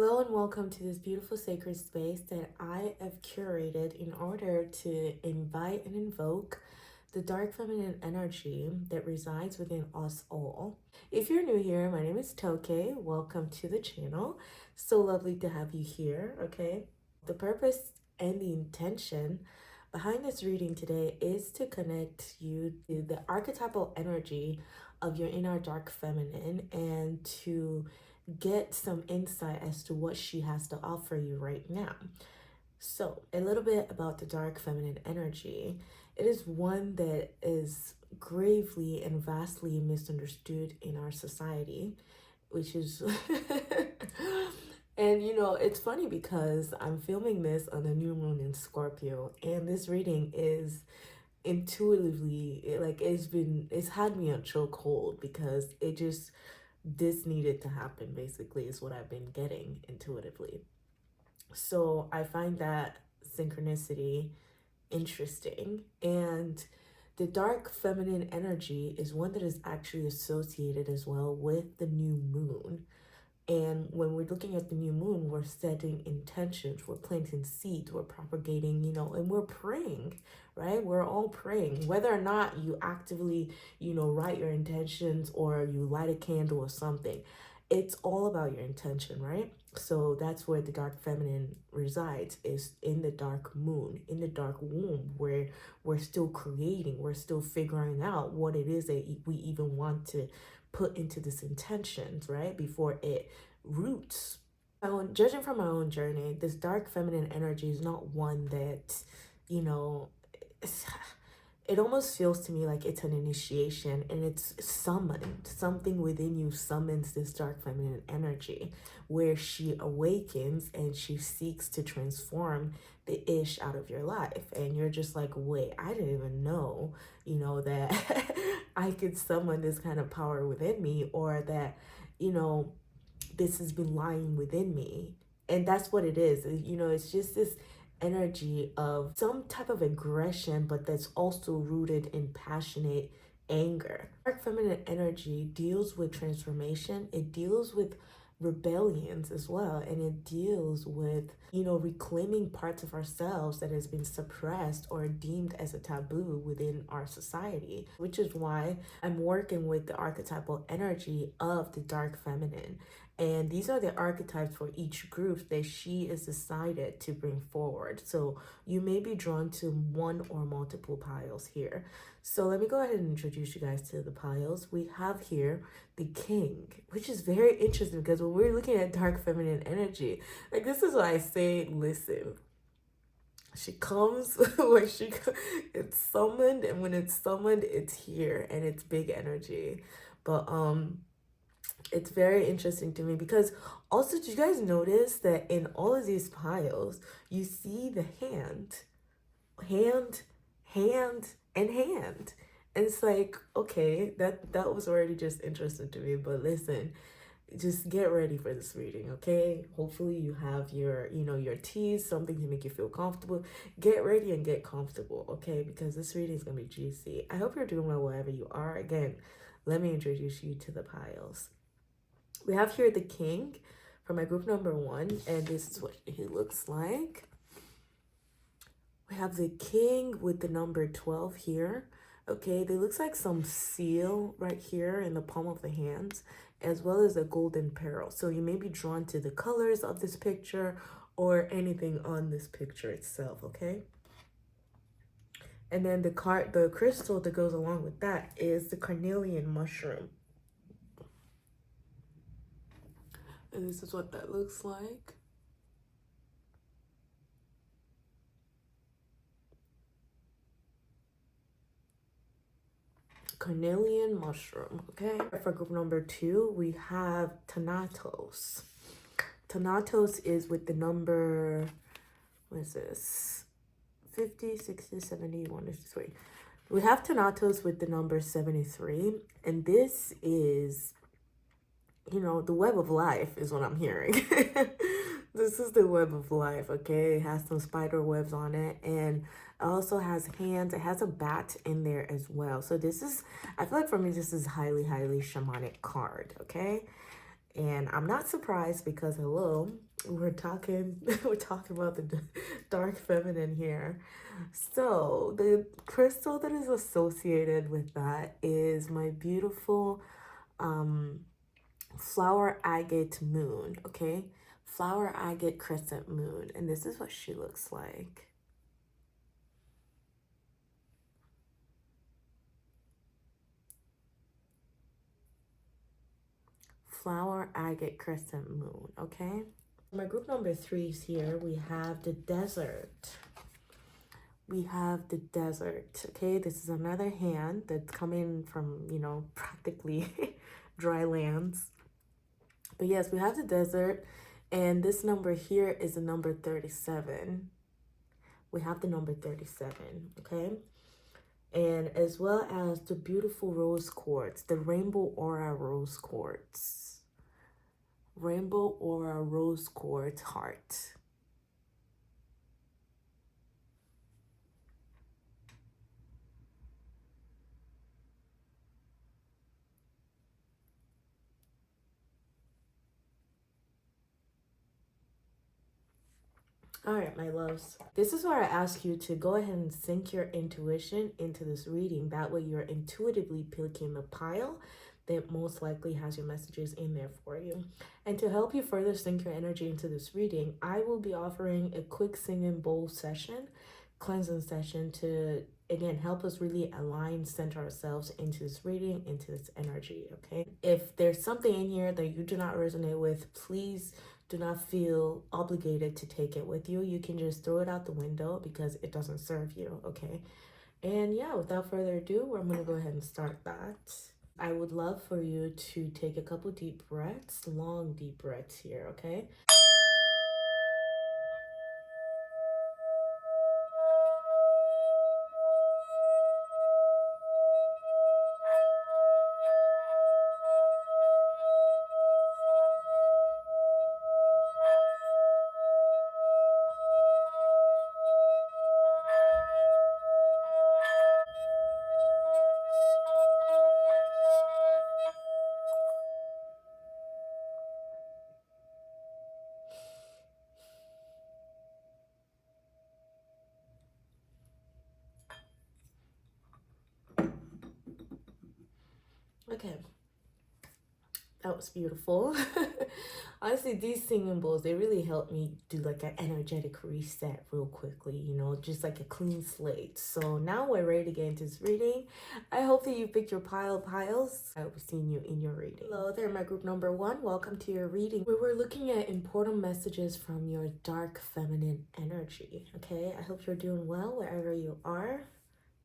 Hello and welcome to this beautiful sacred space that I have curated in order to invite and invoke the dark feminine energy that resides within us all. If you're new here, my name is Toké. Welcome to the channel. So lovely to have you here, okay? The purpose and the intention behind this reading today is to connect you to the archetypal energy of your inner dark feminine and to get some insight as to what she has to offer you right now. So, a little bit about the dark feminine energy. It is one that is gravely and vastly misunderstood in our society, which is and it's funny because I'm filming this on a new moon in Scorpio, and this reading is intuitively it's had me on chokehold because this needed to happen, basically, is what I've been getting intuitively. So I find that synchronicity interesting. And the dark feminine energy is one that is actually associated as well with the new moon. And when we're looking at the new moon, we're setting intentions, we're planting seeds, we're propagating, and we're praying, right? We're all praying. Whether or not you actively, write your intentions or you light a candle or something, it's all about your intention, right? So that's where the dark feminine resides, is in the dark moon, in the dark womb, where we're still creating, we're still figuring out what it is that we even want to put into this intentions, right? Before it roots. Judging from my own journey, this dark feminine energy is not one that, you know, it almost feels to me like it's an initiation and it's summoned. Something within you summons this dark feminine energy where she awakens and she seeks to transform the ish out of your life. And you're just like, wait, I didn't even know, that I could summon this kind of power within me, or that, this has been lying within me. And that's what it is. It's just this energy of some type of aggression, but that's also rooted in passionate anger. Dark feminine energy deals with transformation. It deals with rebellions as well, and it deals with reclaiming parts of ourselves that has been suppressed or deemed as a taboo within our society, which is why I'm working with the archetypal energy of the dark feminine. And these are the archetypes for each group that she is decided to bring forward. So you may be drawn to one or multiple piles here. So let me go ahead and introduce you guys to the piles. We have here the king, which is very interesting because when we're looking at dark feminine energy, like, this is what I say, listen. She comes when it's summoned, and when it's summoned, it's here, and it's big energy. But it's very interesting to me because also, do you guys notice that in all of these piles, you see the hand, hand, and hand. And it's like, okay, that was already just interesting to me. But listen, just get ready for this reading, okay? Hopefully you have your, your teas, something to make you feel comfortable. Get ready and get comfortable, okay? Because this reading is going to be juicy. I hope you're doing well wherever you are. Again, let me introduce you to the piles. We have here the king for my group number 1, and this is what he looks like. We have the king with the number 12 here. Okay, there looks like some seal right here in the palm of the hands, as well as a golden pearl. So you may be drawn to the colors of this picture or anything on this picture itself, okay? And then the crystal that goes along with that is the carnelian mushroom. And this is what that looks like. Carnelian mushroom, okay? For group number 2, we have Thanatos. Thanatos is with the number, what is this? 50, 60, 70, 1, 2, 3. We have Thanatos with the number 73, and this is, the web of life is what I'm hearing. This is the web of life, okay? It has some spider webs on it, and it also has hands. It has a bat in there as well. So this is, I feel like for me, this is highly, highly shamanic card, okay? And I'm not surprised because hello, we're talking we're talking about the dark feminine here. So the crystal that is associated with that is my beautiful um flower agate moon, okay? Flower agate crescent moon, and this is what she looks like. Flower agate crescent moon, okay? My group number 3 is here. We have the desert. We have the desert, okay? This is another hand that's coming from, you know, practically dry lands. But yes, we have the desert, and this number here is the number 37. We have the number 37, okay? And as well as the beautiful rose quartz, the rainbow aura rose quartz. Rainbow aura rose quartz heart. All right, my loves. This is where I ask you to go ahead and sync your intuition into this reading. That way you're intuitively picking the pile that most likely has your messages in there for you. And to help you further sync your energy into this reading, I will be offering a quick singing bowl session, cleansing session to, again, help us really align, center ourselves into this reading, into this energy, okay? If there's something in here that you do not resonate with, please do not feel obligated to take it with you. You can just throw it out the window because it doesn't serve you, okay? And yeah, without further ado, I'm gonna go ahead and start that. I would love for you to take a couple deep breaths, long deep breaths here, okay? Okay, that was beautiful. Honestly, these singing bowls, they really help me do like an energetic reset real quickly, you know, just like a clean slate. So now we're ready to get into this reading. I hope that you picked your piles. I will be seeing you in your reading. Hello there, my group number 1. Welcome to your reading. We were looking at important messages from your dark feminine energy, okay? I hope you're doing well wherever you are.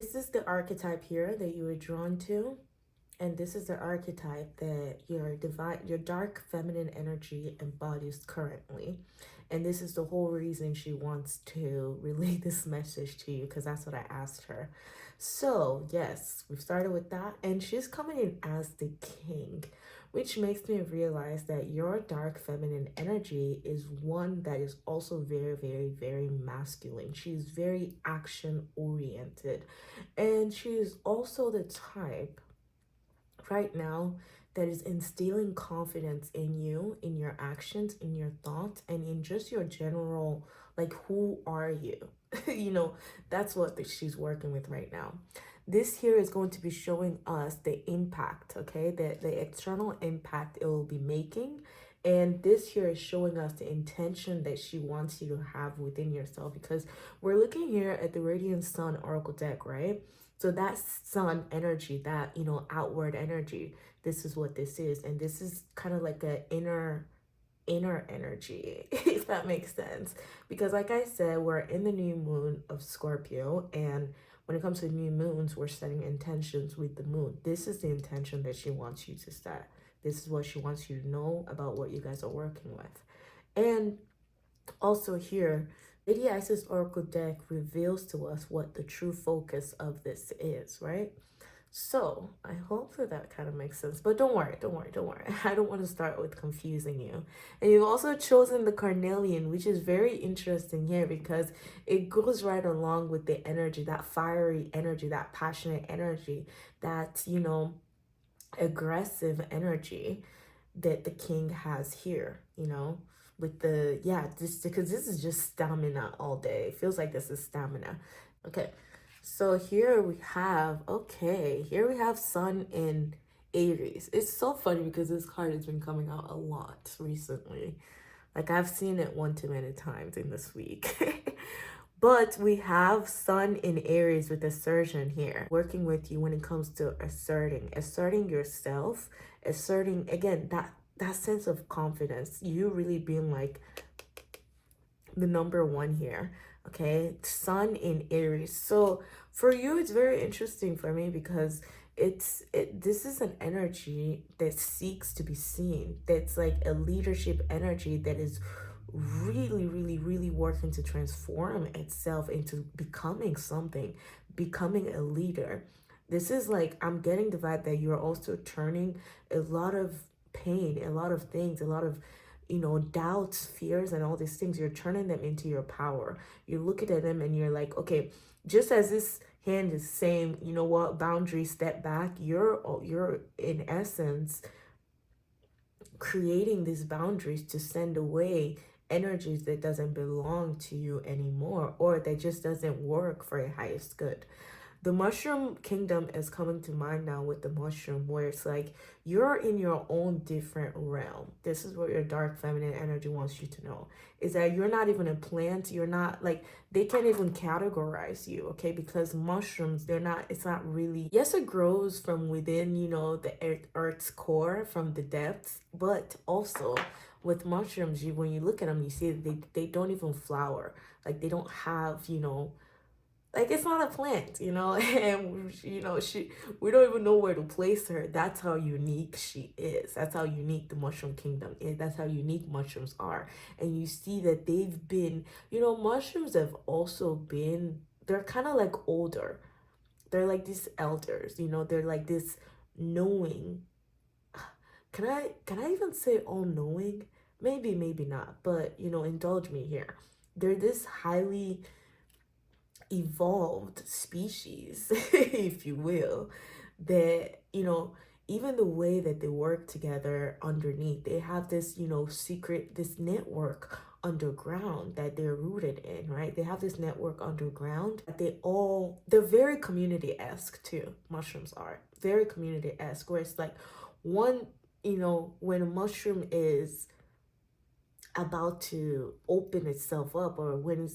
This is the archetype here that you were drawn to. And this is the archetype that your dark feminine energy embodies currently. And this is the whole reason she wants to relay this message to you, because that's what I asked her. So, yes, we've started with that. And she's coming in as the king, which makes me realize that your dark feminine energy is one that is also very, very, very masculine. She's very action oriented. And she's also the type right now that is instilling confidence in you, in your actions, in your thoughts, and in just your general, like, who are you? You know, that's what she's working with right now. This here is going to be showing us the impact, okay? The external impact it will be making. And this here is showing us the intention that she wants you to have within yourself, because we're looking here at the Radiant Sun Oracle deck, right? So that sun energy, that, you know, outward energy, this is what this is. And this is kind of like a inner energy, if that makes sense. Because like I said, we're in the new moon of Scorpio, and when it comes to new moons, we're setting intentions with the moon. This is the intention that she wants you to set. This is what she wants you to know about what you guys are working with. And also here, Lady Isis Oracle deck reveals to us what the true focus of this is, right? So I hope that kind of makes sense. But don't worry. I don't want to start with confusing you. And you've also chosen the carnelian, which is very interesting here because it goes right along with the energy, that fiery energy, that passionate energy, that, you know, aggressive energy that the king has here, you know, with the, yeah, this, because this is just stamina all day. It feels like this is stamina. Okay, so here we have, okay, here we have Sun in Aries. It's so funny because this card has been coming out a lot recently. Like I've seen it one too many times in this week. But we have Sun in Aries with assertion here, working with you when it comes to asserting yourself, asserting, again, that sense of confidence, you really being like the number one here. Okay, Sun in Aries. So for you, it's very interesting for me because this is an energy that seeks to be seen. That's like a leadership energy that is really, really, really working to transform itself into becoming something, becoming a leader. This is like, I'm getting the vibe that you're also turning a lot of pain, a lot of things, a lot of, you know, doubts, fears, and all these things. You're turning them into your power. You're looking at them and you're like, okay, just as this hand is saying, you know what, boundary, step back, you're in essence creating these boundaries to send away energies that doesn't belong to you anymore, or that just doesn't work for your highest good. The mushroom kingdom is coming to mind now with the mushroom, where it's like you're in your own different realm. This is what your dark feminine energy wants you to know, is that you're not even a plant. You're not like, they can't even categorize you, okay? Because mushrooms, they're not, it's not really, yes, it grows from within, you know, the earth's core, from the depths, but also with mushrooms, you, when you look at them, you see that they don't even flower. Like they don't have, you know, like it's not a plant, you know. And you know, we don't even know where to place her. That's how unique she is. That's how unique the mushroom kingdom is. That's how unique mushrooms are. And you see that they've been, you know, mushrooms have also been, they're kind of like older. They're like these elders, you know. They're like this knowing, can I even say all knowing? Maybe, maybe not, but you know, indulge me here. They're this highly evolved species, if you will, that, you know, even the way that they work together underneath, they have this, you know, secret, this network underground that they're rooted in, right? They have this network underground that they're very community-esque too. Mushrooms are very community-esque, where it's like one, you know, when a mushroom is about to open itself up, or when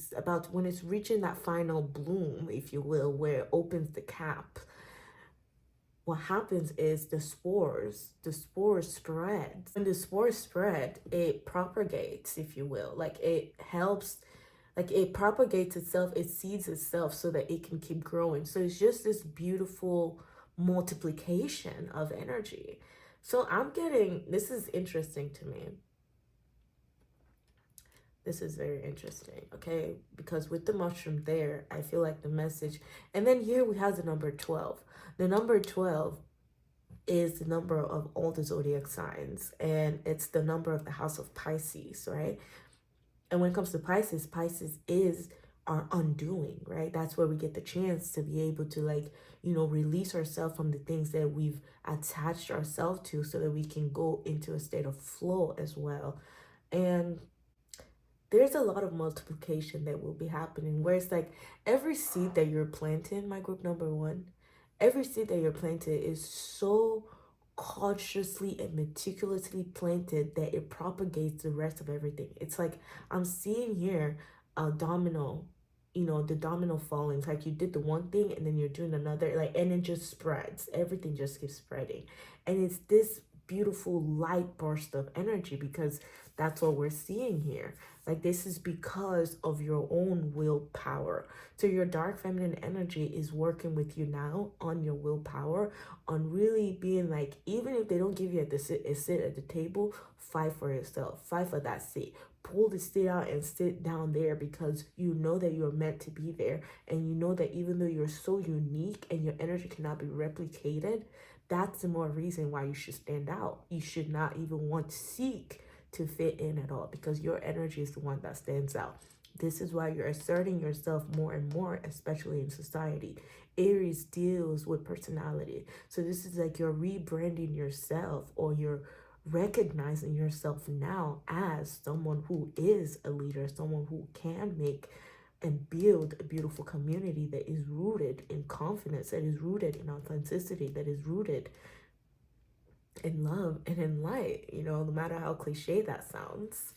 it's reaching that final bloom, if you will, where it opens the cap, what happens is the spores spread. When the spores spread, it propagates, if you will, like it helps, like it propagates itself, it seeds itself so that it can keep growing. So it's just this beautiful multiplication of energy. So I'm getting, this is interesting to me. This is very interesting, okay? Because with the mushroom there, I feel like the message, and then here we have the number 12. The number 12 is the number of all the zodiac signs, and it's the number of the house of Pisces, right? And when it comes to Pisces, Pisces is our undoing, right? That's where we get the chance to be able to, like, you know, release ourselves from the things that we've attached ourselves to, so that we can go into a state of flow as well. And there's a lot of multiplication that will be happening, where it's like every seed that you're planting, my group number one, every seed that you're planting is so cautiously and meticulously planted that it propagates the rest of everything. It's like I'm seeing here a domino, you know, the domino falling. It's like you did the one thing and then you're doing another, like, and it just spreads. Everything just keeps spreading. And it's this beautiful light burst of energy, because that's what we're seeing here. Like, this is because of your own willpower. So your dark feminine energy is working with you now on your willpower, on really being like, even if they don't give you a sit at the table, fight for yourself, fight for that seat. Pull the seat out and sit down there, because you know that you're meant to be there. And you know that even though you're so unique and your energy cannot be replicated, that's the more reason why you should stand out. You should not even want to seek to fit in at all, because your energy is the one that stands out. This is why you're asserting yourself more and more, especially in society. Aries deals with personality. So this is like you're rebranding yourself, or you're recognizing yourself now as someone who is a leader, someone who can make and build a beautiful community that is rooted in confidence, that is rooted in authenticity, that is rooted in love and in light, no matter how cliche that sounds.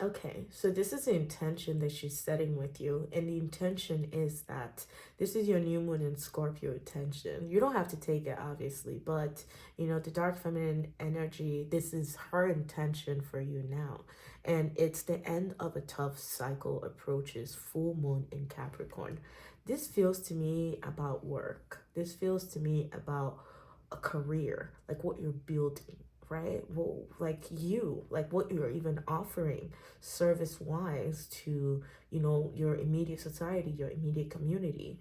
Okay, so this is the intention that she's setting with you, and the intention is that this is your new moon in Scorpio intention. You don't have to take it, obviously, but the dark feminine energy, this is her intention for you now. And it's the end of a tough cycle approaches full moon in Capricorn. This feels to me about work. This feels to me about a career, like what you're building, right? Well, like what you're even offering service wise to, your immediate society, your immediate community.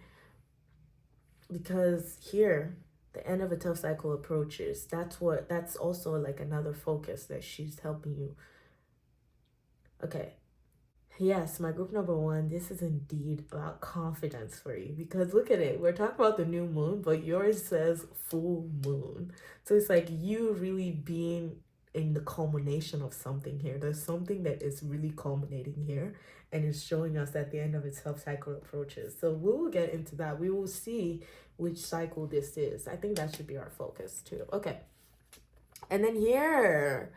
Because here, the end of a tough cycle approaches. That's also like another focus that she's helping you. Okay, yes, my group number one, this is indeed about confidence for you, because look at it. We're talking about the new moon, but yours says full moon. So it's like you really being in the culmination of something here. There's something that is really culminating here and is showing us that the end of its health cycle approaches. So we will get into that. We will see which cycle this is. I think that should be our focus too. Okay. And then here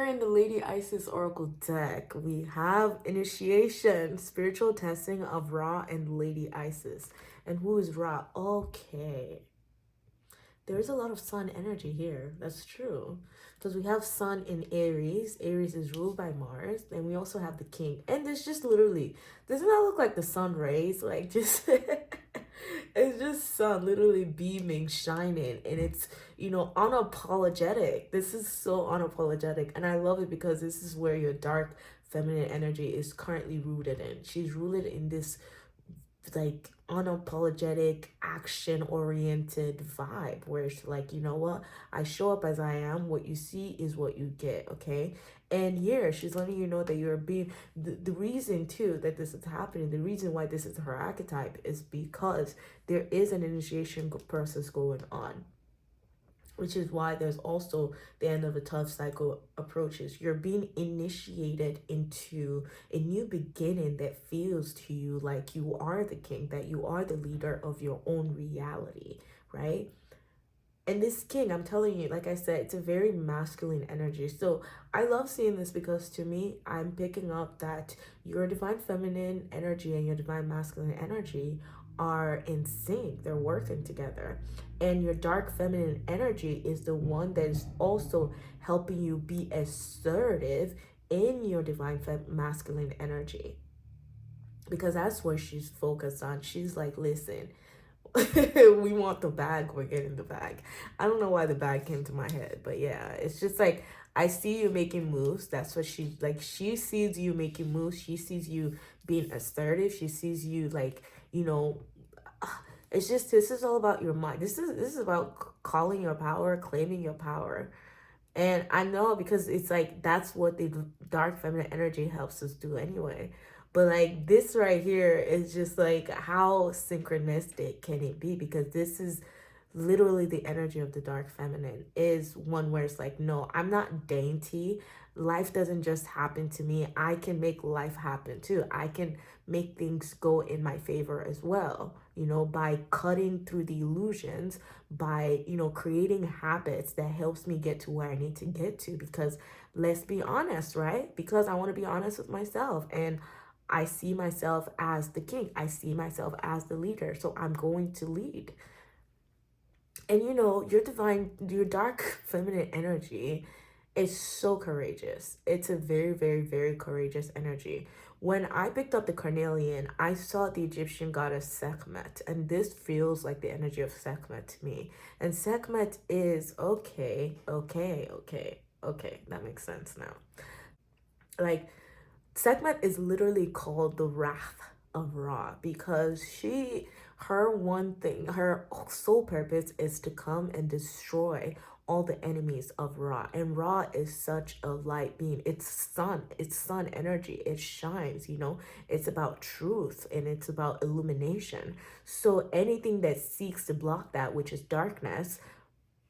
in the Lady Isis Oracle deck, we have initiation, spiritual testing of Ra and Lady Isis. And who is Ra? Okay. There's a lot of sun energy here. That's true. Because we have sun in Aries. Aries is ruled by Mars. And we also have the king. And there's just literally, doesn't that look like the sun rays? Like just, it's just sun literally beaming, shining. And it's, unapologetic. This is so unapologetic. And I love it because this is where your dark feminine energy is currently rooted in. She's rooted in this like unapologetic action oriented vibe where it's like, you know what, I show up as I am, what you see is what you get. Okay. And here she's letting you know that you're being the reason too that this is happening, the reason why this is her archetype is because there is an initiation process going on, which is why there's also the end of a tough cycle approaches. You're being initiated into a new beginning that feels to you like you are the king, that you are the leader of your own reality, right? And this king, I'm telling you, like I said, it's a very masculine energy. So I love seeing this because to me, I'm picking up that your divine feminine energy and your divine masculine energy are in sync. They're working together. And your dark feminine energy is the one that is also helping you be assertive in your divine masculine energy. Because that's what she's focused on. She's like, listen, we want the bag, we're getting the bag. I don't know why the bag came to my head, but yeah, it's just like I see you making moves. That's what she like. She sees you making moves. She sees you being assertive. She sees you like, it's just, this is all about your mind. This is about calling your power, claiming your power. And I know because it's like that's what the dark feminine energy helps us do anyway. But like this right here is just like how synchronistic can it be? Because this is literally the energy of the dark feminine is one where it's like, no, I'm not dainty. Life doesn't just happen to me. I can make life happen too. I can make things go in my favor as well, by cutting through the illusions, by, creating habits that helps me get to where I need to get to. Because let's be honest, right? Because I want to be honest with myself, and I see myself as the king. I see myself as the leader. So I'm going to lead. And your dark feminine energy is so courageous. It's a very, very, very courageous energy. When I picked up the carnelian, I saw the Egyptian goddess Sekhmet, and this feels like the energy of Sekhmet to me. And Sekhmet is okay, that makes sense now. Like, Sekhmet is literally called the wrath of Ra because her one thing, her sole purpose is to come and destroy all the enemies of Ra. And Ra is such a light being. It's sun energy. It shines, it's about truth and it's about illumination. So anything that seeks to block that, which is darkness,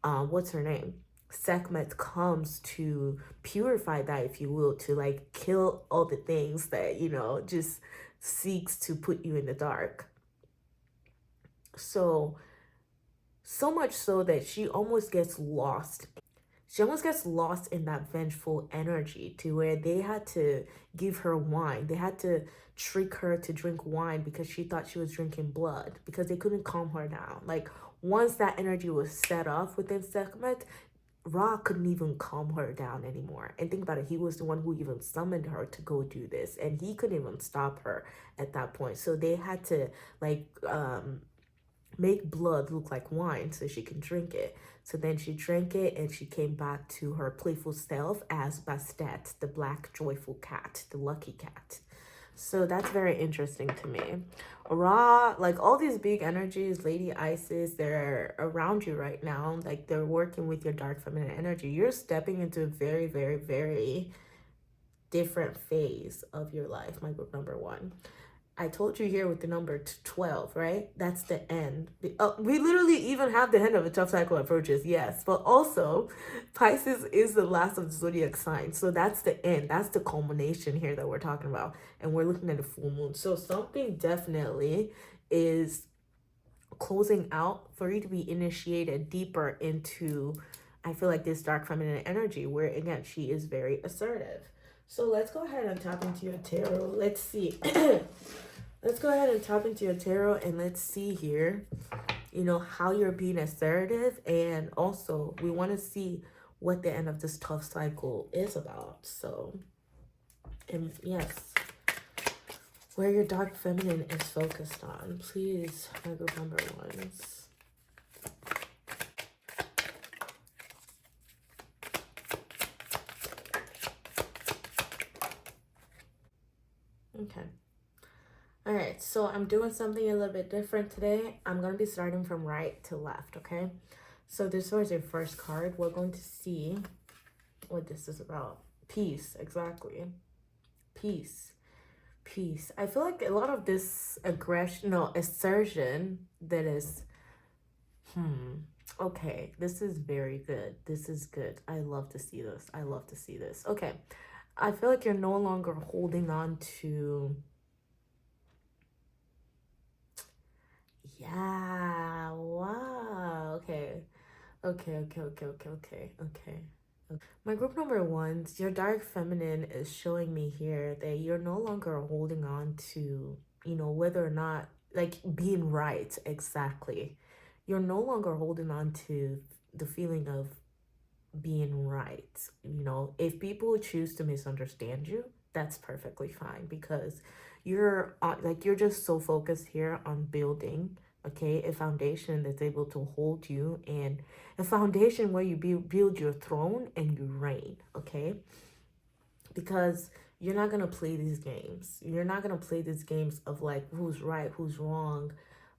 what's her name? Sekhmet comes to purify that, if you will, to like kill all the things that, just seeks to put you in the dark. So much so that she almost gets lost. She almost gets lost in that vengeful energy, to where they had to give her wine. They had to trick her to drink wine because she thought she was drinking blood, because they couldn't calm her down. Like, once that energy was set off within Sekhmet, Ra couldn't even calm her down anymore. And think about it, he was the one who even summoned her to go do this, and he couldn't even stop her at that point. So they had to like make blood look like wine so she can drink it. So then she drank it, and she came back to her playful self as Bastet, the black joyful cat, the lucky cat. So that's very interesting to me. Ra, like all these big energies, Lady Isis, they're around you right now. Like, they're working with your dark feminine energy. You're stepping into a very, very, very different phase of your life, my group number 1. I told you here with the number 12, right? That's the end. We literally even have the end of a tough cycle approaches, yes. But also, Pisces is the last of the zodiac sign. So that's the end. That's the culmination here that we're talking about. And we're looking at the full moon. So something definitely is closing out for you to be initiated deeper into, I feel like, this dark feminine energy where, again, she is very assertive. So let's go ahead and tap into your tarot. Let's see. Let's go ahead and tap into your tarot, and let's see here, how you're being assertive. And also, we want to see what the end of this tough cycle is about. So, and yes, where your dark feminine is focused on. Please, my group number 1s. Okay. All right, so I'm doing something a little bit different today. I'm going to be starting from right to left, okay? So this was your first card. We're going to see what this is about. Peace, exactly. Peace. Peace. I feel like a lot of this assertion that is, okay, this is very good. This is good. I love to see this. I love to see this. Okay. I feel like you're no longer holding on to... Yeah, wow. Okay. Okay. My group number 1s, your dark feminine is showing me here that you're no longer holding on to, whether or not, like, being right, exactly. You're no longer holding on to the feeling of being right. If people choose to misunderstand you, that's perfectly fine, because you're you're just so focused here on building, okay, a foundation that's able to hold you, and a foundation where you build your throne and you reign, okay? Because you're not gonna play these games. You're not gonna play these games of like who's right, who's wrong.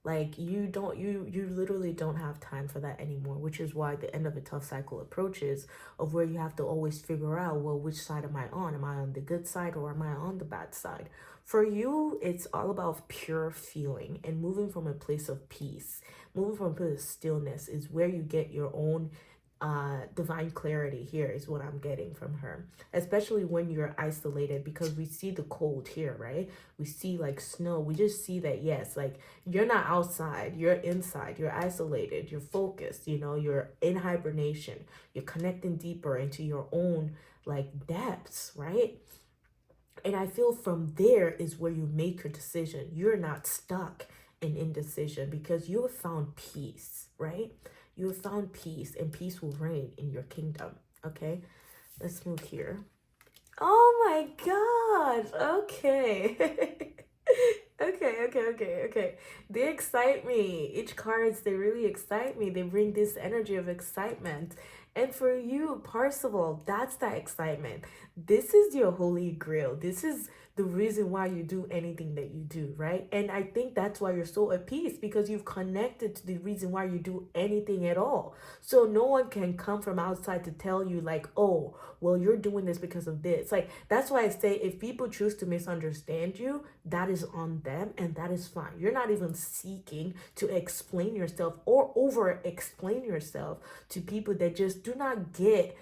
Like, you literally don't have time for that anymore, which is why the end of a tough cycle approaches, of where you have to always figure out, well, which side am I on? Am I on the good side, or am I on the bad side? For you, it's all about pure feeling and moving from a place of peace. Moving from a place of stillness is where you get your own divine clarity. Here is what I'm getting from her, especially when you're isolated, because we see the cold here, right? We see like snow. We just see that, yes, like, you're not outside, you're inside, you're isolated, you're focused, you're in hibernation, you're connecting deeper into your own like depths, right? And I feel from there is where you make your decision. You're not stuck in indecision, because you have found peace, right? You have found peace, and peace will reign in your kingdom. Okay, let's move here. Oh my god. Okay. Okay. They excite me. Each cards, they really excite me. They bring this energy of excitement. And for you, Parzival, that's that excitement. This is your holy grail. This is the reason why you do anything that you do, right? And I think that's why you're so at peace, because you've connected to the reason why you do anything at all. So no one can come from outside to tell you like, oh, well, you're doing this because of this. Like, that's why I say if people choose to misunderstand you, that is on them, and that is fine. You're not even seeking to explain yourself or over explain yourself to people that just do not get,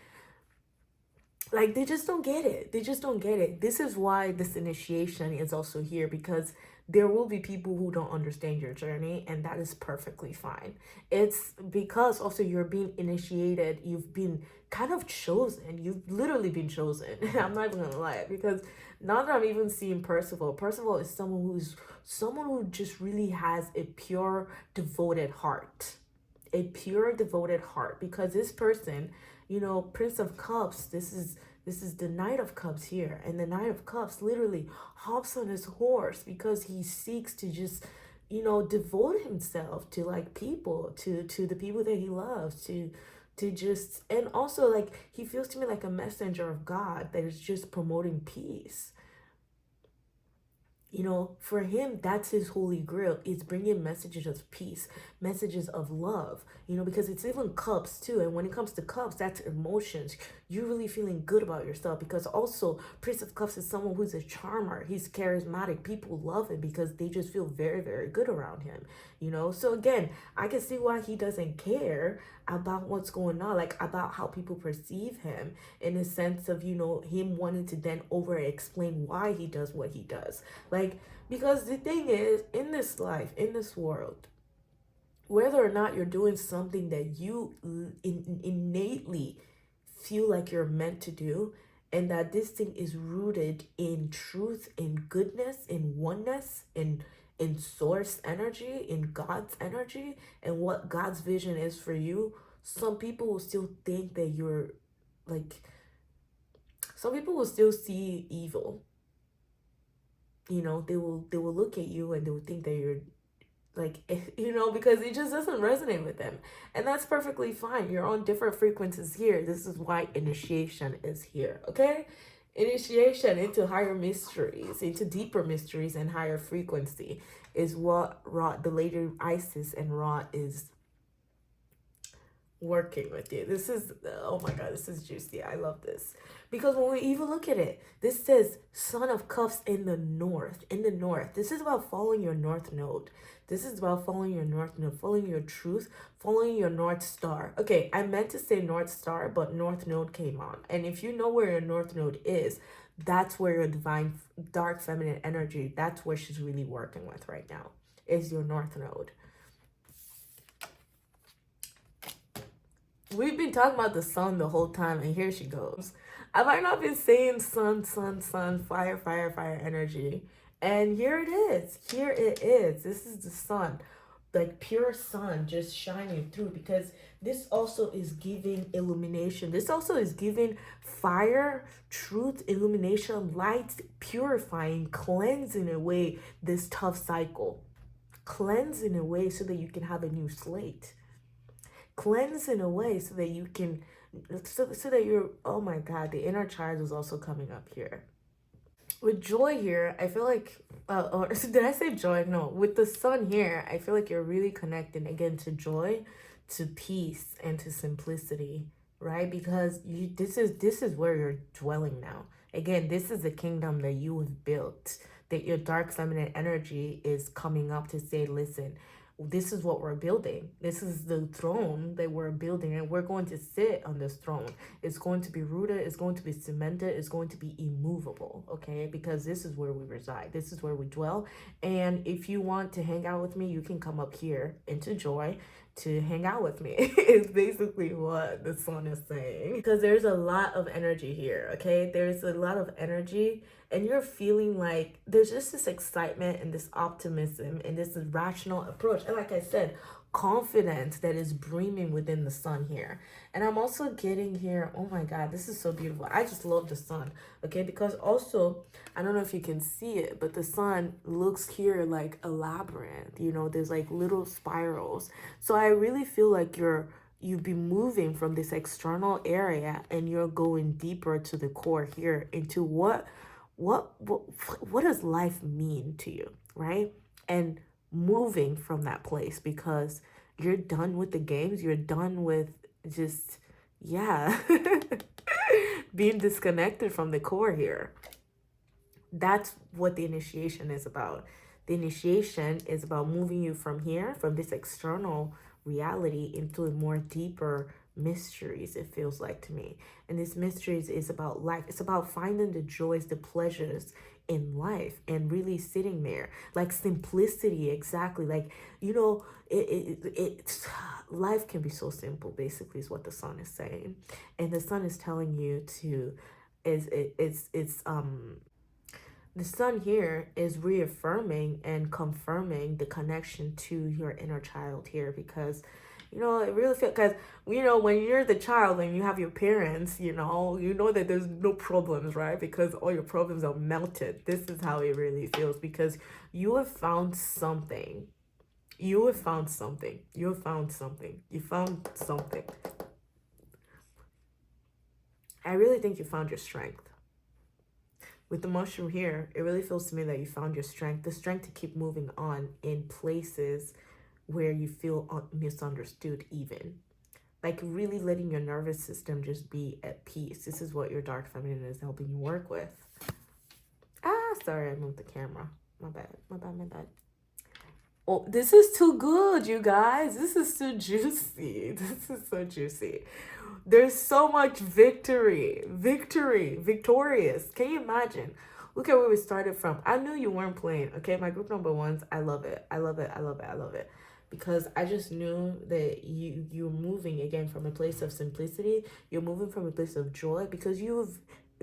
like, they just don't get it. They just don't get it. This is why this initiation is also here, because there will be people who don't understand your journey, and that is perfectly fine. It's because also you're being initiated, you've been kind of chosen, you've literally been chosen. I'm not even gonna lie, because now that I'm even seeing Percival is someone who just really has a pure devoted heart, a pure devoted heart, because this person, Prince of Cups, this is the Knight of Cups here, and the Knight of Cups literally hops on his horse because he seeks to just, devote himself to like people, to the people that he loves, to just, and also like he feels to me like a messenger of God that is just promoting peace. For him, that's his holy grail. It's bringing messages of peace, messages of love, because it's even cups too. And when it comes to cups, that's emotions. You're really feeling good about yourself, because also Prince of Cups is someone who's a charmer. He's charismatic. People love him because they just feel very, very good around him, So again, I can see why he doesn't care about what's going on, like about how people perceive him, in the sense of, him wanting to then over explain why he does what he does. Like, because the thing is, in this life, in this world, whether or not you're doing something that you innately feel like you're meant to do, and that this thing is rooted in truth, in goodness, in oneness, in source energy, in God's energy, and what God's vision is for you, some people will still think that you're like, some people will still see evil. They will look at you and they will think that you're like, because it just doesn't resonate with them, and that's perfectly fine. You're on different frequencies here. This is why initiation is here. Okay, initiation into higher mysteries, into deeper mysteries and higher frequency is what the Lady Isis and Ra is working with you. This is, oh my god, this is juicy. I love this, because when we even look at it, this says Son of Cups in the north. This is about following your north node. This is about following your north node, following your truth, following your north star. Okay, I meant to say north star, but north node came on. And if you know where your north node is, that's where your divine dark feminine energy, that's where she's really working with right now, is your north node. We've been talking about the sun the whole time, and here she goes. Have I not been saying sun, sun, sun, fire, fire, fire energy? And here it is. Here it is. This is the sun, like pure sun just shining through, because this also is giving illumination. This also is giving fire, truth, illumination, light, purifying, cleansing away this tough cycle. Cleansing away so that you can have a new slate. Cleanse in a way so that you can, so that you're, oh my god, the inner child is also coming up here. With joy here, I feel like, or did I say joy? No, with the sun here, I feel like you're really connecting again to joy, to peace, and to simplicity, right? Because this is where you're dwelling now. Again, this is the kingdom that you have built, that your dark feminine energy is coming up to say, listen, this is what we're building. This is the throne that we're building, and we're going to sit on this throne. It's going to be rooted, it's going to be cemented, it's going to be immovable, okay? Because this is where we reside, this is where we dwell. And if you want to hang out with me, you can come up here into joy to hang out with me. It's basically what the sun is saying, because there's a lot of energy here, okay? There's a lot of energy, and you're feeling like there's just this excitement and this optimism and this rational approach, and like I said, confidence that is brimming within the sun here. And I'm also getting here, oh my god, this is so beautiful. I just love the sun, okay? Because also, I don't know if you can see it, but the sun looks here like a labyrinth, there's like little spirals. So I really feel like you've been moving from this external area, and you're going deeper to the core here into what what does life mean to you, right? And moving from that place, because you're done with the games, you're done with just, yeah, being disconnected from the core here. That's what the initiation is about. The initiation is about moving you from here, from this external reality, into a more deeper mysteries, it feels like to me. And this mysteries is about life. It's about finding the joys, the pleasures in life, and really sitting there, like simplicity. Exactly. Like, you know, it's life can be so simple, basically, is what the sun is saying. And the sun is telling you to, it's the sun here is reaffirming and confirming the connection to your inner child here, because you know it really feels, because you know when you're the child and you have your parents, you know that there's no problems, right? Because all your problems are melted. This is how it really feels, because you have found something. You have found something. You have found something. You found something. I really think you found your strength. With the mushroom here, it really feels to me that you found your strength, the strength to keep moving on in places where you feel misunderstood, even. Like really letting your nervous system just be at peace. This is what your dark feminine is helping you work with. Sorry, I moved the camera. My bad, my bad, my bad. Oh, this is too good, you guys. This is too juicy. This is so juicy. There's so much victory, victorious. Can you imagine? Look at where we started from. I knew you weren't playing. Okay, my group number ones. I love it. I love it. I love it. I love it. Because I just knew that you're moving again from a place of simplicity. You're moving from a place of joy, because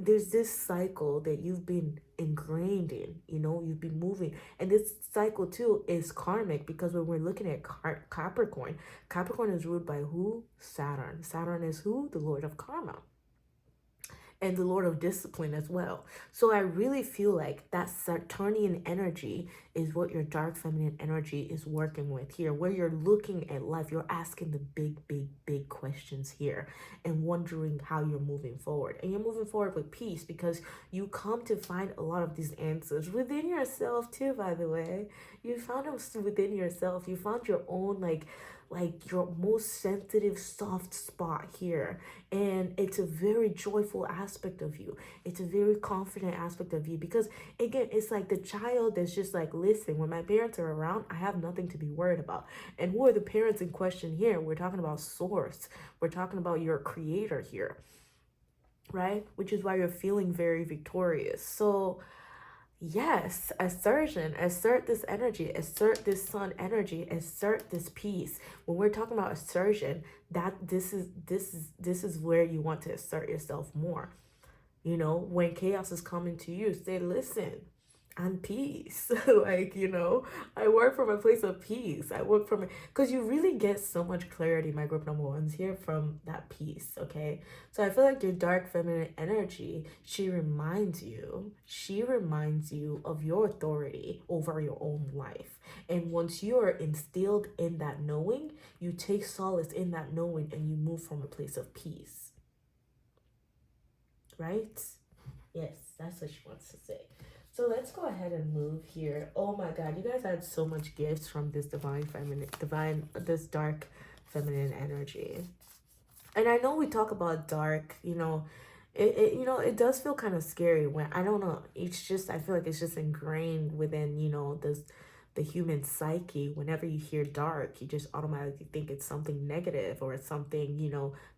there's this cycle that you've been ingrained in. You've been moving, and this cycle too is karmic, because when we're looking at Capricorn is ruled by who? Saturn is who? The lord of karma, and the lord of discipline as well. So I really feel like that Saturnian energy is what your dark feminine energy is working with here, where you're looking at life, you're asking the big questions here, and wondering how you're moving forward. And you're moving forward with peace, because you come to find a lot of these answers within yourself too, by the way. You found them within yourself. You found your own, like your most sensitive soft spot here, and it's a very joyful aspect of you. It's a very confident aspect of you, because again, it's like the child that's just like, listen, when my parents are around, I have nothing to be worried about. And who are the parents in question here? We're talking about source. We're talking about your creator here, right? Which is why you're feeling very victorious. So yes, assertion, assert this energy, assert this sun energy, assert this peace. When we're talking about assertion, that this is where you want to assert yourself more. When chaos is coming to you, say, listen, I'm peace. I work from a place of peace. I work from it, because you really get so much clarity, my group number ones here, from that peace. Okay, so I feel like your dark feminine energy, she reminds you of your authority over your own life. And once you are instilled in that knowing, you take solace in that knowing, and you move from a place of peace, right? Yes, that's what she wants to say. So let's go ahead and move here. Oh my God, you guys had so much gifts from this this dark feminine energy. And I know we talk about dark, it does feel kind of scary when, I don't know, it's just, I feel like it's just ingrained within, the human psyche. Whenever you hear dark, you just automatically think it's something negative, or it's something,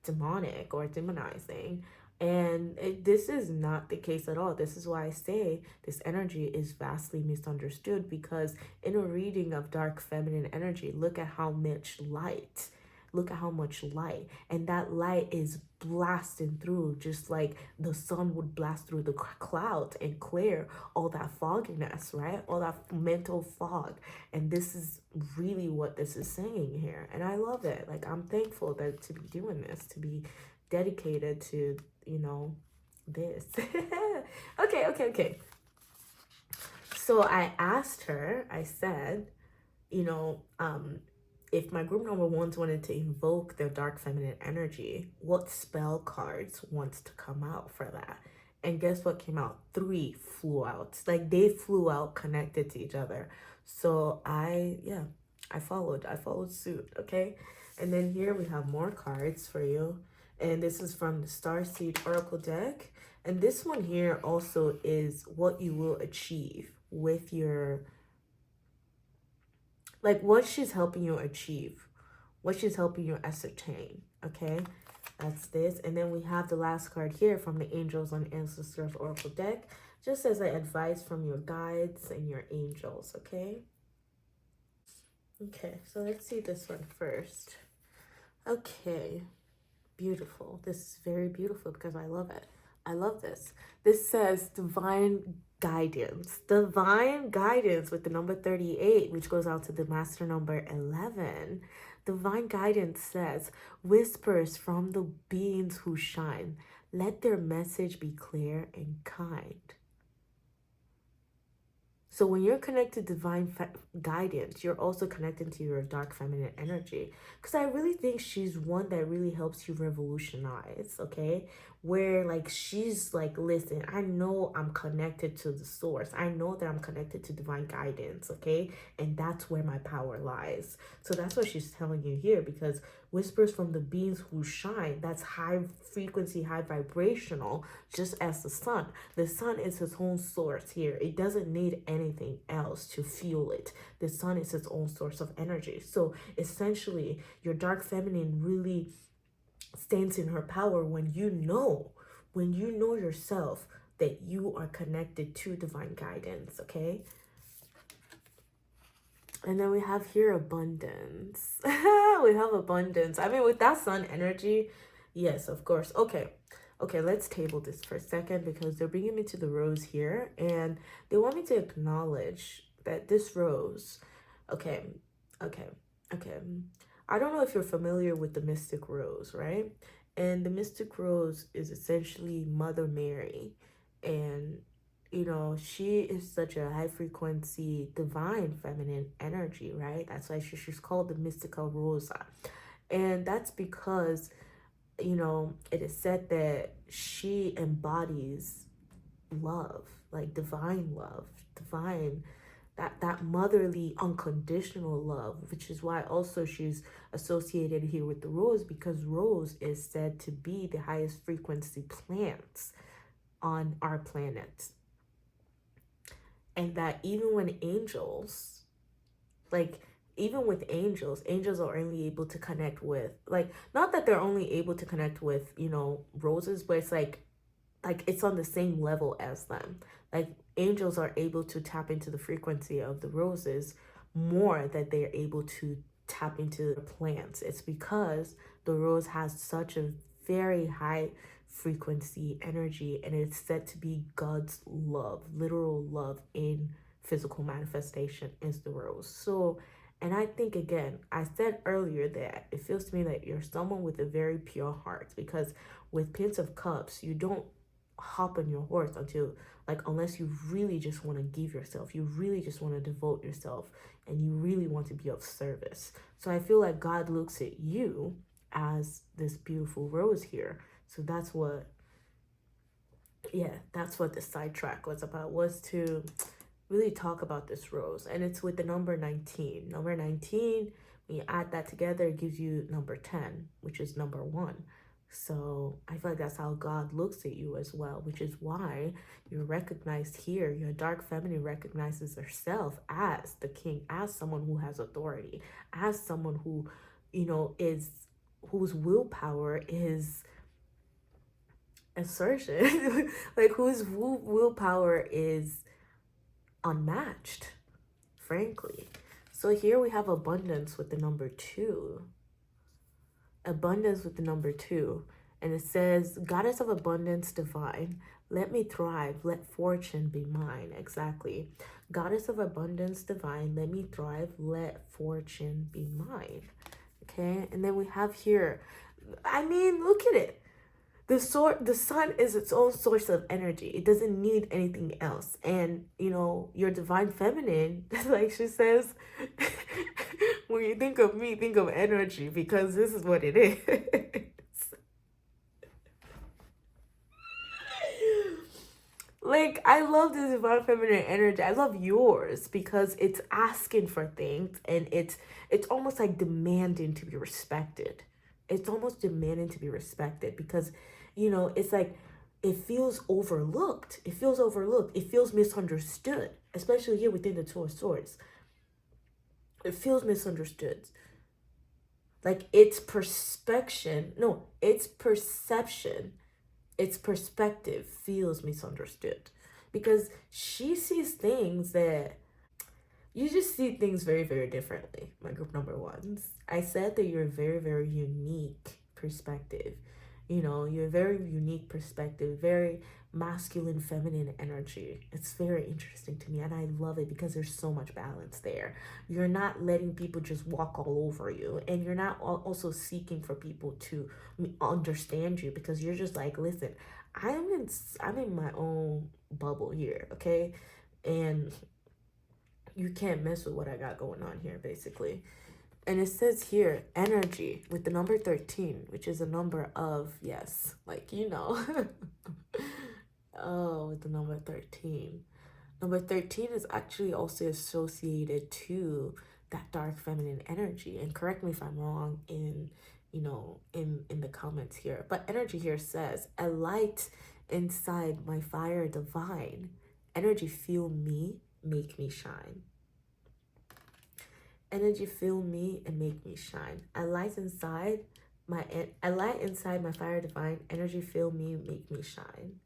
demonic or demonizing. And this is not the case at all. This is why I say this energy is vastly misunderstood, because in a reading of dark feminine energy, look at how much light. Look at how much light. And that light is blasting through, just like the sun would blast through the clouds and clear all that fogginess, right? All that mental fog. And this is really what this is saying here. And I love it. Like, I'm thankful that to be doing this, to be dedicated to, this. Okay. So I asked her, I said, if my group number ones wanted to invoke their dark feminine energy, what spell cards wants to come out for that? And guess what came out? 3 flew out. Like they flew out connected to each other. So I followed suit, okay? And then here we have more cards for you. And this is from the Starseed Oracle deck. And this one here also is what you will achieve with your, like what she's helping you achieve, what she's helping you ascertain, okay? That's this. And then we have the last card here from the Angels and Ancestors Oracle deck, just as an advice from your guides and your angels, okay? Okay, so let's see this one first. Okay, beautiful. This is very beautiful because I love it. I love this. This says divine guidance. Divine guidance with the number 38, which goes out to the master number 11. Divine guidance says, whispers from the beings who shine. Let their message be clear and kind. So when you're connected to divine guidance, you're also connected to your dark feminine energy. Because I really think she's one that really helps you revolutionize, okay? Where like she's like, listen, I know I'm connected to the source. I know that I'm connected to divine guidance, okay? And that's where my power lies. So that's what she's telling you here, because whispers from the beings who shine, that's high frequency, high vibrational, just as the sun. The sun is its own source here. It doesn't need anything else to fuel it. The sun is its own source of energy. So essentially, your dark feminine really stands in her power when you know yourself that you are connected to divine guidance, okay? And then we have here abundance. We have abundance. I mean, with that sun energy, yes, of course. Okay, let's table this for a second because they're bringing me to the rose here. And they want me to acknowledge that this rose, okay. I don't know if you're familiar with the mystic rose, right? And the mystic rose is essentially Mother Mary. And you know, she is such a high frequency divine feminine energy, right? That's why she's called the Mystica Rosa. And that's because, you know, it is said that she embodies love, like divine love, divine, that motherly unconditional love, which is why also she's associated here with the rose, because rose is said to be the highest frequency plants on our planet. And that even when angels, like even with angels are only able to connect with, like, not that they're only able to connect with, you know, roses, but it's like it's on the same level as them. Like angels are able to tap into the frequency of the roses more than they're able to tap into the plants. It's because the rose has such a very high frequency energy, and it's said to be God's love, literal love in physical manifestation is the rose. So, and I think, again, I said earlier that it feels to me that you're someone with a very pure heart, because with Prince of Cups, you don't hop on your horse until, like, unless you really just want to give yourself, you really just want to devote yourself, and you really want to be of service. So I feel like God looks at you as this beautiful rose here. So that's what, that's what the sidetrack was about, was to really talk about this rose. And it's with the number 19. Number 19, when you add that together, it gives you number 10, which is number 1. So I feel like that's how God looks at you as well, which is why you're recognized here. Your dark feminine recognizes herself as the king, as someone who has authority, as someone who, you know, whose willpower is assertion, like whose willpower is unmatched, frankly. So here we have abundance with the number 2. Abundance with the number 2. And it says, Goddess of abundance divine, let me thrive, let fortune be mine. Exactly. Goddess of abundance divine, let me thrive, let fortune be mine. Okay. And then we have here, I mean, look at it. The sun is its own source of energy. It doesn't need anything else. And, you know, your divine feminine, like she says, when you think of me, think of energy, because this is what it is. Like, I love this divine feminine energy. I love yours because it's asking for things, and it's almost like demanding to be respected. It's almost demanding to be respected because, it's like it feels overlooked. It feels overlooked. It feels misunderstood, especially here within the Two of Swords. It feels misunderstood. Like its perspection, no, its perception, its perspective feels misunderstood because she sees things that you just see things very, very differently. My group number ones. I said that you're a very, very unique perspective. You're a very unique perspective, very masculine, feminine energy. It's very interesting to me, and I love it because there's so much balance there. You're not letting people just walk all over you, and you're not also seeking for people to understand you because you're just like, listen, I'm in my own bubble here, okay? And you can't mess with what I got going on here, basically. And it says here, energy with the number 13, which is a number of, yes, like, oh, with the number 13. Number 13 is actually also associated to that dark feminine energy. And correct me if I'm wrong in the comments here. But energy here says, a light inside my fire divine. Energy feel me, make me shine. Energy fill me and make me shine. I light inside my fire divine. Energy fill me, make me shine.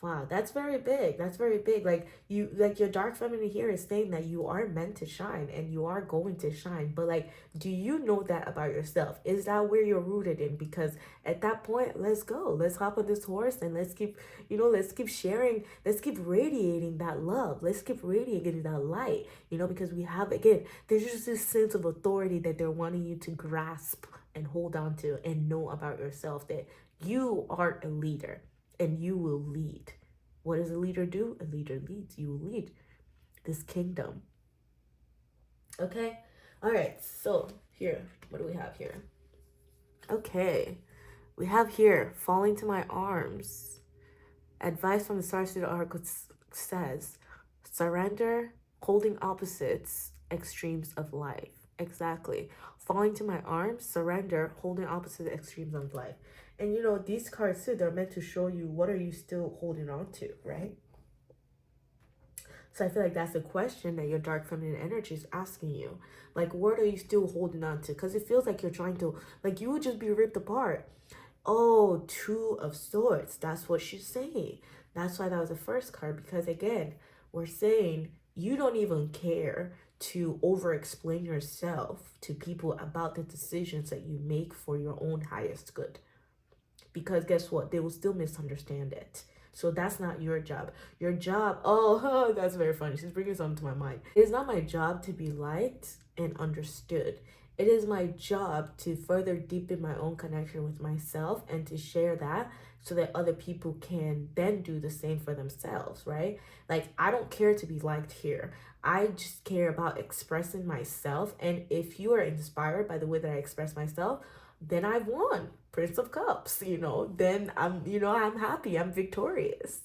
Wow, that's very big. That's very big. Like your dark feminine here is saying that you are meant to shine and you are going to shine. But like, do you know that about yourself? Is that where you're rooted in? Because at that point, let's go. Let's hop on this horse and let's keep sharing. Let's keep radiating that love. Let's keep radiating that light. Because we have, again, there's just this sense of authority that they're wanting you to grasp and hold on to and know about yourself, that you are a leader. And you will lead. What does a leader do? A leader leads. You will lead this kingdom. Okay? All right. So here, what do we have here? Okay. We have here, falling to my arms. Advice from the stars to the oracle says, surrender, holding opposites, extremes of life. Exactly. Falling to my arms, surrender, holding opposite extremes of life. And these cards too, they're meant to show you what are you still holding on to, right? So I feel like that's the question that your dark feminine energy is asking you. Like, what are you still holding on to? Because it feels like you're trying to, like, you would just be ripped apart. Oh, Two of Swords. That's what she's saying. That's why that was the first card. Because again, we're saying you don't even care to over-explain yourself to people about the decisions that you make for your own highest good. Because guess what? They will still misunderstand it. So that's not your job. Your job, oh, that's very funny. She's bringing something to my mind. It is not my job to be liked and understood. It is my job to further deepen my own connection with myself and to share that so that other people can then do the same for themselves, right? Like, I don't care to be liked here. I just care about expressing myself. And if you are inspired by the way that I express myself, then I've won. Prince of Cups, then I'm happy, I'm victorious.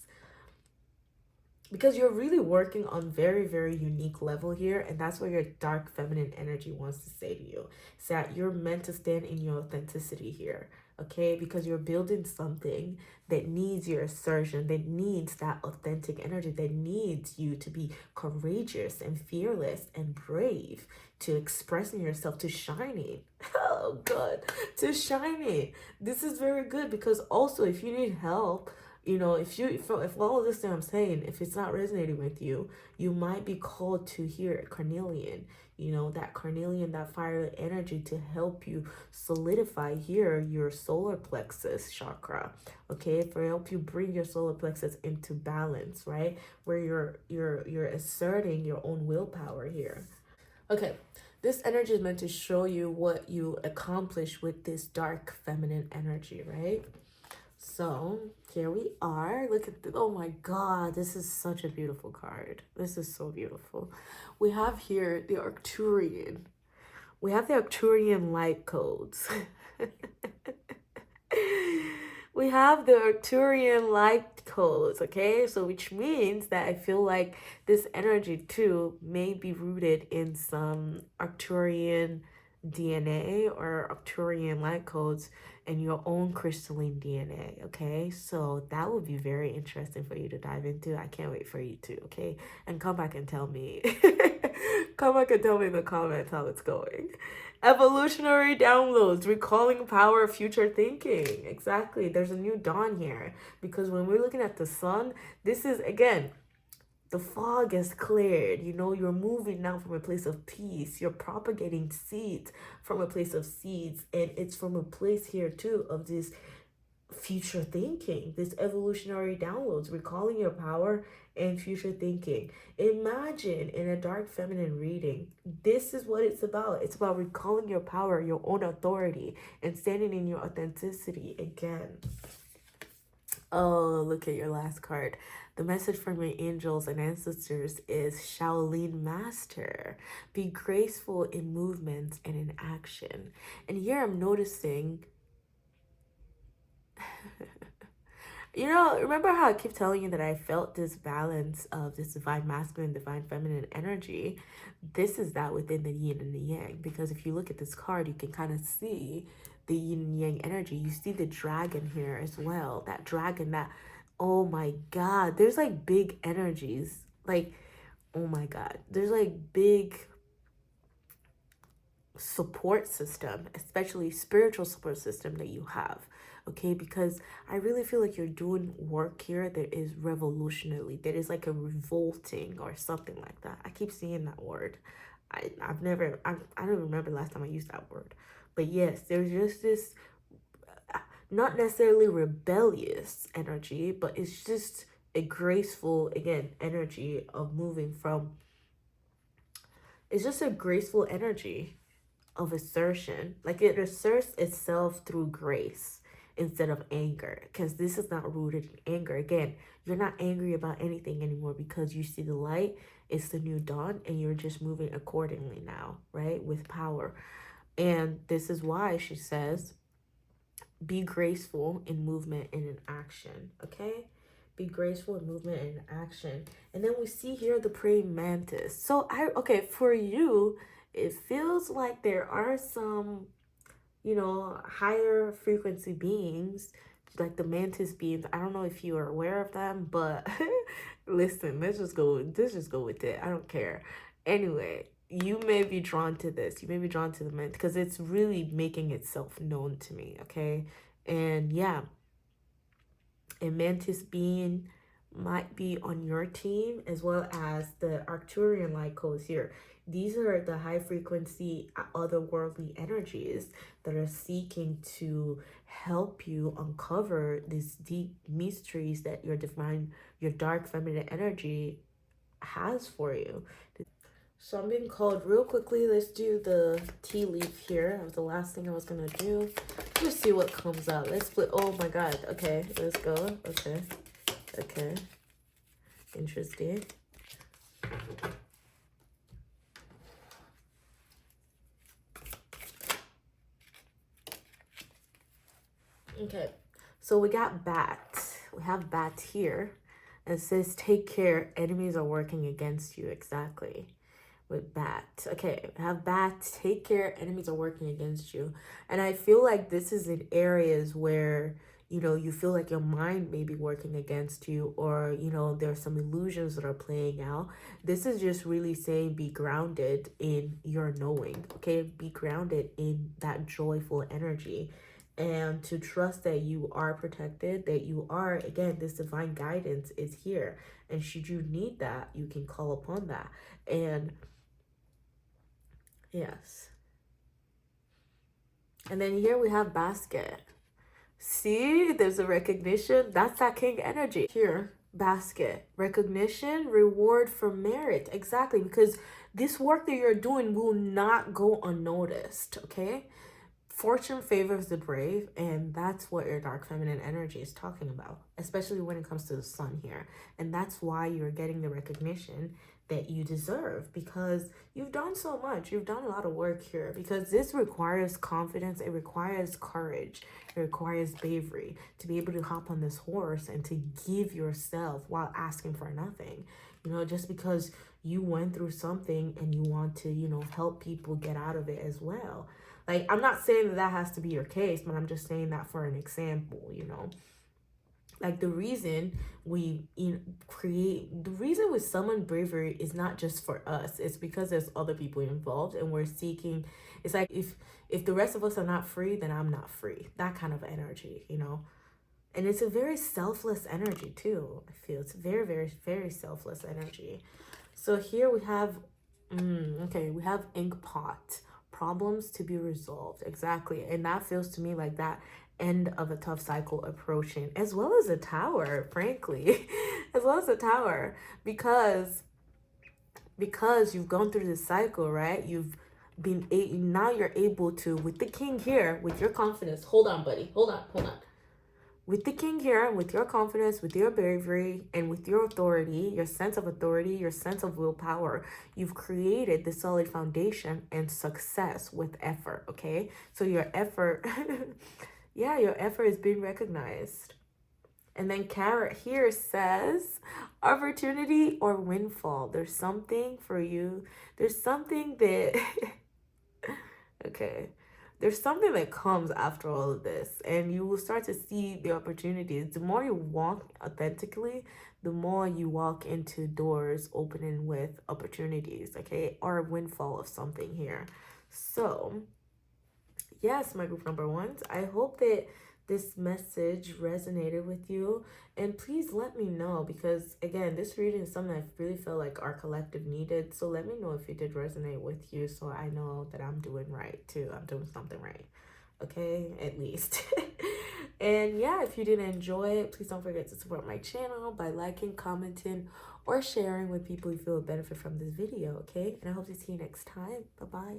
Because you're really working on very, very unique level here, and that's what your dark feminine energy wants to say to you. It's that you're meant to stand in your authenticity here, okay? Because you're building something that needs your assertion, that needs that authentic energy, that needs you to be courageous and fearless and brave, to expressing yourself, to shining. Oh God, to shining. This is very good because also if you need help, if all of this that I'm saying, if it's not resonating with you, you might be called to hear carnelian, that carnelian, that fire energy to help you solidify here your solar plexus chakra, okay, for help you bring your solar plexus into balance, right, where you're asserting your own willpower here. Okay, this energy is meant to show you what you accomplish with this dark feminine energy, right? So here we are. Look at oh my God, this is such a beautiful card. This is so beautiful. We have here the Arcturian. We have the Arcturian light codes. We have the Arcturian light codes, okay? So which means that I feel like this energy too may be rooted in some Arcturian DNA or Arcturian light codes and your own crystalline DNA, okay? So that would be very interesting for you to dive into. I can't wait for you to, okay? And come back and tell me. Come back and tell me in the comments how it's going. Evolutionary downloads, recalling power of future thinking. Exactly. There's a new dawn here because when we're looking at the sun, this is again, the fog has cleared. You know, you're moving now from a place of peace. You're propagating seeds from a place of seeds. And it's from a place here too of this future thinking, this evolutionary downloads, recalling your power and future thinking. Imagine in a dark feminine reading, this is what it's about. It's about recalling your power, your own authority, and standing in your authenticity again. Oh, look at your last card. The message from your angels and ancestors is Shaolin Master. Be graceful in movement and in action. And here I'm noticing you know, remember how I keep telling you that I felt this balance of this divine masculine, divine feminine energy? This is that within the yin and the yang. Because if you look at this card, you can kind of see the yin and yang energy. You see the dragon here as well. That dragon that, oh my God, there's like big energies. Like, oh my God, there's like big support system, especially spiritual support system that you have, okay? Because I really feel like you're doing work here that is revolutionary, that is like a revolting or something like that. I keep seeing that word. I don't remember last time I used that word, but yes, there's just this not necessarily rebellious energy, but it's just a graceful, again, energy of moving from, it's just a graceful energy of assertion. Like it asserts itself through grace instead of anger, because this is not rooted in anger. Again, you're not angry about anything anymore because you see the light. It's the new dawn and you're just moving accordingly now, right? With power. And this is why she says, be graceful in movement and in action, okay? Be graceful in movement and in action. And then we see here the praying mantis. So okay, for you, it feels like there are some, you know, higher frequency beings, like the mantis beings. I don't know if you are aware of them, but listen, let's just go with it. I don't care. Anyway, you may be drawn to this. You may be drawn to the mantis because it's really making itself known to me, okay? And yeah, a mantis being might be on your team, as well as the Arcturian light codes here. These are the high frequency otherworldly energies that are seeking to help you uncover these deep mysteries that your divine, your dark feminine energy has for you. So I'm being called real quickly. Let's do the tea leaf here. That was the last thing I was gonna do. Let's see what comes out. Let's split. Oh my God. Okay, let's go. Okay. Okay. Interesting. Okay. So we got bat. We have bat here. It says, take care. Enemies are working against you. Exactly. With bat. Okay, have bat, take care, enemies are working against you. And I feel like this is in areas where, you know, you feel like your mind may be working against you, or, you know, there's some illusions that are playing out. This is just really saying be grounded in your knowing, okay? Be grounded in that joyful energy, and to trust that you are protected, that you are, again, this divine guidance is here. And should you need that, you can call upon that. And yes. And then here we have basket. See, there's a recognition. That's that king energy. Here, basket. Recognition, reward for merit. Exactly, because this work that you're doing will not go unnoticed, okay? Fortune favors the brave, and that's what your dark feminine energy is talking about, especially when it comes to the sun here. And that's why you're getting the recognition that you deserve, because you've done so much. You've done a lot of work here, because this requires confidence. It requires courage. It requires bravery to be able to hop on this horse and to give yourself while asking for nothing. You know, just because you went through something and you want to, you know, help people get out of it as well. Like, I'm not saying that that has to be your case, but I'm just saying that for an example, you know. Like, the reason we, you know, the reason we summon bravery is not just for us. It's because there's other people involved and we're seeking. It's like, if the rest of us are not free, then I'm not free. That kind of energy, you know. And it's a very selfless energy too. I feel it's very, very, very selfless energy. So here we have, okay, we have ink pot, problems to be resolved. Exactly. And that feels to me like that end of a tough cycle approaching, as well as a tower, frankly, as well as a tower, because you've gone through this cycle, right? You've been, now you're able to, with the king here, with your confidence. Hold on, buddy. Hold on, hold on. With the king here, with your confidence, with your bravery, and with your authority, your sense of authority, your sense of willpower, you've created the solid foundation and success with effort, okay? So your effort, yeah, your effort is being recognized. And then Carrot here says, opportunity or windfall. There's something for you. There's something that, okay, there's something that comes after all of this, and you will start to see the opportunities. The more you walk authentically, the more you walk into doors opening with opportunities, okay, or a windfall of something here. So yes, my group number ones, I hope that this message resonated with you, and please let me know, because again, this reading is something I really feel like our collective needed. So let me know if it did resonate with you, so I know that I'm doing right too. I'm doing something right, okay, at least. And yeah, if you did enjoy it, please don't forget to support my channel by liking, commenting, or sharing with people you feel will benefit from this video, okay? And I hope to see you next time. Bye bye.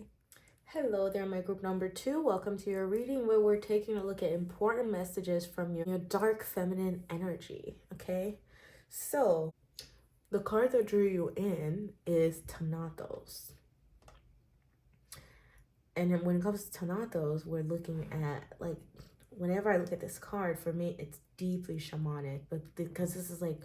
Hello there, my group number two. Welcome to your reading, where we're taking a look at important messages from your dark feminine energy, okay? So the card that drew you in is Thanatos. And then when it comes to Thanatos, we're looking at, like, whenever I look at this card, for me, it's deeply shamanic, but because this is like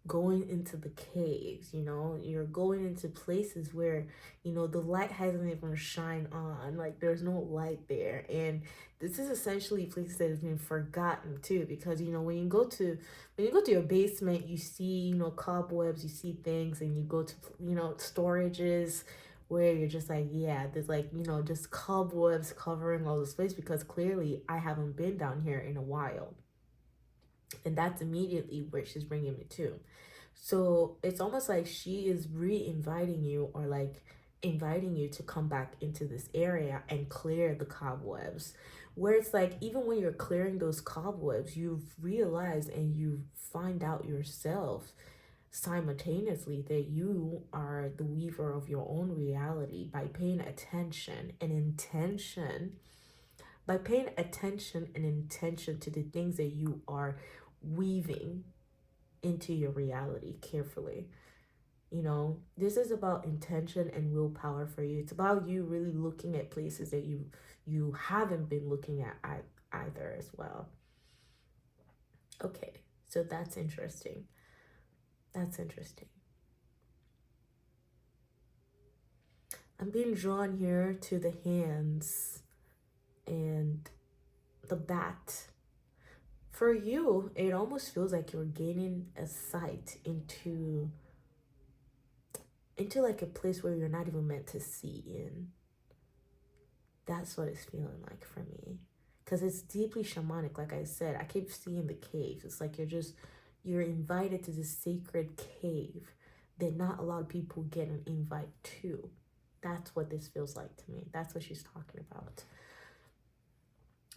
going into the caves, you know, you're going into places where, you know, the light hasn't even shined on, like there's no light there. And this is essentially places that have been forgotten too, because, you know, when you go to your basement, you see, you know, cobwebs, you see things, and you go to, you know, storages where you're just like, yeah, there's like, you know, just cobwebs covering all this place, because clearly I haven't been down here in a while. And that's immediately where she's bringing me to. So it's almost like she is re-inviting you, or like inviting you to come back into this area and clear the cobwebs. Where it's like, even when you're clearing those cobwebs, you've realized and you find out yourself simultaneously that you are the weaver of your own reality by paying attention and intention. By paying attention and intention to the things that you are weaving into your reality carefully. You know, this is about intention and willpower for you. It's about you really looking at places that you haven't been looking at either as well. Okay, so that's interesting. That's interesting. I'm being drawn here to the hands and the bat. For you, it almost feels like you're gaining a sight into like a place where you're not even meant to see in. That's what it's feeling like for me, because it's deeply shamanic. Like I said, I keep seeing the caves. It's like you're invited to this sacred cave that not a lot of people get an invite to. That's what this feels like to me. That's what she's talking about.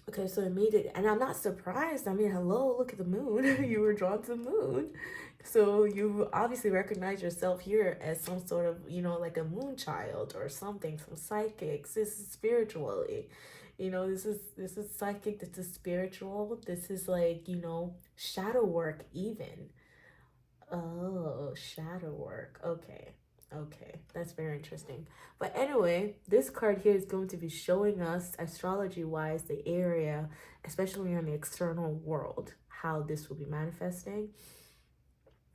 Okay, so immediately, and I'm not surprised. I mean, hello, look at the moon. You were drawn to the moon. So you obviously recognize yourself here as some sort of, you know, like a moon child or something, some psychics. This is spiritually. You know, this is psychic, this is spiritual. This is like, you know, shadow work even. Oh, shadow work. Okay. Okay, that's very interesting. But anyway, this card here is going to be showing us astrology wise the area, especially on the external world, how this will be manifesting.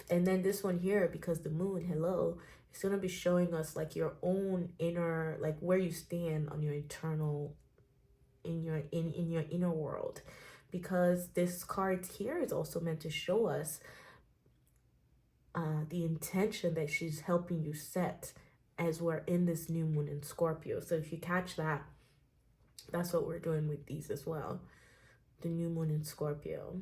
And then this one here, because the moon, hello, it's going to be showing us like your own inner, like where you stand on your internal, in your inner world. Because this card here is also meant to show us the intention that she's helping you set as we're in this new moon in Scorpio. So if you catch that, that's what we're doing with these as well. The new moon in Scorpio.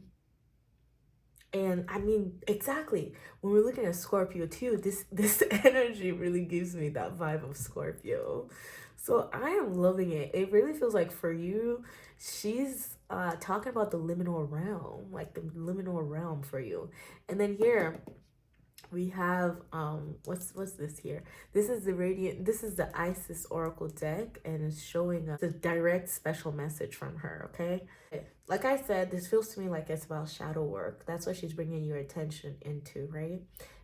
And I mean, exactly, when we're looking at Scorpio too, this energy really gives me that vibe of Scorpio. So I am loving it. It really feels like for you, she's talking about the liminal realm, like the liminal realm for you. And then here we have what's this here? This is the radiant, this is the Isis oracle deck, and it's showing us a direct special message from her. Okay, like I said, this feels to me like it's about shadow work. That's what she's bringing your attention into, right?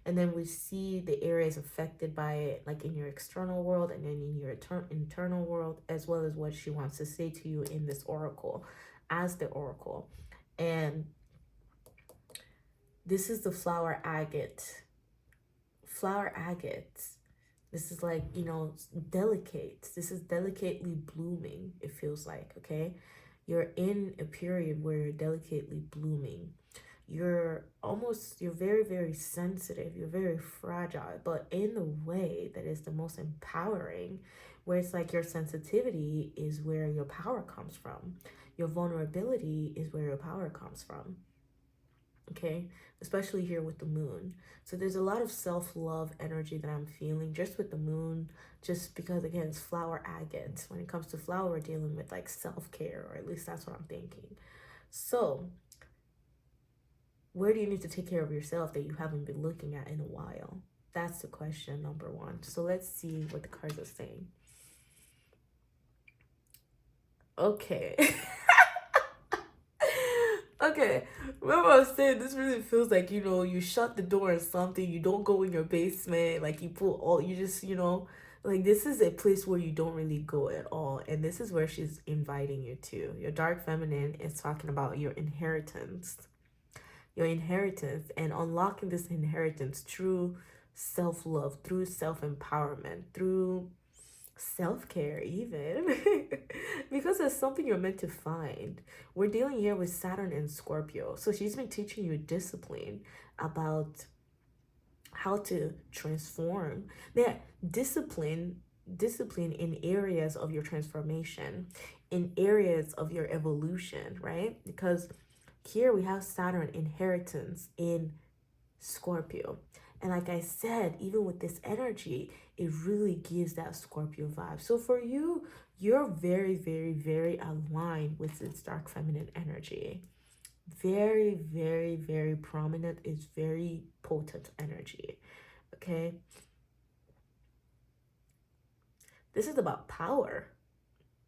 And then we see the areas affected by it, like in your external world and then in your internal world, as well as what she wants to say to you in this oracle as the oracle. And this is the flower agate. Flower agates. This is like, you know, delicate. This is delicately blooming, it feels like, okay? You're in a period where you're delicately blooming. You're very, very sensitive. You're very fragile, but in the way that is the most empowering, where it's like your sensitivity is where your power comes from. Your vulnerability is where your power comes from. Okay, especially here with the moon. So there's a lot of self-love energy that I'm feeling just with the moon, just because again it's flower agate. When it comes to flower, we're dealing with like self-care, or at least that's what I'm thinking. So where do you need to take care of yourself that you haven't been looking at in a while? That's the question number one. So let's see what the cards are saying. Okay. Okay, remember I was saying this really feels like, you know, you shut the door or something, you don't go in your basement, like you pull all, you just, you know, like this is a place where you don't really go at all. And this is where she's inviting you to. Your dark feminine is talking about your inheritance. Your inheritance and unlocking this inheritance through self-love, through self-empowerment, through self-care even. Because it's something you're meant to find. We're dealing here with Saturn and Scorpio, so she's been teaching you discipline about how to transform. Yeah, discipline in areas of your transformation, in areas of your evolution, right? Because here we have Saturn inheritance in Scorpio. And like I said, even with this energy, it really gives that Scorpio vibe. So for you, you're very, very, very aligned with this dark feminine energy. Very, very, very prominent. It's very potent energy. Okay. This is about power.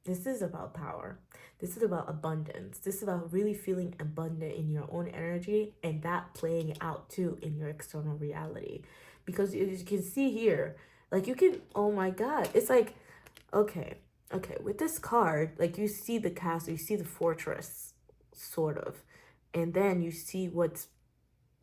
This is about power. This is about abundance. This is about really feeling abundant in your own energy and that playing out too in your external reality. Because as you can see here, like you can, oh my God, it's like, okay, with this card, like you see the castle, you see the fortress, sort of. And then you see what's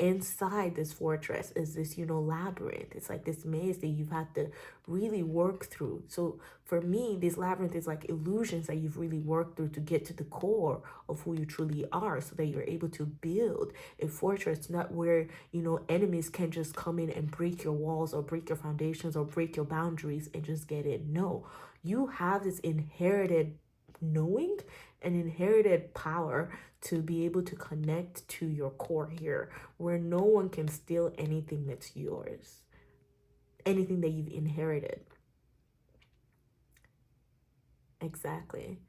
inside this fortress is this, you know, labyrinth. It's like this maze that you've had to really work through. So for me, this labyrinth is like illusions that you've really worked through to get to the core of who you truly are, so that you're able to build a fortress, not where, you know, enemies can just come in and break your walls or break your foundations or break your boundaries and just get in. No, you have this inherited knowing, an inherited power to be able to connect to your core here, where no one can steal anything that's yours, anything that you've inherited. Exactly.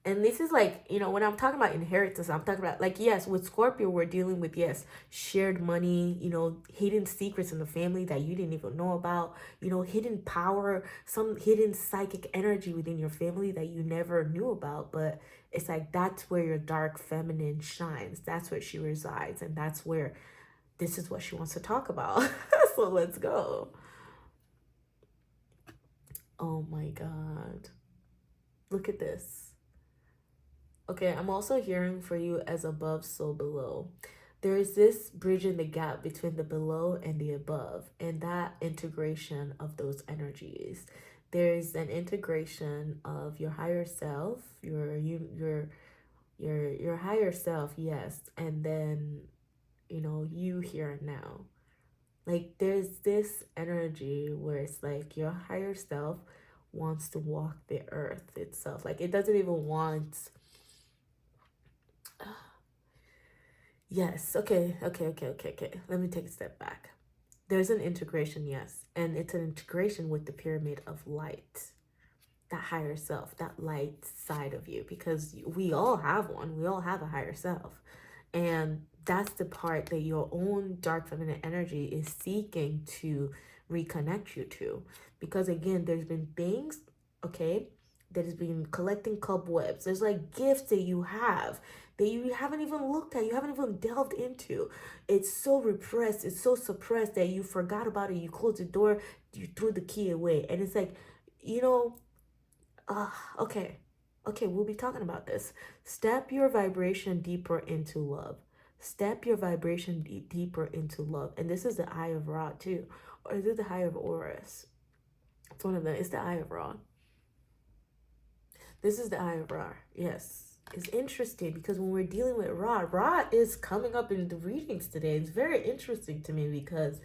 And this is like, you know, when I'm talking about inheritance, I'm talking about like, yes, with Scorpio, we're dealing with, yes, shared money, you know, hidden secrets in the family that you didn't even know about, you know, hidden power, some hidden psychic energy within your family that you never knew about. But it's like, that's where your dark feminine shines. That's where she resides. And that's where this is what she wants to talk about. So let's go. Oh my God. Look at this. Okay, I'm also hearing for you as above, so below. There is this bridge in the gap between the below and the above, and that integration of those energies. There's an integration of your higher self, your higher self, yes, and then you here and now. Like there's this energy where it's like your higher self wants to walk the earth itself. Like it doesn't even want. Yes, okay. Let me take a step back. There's an integration, yes, and it's an integration with the pyramid of light, that higher self, that light side of you, because we all have one. We all have a higher self. And that's the part that your own dark feminine energy is seeking to reconnect you to. Because again, there's been things, okay, that has been collecting cobwebs. There's like gifts that you have that you haven't even looked at, you haven't even delved into. It's so repressed, it's so suppressed that you forgot about it. You closed the door, you threw the key away. And it's like, you know, okay. Okay, we'll be talking about this. Step your vibration deeper into love. Step your vibration deeper into love. And this is the eye of Ra too. Or is it the eye of Horus? It's one of them. It's the eye of Ra. This is the eye of Ra. Yes. It's interesting because when we're dealing with Ra, Ra is coming up in the readings today. It's very interesting to me because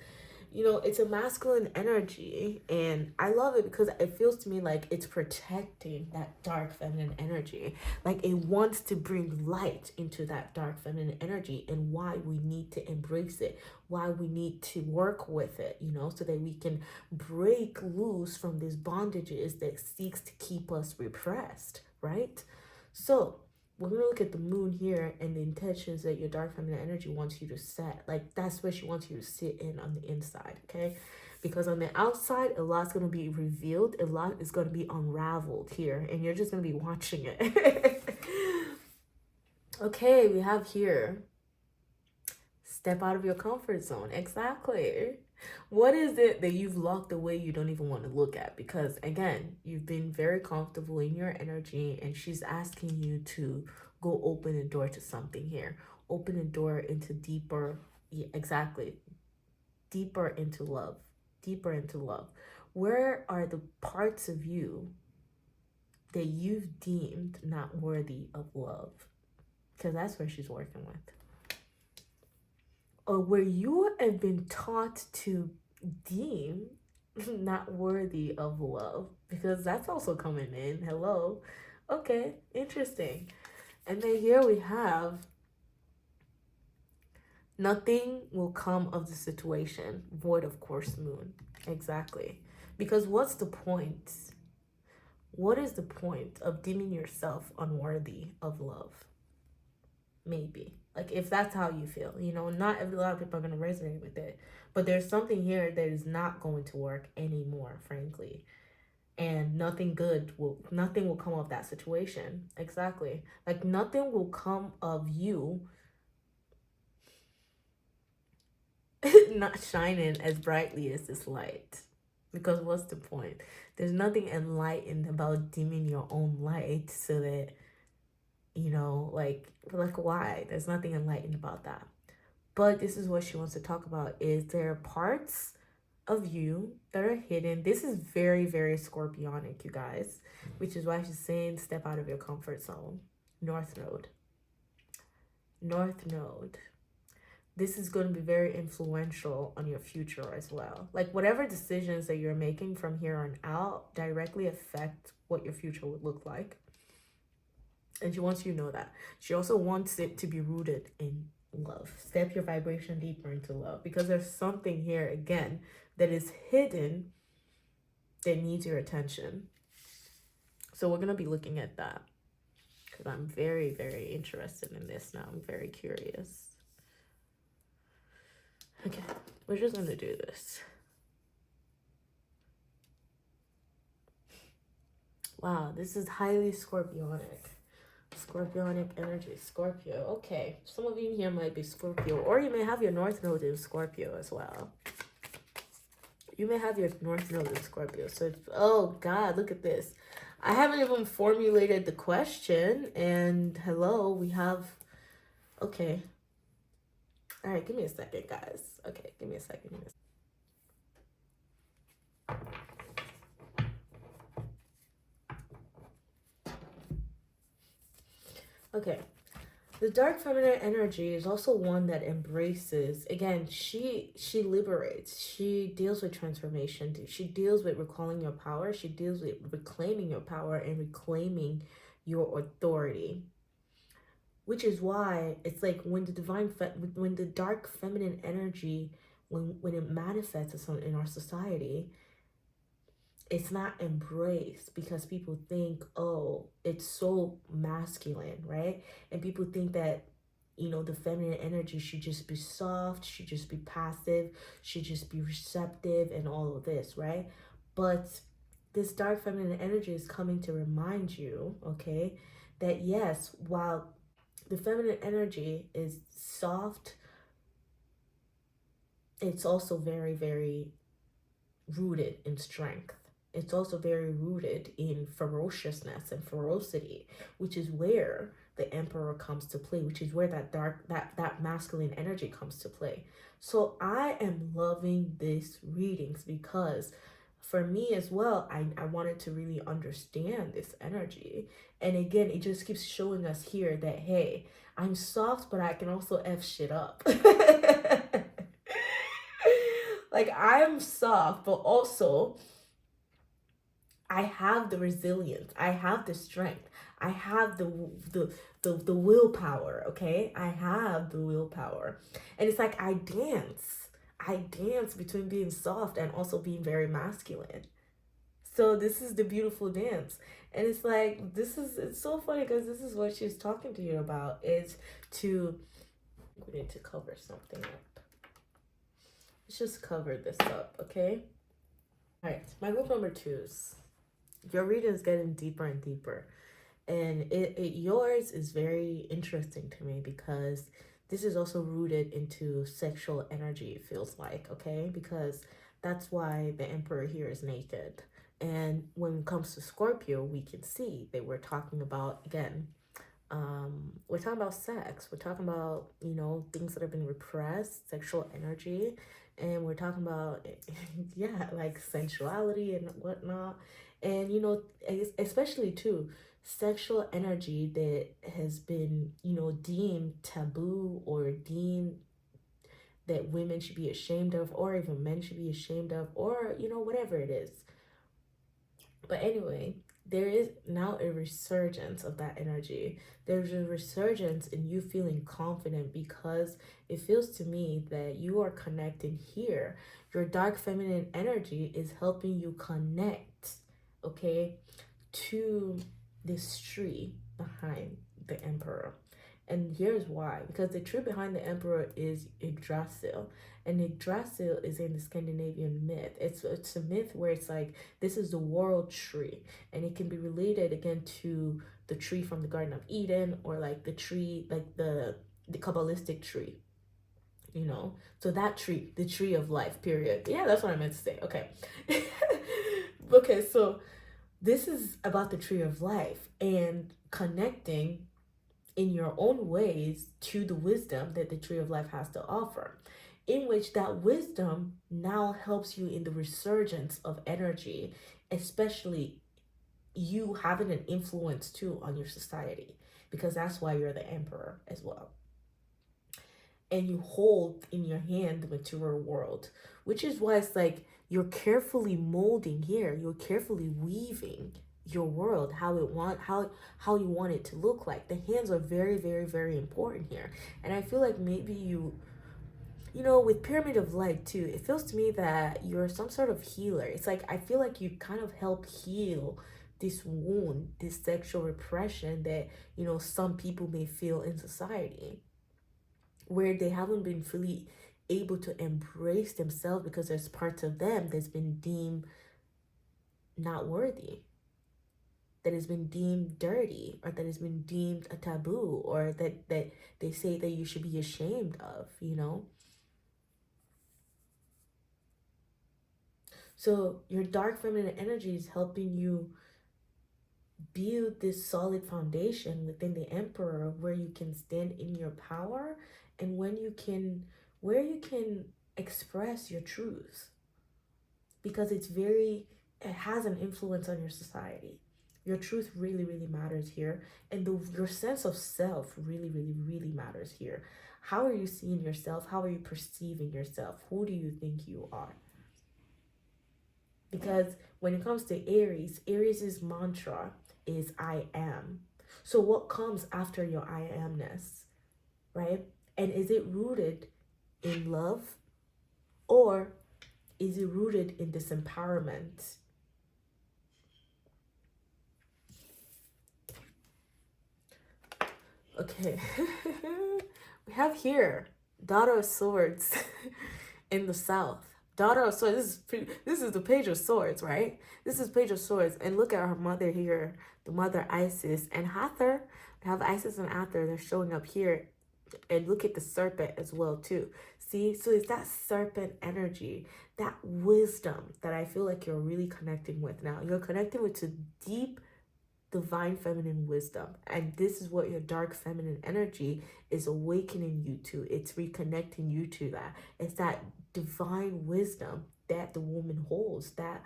it's a masculine energy, and I love it because it feels to me like it's protecting that dark feminine energy. Like it wants to bring light into that dark feminine energy and why we need to embrace it, why we need to work with it, so that we can break loose from these bondages that seeks to keep us repressed, right? So we're gonna look at the moon here and the intentions that your dark feminine energy wants you to set. Like that's where she wants you to sit in on the inside, okay? Because on the outside, a lot's gonna be revealed, a lot is gonna be unraveled here, and you're just gonna be watching it. Okay, we have here, step out of your comfort zone. Exactly. What is it that you've locked away you don't even want to look at? Because again, you've been very comfortable in your energy, and she's asking you to go open a door to something here. Open a door into deeper, yeah, exactly, deeper into love. Deeper into love. Where are the parts of you that you've deemed not worthy of love? Because that's where she's working with. Or where you have been taught to deem not worthy of love, because that's also coming in. Hello. Okay, interesting. And then here we have, nothing will come of the situation void of course moon. Exactly. Because what's the point? What is the point of deeming yourself unworthy of love? Maybe, like, if that's how you feel, not a lot of people are going to resonate with it, but there's something here that is not going to work anymore, frankly, and nothing will come of that situation. Exactly. Like nothing will come of you not shining as brightly as this light, because what's the point? There's nothing enlightened about dimming your own light so that like why? There's nothing enlightened about that. But this is what she wants to talk about, is there parts of you that are hidden. This is very, very scorpionic, you guys, which is why she's saying step out of your comfort zone. North Node. North Node. This is going to be very influential on your future as well. Like whatever decisions that you're making from here on out directly affect what your future would look like. And she wants you to know that. She also wants it to be rooted in love. Step your vibration deeper into love, because there's something here again that is hidden that needs your attention. So we're going to be looking at that, because I'm very, very interested in this now. I'm very curious. Okay, we're just going to do this. Wow, this is highly scorpionic. Scorpionic energy, Scorpio. Okay, some of you here might be Scorpio, or you may have your North Node in Scorpio as well. You may have your North Node in Scorpio. So, oh God, look at this. I haven't even formulated the question. And hello, we have, okay. All right, give me a second, guys. Okay, give me a second. Okay. The dark feminine energy is also one that embraces, again, she liberates, she deals with transformation, she deals with recalling your power, she deals with reclaiming your power and reclaiming your authority. Which is why it's like when when the dark feminine energy, when it manifests in our society, it's not embraced because people think, oh, it's so masculine, right? And people think that, you know, the feminine energy should just be soft, should just be passive, should just be receptive and all of this, right? But this dark feminine energy is coming to remind you, okay, that yes, while the feminine energy is soft, it's also very, very rooted in strength. It's also very rooted in ferociousness and ferocity, which is where the emperor comes to play, which is where that dark, that masculine energy comes to play. So I am loving this readings because for me as well, I wanted to really understand this energy. And again, it just keeps showing us here that, hey, I'm soft, but I can also F shit up. Like, I'm soft, but also I have the resilience. I have the strength. I have the willpower, okay? I have the willpower. And it's like I dance. I dance between being soft and also being very masculine. So this is the beautiful dance. And it's like it's so funny because this is what she's talking to you about, is to, we need to cover something up. Let's just cover this up, okay? All right, my group number twos. Your reading is getting deeper and deeper. And yours is very interesting to me because this is also rooted into sexual energy, it feels like, okay? Because that's why the emperor here is naked. And when it comes to Scorpio, we can see that we're talking about, again, we're talking about sex. We're talking about, you know, things that have been repressed, sexual energy. And we're talking about, yeah, like sensuality and whatnot. And, you know, especially too, sexual energy that has been, you know, deemed taboo or deemed that women should be ashamed of, or even men should be ashamed of, or, you know, whatever it is. But anyway, there is now a resurgence of that energy. There's a resurgence in you feeling confident because it feels to me that you are connecting here. Your dark feminine energy is helping you connect, okay, to this tree behind the emperor. And here's why. Because the tree behind the emperor is Yggdrasil. And Yggdrasil is in the Scandinavian myth. It's a myth where it's like, this is the world tree. And it can be related again to the tree from the Garden of Eden, or like the tree, like the Kabbalistic tree. You know? So that tree, the tree of life, period. Yeah, that's what I meant to say. Okay. Okay, so this is about the tree of life and connecting in your own ways to the wisdom that the tree of life has to offer, in which that wisdom now helps you in the resurgence of energy, especially you having an influence too on your society, because that's why you're the emperor as well. And you hold in your hand the material world, which is why it's like you're carefully molding here, you're carefully weaving your world how you want it to look like. The hands are very, very, very important here. And I feel like maybe you know, with Pyramid of Light too, it feels to me that you're some sort of healer. It's like I feel like you kind of help heal this wound, this sexual repression that, you know, some people may feel in society, where they haven't been fully able to embrace themselves because there's parts of them that's been deemed not worthy, that has been deemed dirty, or that has been deemed a taboo, or that they say that you should be ashamed of, you know. So your dark feminine energy is helping you build this solid foundation within the emperor where you can stand in your power, and when you can, where you can express your truth, because it has an influence on your society. Your truth really, really matters here. And your sense of self really, really, really matters here. How are you seeing yourself? How are you perceiving yourself? Who do you think you are? Because when it comes to Aries' mantra is I am. So what comes after your I amness, right? And is it rooted in love, or is it rooted in disempowerment? Okay. We have here Daughter of Swords in the South. Daughter of Swords. This is the Page of Swords, right? This is Page of Swords, and look at her mother here, the mother Isis and Hathor. We have Isis and Hathor. They're showing up here, and look at the serpent as well too. See, so it's that serpent energy, that wisdom that I feel like you're really connecting with now. You're connecting with a deep divine feminine wisdom, and this is what your dark feminine energy is awakening you to. It's reconnecting you to that. It's that divine wisdom that the woman holds, that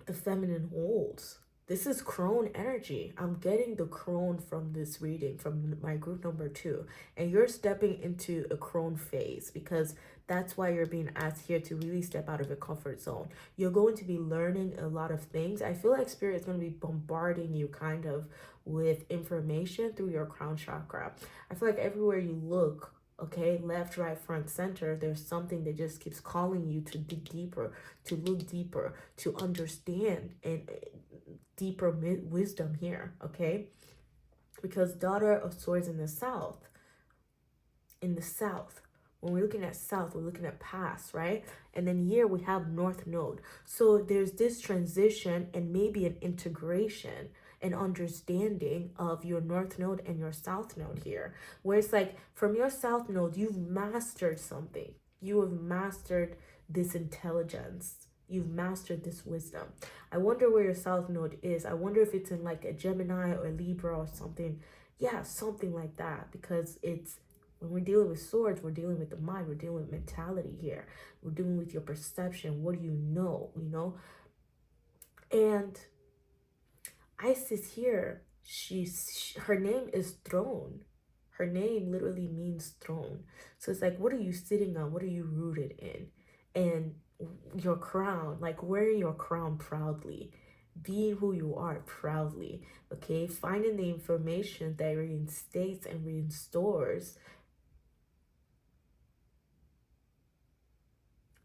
the feminine holds. This is crone energy. I'm getting the crone from this reading, from my group number 2. And you're stepping into a crone phase, because that's why you're being asked here to really step out of your comfort zone. You're going to be learning a lot of things. I feel like Spirit is going to be bombarding you kind of with information through your crown chakra. I feel like everywhere you look, okay, left, right, front, center, there's something that just keeps calling you to dig deeper, to look deeper, to understand, and deeper wisdom here, okay? Because Daughter of Swords in the South, when we're looking at South, we're looking at past, right? And then here we have North Node. So there's this transition and maybe an integration and understanding of your North Node and your South Node here, where it's like from your South Node, you've mastered something. You have mastered this intelligence. You've mastered this wisdom. I wonder where your South Node is. I wonder if it's in like a Gemini or Libra or something. Yeah, something like that, because it's, when we're dealing with swords, we're dealing with the mind, we're dealing with mentality here. We're dealing with your perception. What do you know? And Isis here, her name is throne. Her name literally means throne. So it's like, what are you sitting on? What are you rooted in? And your crown, like wearing your crown proudly, being who you are proudly, okay? Finding the information that reinstates and restores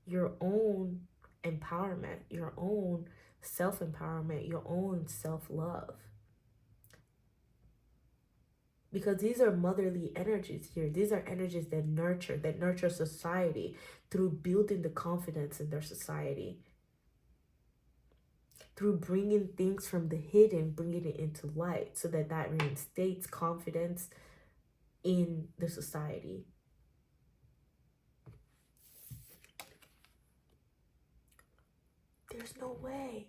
your own empowerment, your own self-empowerment, your own self-love. Because these are motherly energies here. These are energies that nurture society through building the confidence in their society, through bringing things from the hidden, bringing it into light, so that reinstates confidence in the society. There's no way.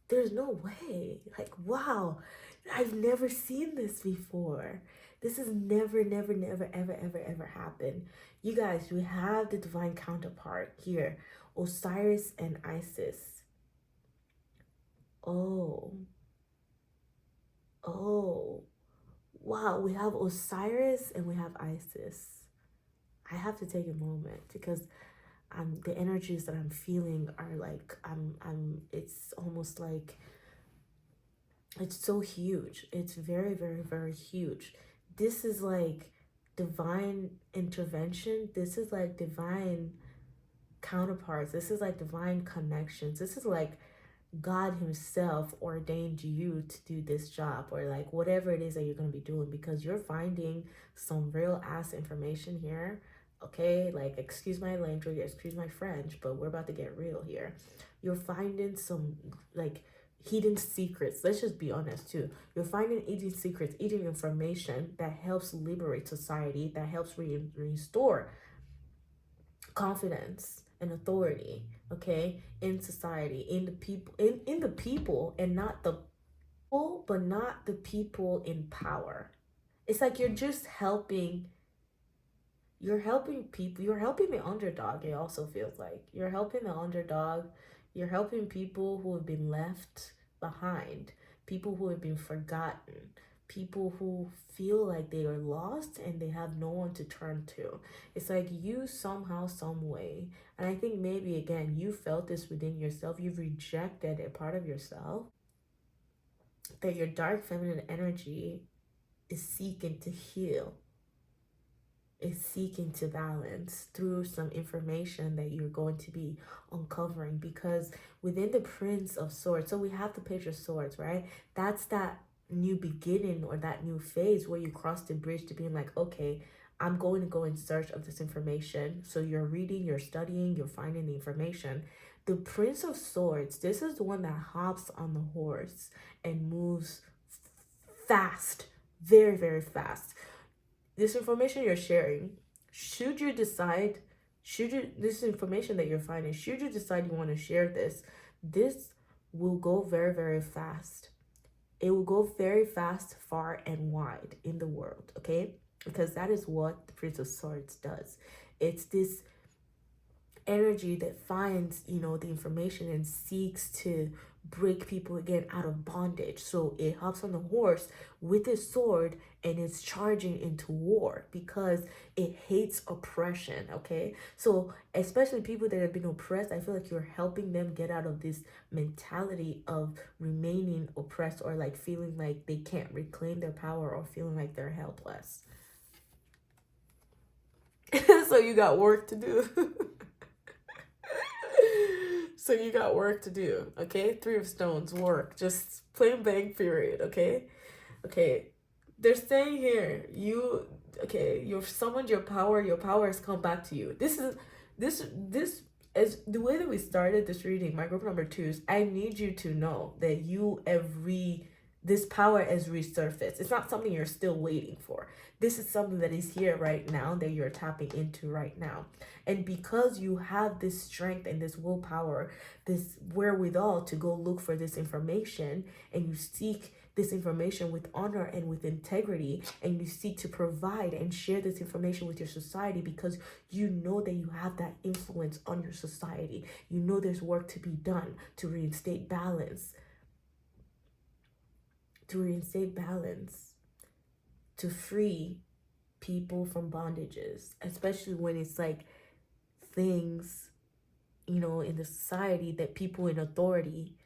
There's no way. Like, wow, I've never seen this before. This has never, never, never, ever, ever, ever happened. You guys, we have the divine counterpart here, Osiris and Isis. Oh, wow, we have Osiris and we have Isis. I have to take a moment, because the energies that I'm feeling are like, it's almost like, it's so huge. It's very, very, very huge. This is like divine intervention. This is like divine counterparts. This is like divine connections. This is like God himself ordained you to do this job, or like whatever it is that you're going to be doing, because you're finding some real ass information here. Okay, like, excuse my language, excuse my French, but we're about to get real here. You're finding some like hidden secrets. Let's just be honest too. You're finding hidden secrets, hidden information that helps liberate society, that helps restore confidence and authority, okay, in society, in the people, in the people, and not the people, but not the people in power. It's like you're just helping, you're helping people, you're helping the underdog. It also feels like you're helping the underdog, you're helping people who have been left behind, people who have been forgotten, people who feel like they are lost and they have no one to turn to. It's like you somehow, some way, and I think maybe again you felt this within yourself, you've rejected a part of yourself, that your dark feminine energy is seeking to heal, is seeking to balance through some information that you're going to be uncovering. Because within the Prince of Swords, so we have the Page of Swords, right? That's that new beginning or that new phase where you cross the bridge to being like, okay, I'm going to go in search of this information. So you're reading, you're studying, you're finding the information. The Prince of Swords, this is the one that hops on the horse and moves fast, very, very fast. This information you're sharing, should you decide, this information that you're finding, should you decide you want to share this, this will go very, very fast. It will go very fast, far and wide in the world, okay? Because that is what the Prince of Swords does. It's this energy that finds, the information and seeks to break people again out of bondage. So it hops on the horse with his sword and it's charging into war because it hates oppression, okay? So especially people that have been oppressed, I feel like you're helping them get out of this mentality of remaining oppressed, or like feeling like they can't reclaim their power, or feeling like they're helpless. So you got work to do. So you got work to do, okay? Three of Stones, work. Just plain blank period, okay? Okay. They're saying here, you've summoned your power has come back to you. This is the way that we started this reading, my group number 2 is, I need you to know that this power has resurfaced. It's not something you're still waiting for. This is something that is here right now, that you're tapping into right now. And because you have this strength and this willpower, this wherewithal to go look for this information, and you seek this information with honor and with integrity, and you seek to provide and share this information with your society, because you know that you have that influence on your society. You know there's work to be done to reinstate balance, to free people from bondages, especially when it's like things, in the society that people in authority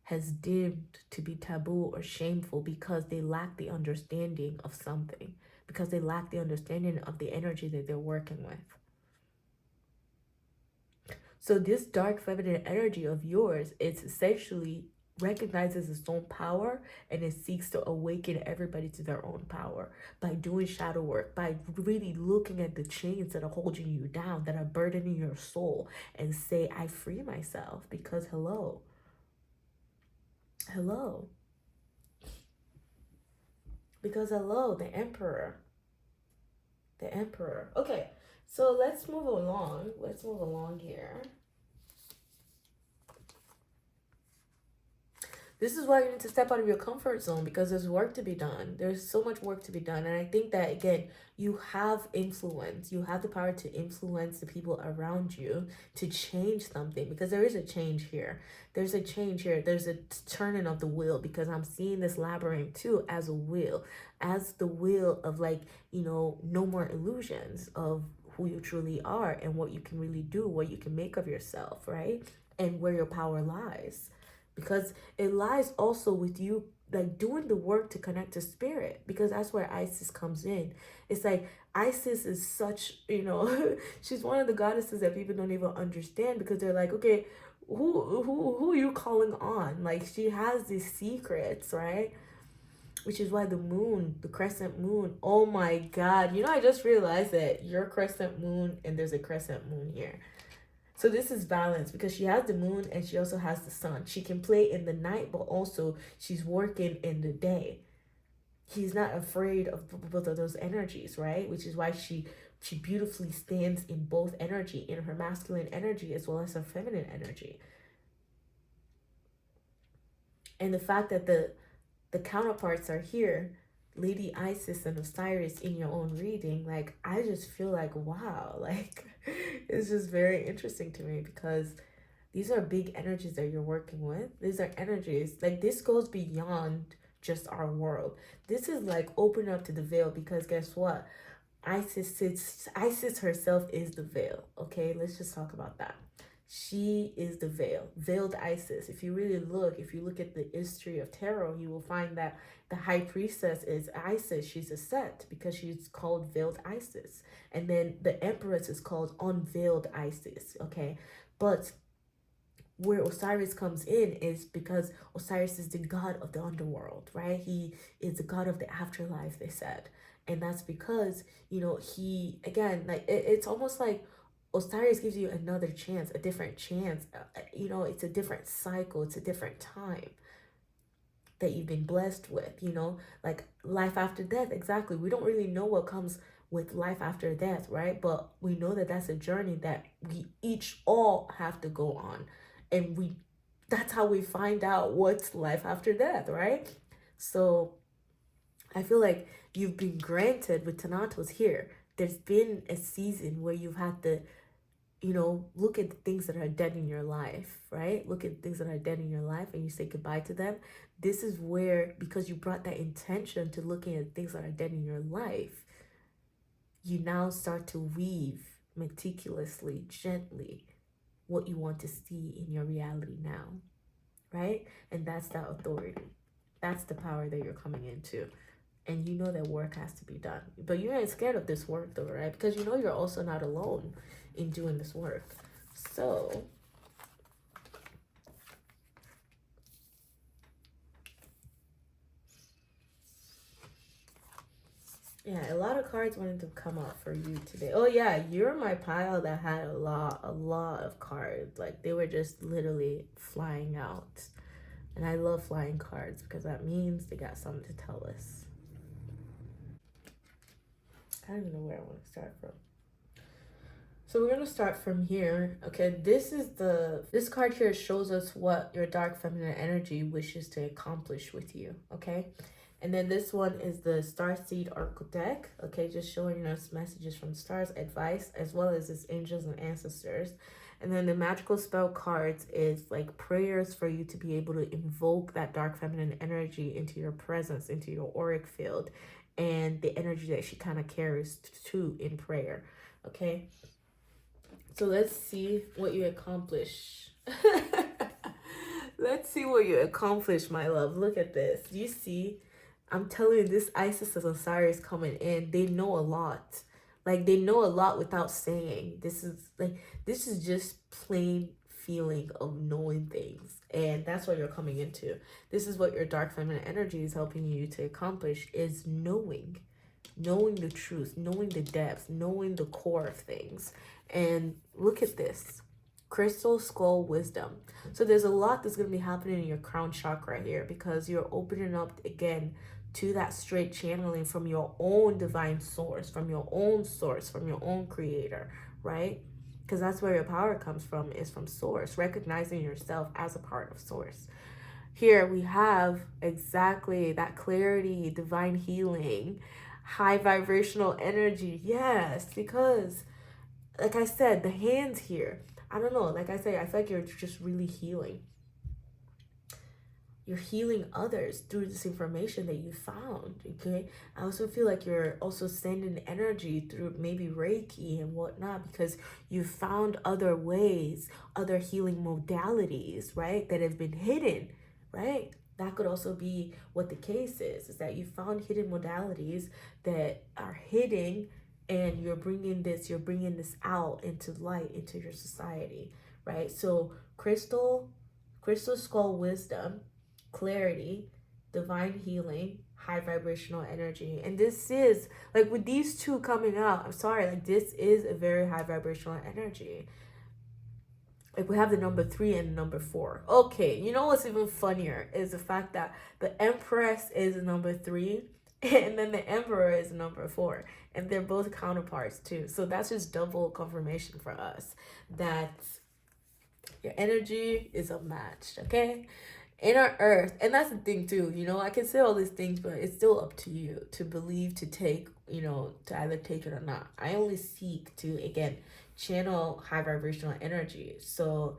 has deemed to be taboo or shameful, because they lack the understanding of something, because they lack the understanding of the energy that they're working with. So this dark feminine energy of yours, it's essentially recognizes its own power, and it seeks to awaken everybody to their own power by doing shadow work, by really looking at the chains that are holding you down, that are burdening your soul, and say, I free myself. Because hello, because hello, the emperor. Okay, so let's move along here. This is why you need to step out of your comfort zone, because there's work to be done. There's so much work to be done. And I think that, again, you have influence. You have the power to influence the people around you to change something, because there is a change here. There's a turning of the wheel, because I'm seeing this labyrinth too as a wheel, as the wheel of, like, no more illusions of who you truly are and what you can really do, what you can make of yourself, right? And where your power lies. Because it lies also with you, like, doing the work to connect to spirit, because that's where Isis comes in. It's like Isis is such, she's one of the goddesses that people don't even understand, because they're like, okay, who are you calling on? Like, she has these secrets, right? Which is why the moon, the crescent moon, oh my God, I just realized that your crescent moon and there's a crescent moon here. So this is balance because she has the moon and she also has the sun. She can play in the night, but also she's working in the day. He's not afraid of both of those energies, right? Which is why she beautifully stands in both energy, in her masculine energy as well as her feminine energy. And the fact that the counterparts are here, Lady Isis and Osiris in your own reading, like I just feel like wow, like it's just very interesting to me because these are big energies that you're working with. These are energies like this goes beyond just our world. This is like open up to the veil because guess what? Isis herself is the veil. Okay, let's just talk about that. She is the veil, veiled Isis. If you really look, if you look at the history of tarot, you will find that the high priestess is Isis. She's a Set because she's called veiled Isis. And then the empress is called unveiled Isis. Okay, but where Osiris comes in is because Osiris is the god of the underworld, right? He is the god of the afterlife, they said. And that's because, you know, he, again, like it's almost like Osiris gives you another chance, a different chance. You know, it's a different cycle, it's a different time that you've been blessed with, you know, like life after death. Exactly. We don't really know what comes with life after death, right? But we know that that's a journey that we each all have to go on. And that's how we find out what's life after death, right? So I feel like you've been granted with Thanatos here. There's been a season where you've had to, you know, look at the things that are dead in your life, right? Look at things that are dead in your life and you say goodbye to them. This is where, because you brought that intention to looking at things that are dead in your life, you now start to weave meticulously, gently, what you want to see in your reality now, right? And that's that authority. That's the power that you're coming into. And you know that work has to be done. But you ain't scared of this work though, right? Because you know you're also not alone in doing this work. So yeah, a lot of cards wanted to come out for you today. Oh yeah, you're my pile that had a lot of cards. Like they were just literally flying out. And I love flying cards because that means they got something to tell us. I don't even know where I want to start from. So we're gonna start from here. Okay, this card here shows us what your dark feminine energy wishes to accomplish with you. Okay, and then this one is the Starseed Oracle deck. Okay, just showing us messages from stars, advice, as well as its angels and ancestors. And then the magical spell cards is like prayers for you to be able to invoke that dark feminine energy into your presence, into your auric field, and the energy that she kind of carries too in prayer. Okay. So let's see what you accomplish. Let's see what you accomplish, my love. Look at this. Do you see? I'm telling you, this Isis and Osiris coming in, they know a lot. Like they know a lot without saying. This is just plain feeling of knowing things. And that's what you're coming into. This is what your dark feminine energy is helping you to accomplish is knowing the truth, knowing the depth, knowing the core of things. And look at this. Crystal Skull Wisdom. So there's a lot that's going to be happening in your crown chakra here because you're opening up again to that straight channeling from your own divine source, from your own source, from your own creator, right? Because that's where your power comes from, is from source, recognizing yourself as a part of source. Here we have exactly that clarity, divine healing, high vibrational energy. Yes, because like I said, the hands here, I don't know, like I say, I feel like you're just really healing. You're healing others through this information that you found, okay? I also feel like you're also sending energy through maybe Reiki and whatnot because you found other ways, other healing modalities, right, that have been hidden, right? That could also be what the case is that you found hidden modalities that are hidden and you're bringing this out into light, into your society, right? So crystal skull wisdom, clarity, divine healing, high vibrational energy. And this is like with these two coming out, I'm sorry, like this is a very high vibrational energy. like we have the number 3 and the number 4. Okay, you know what's even funnier is the fact that the Empress is number 3 and then the Emperor is number 4, and they're both counterparts too. So that's just double confirmation for us that your energy is unmatched, okay? Inner earth. And that's the thing too, you know, I can say all these things, but it's still up to you to believe, to take, you know, to either take it or not. I only seek to, again, channel high vibrational energy. So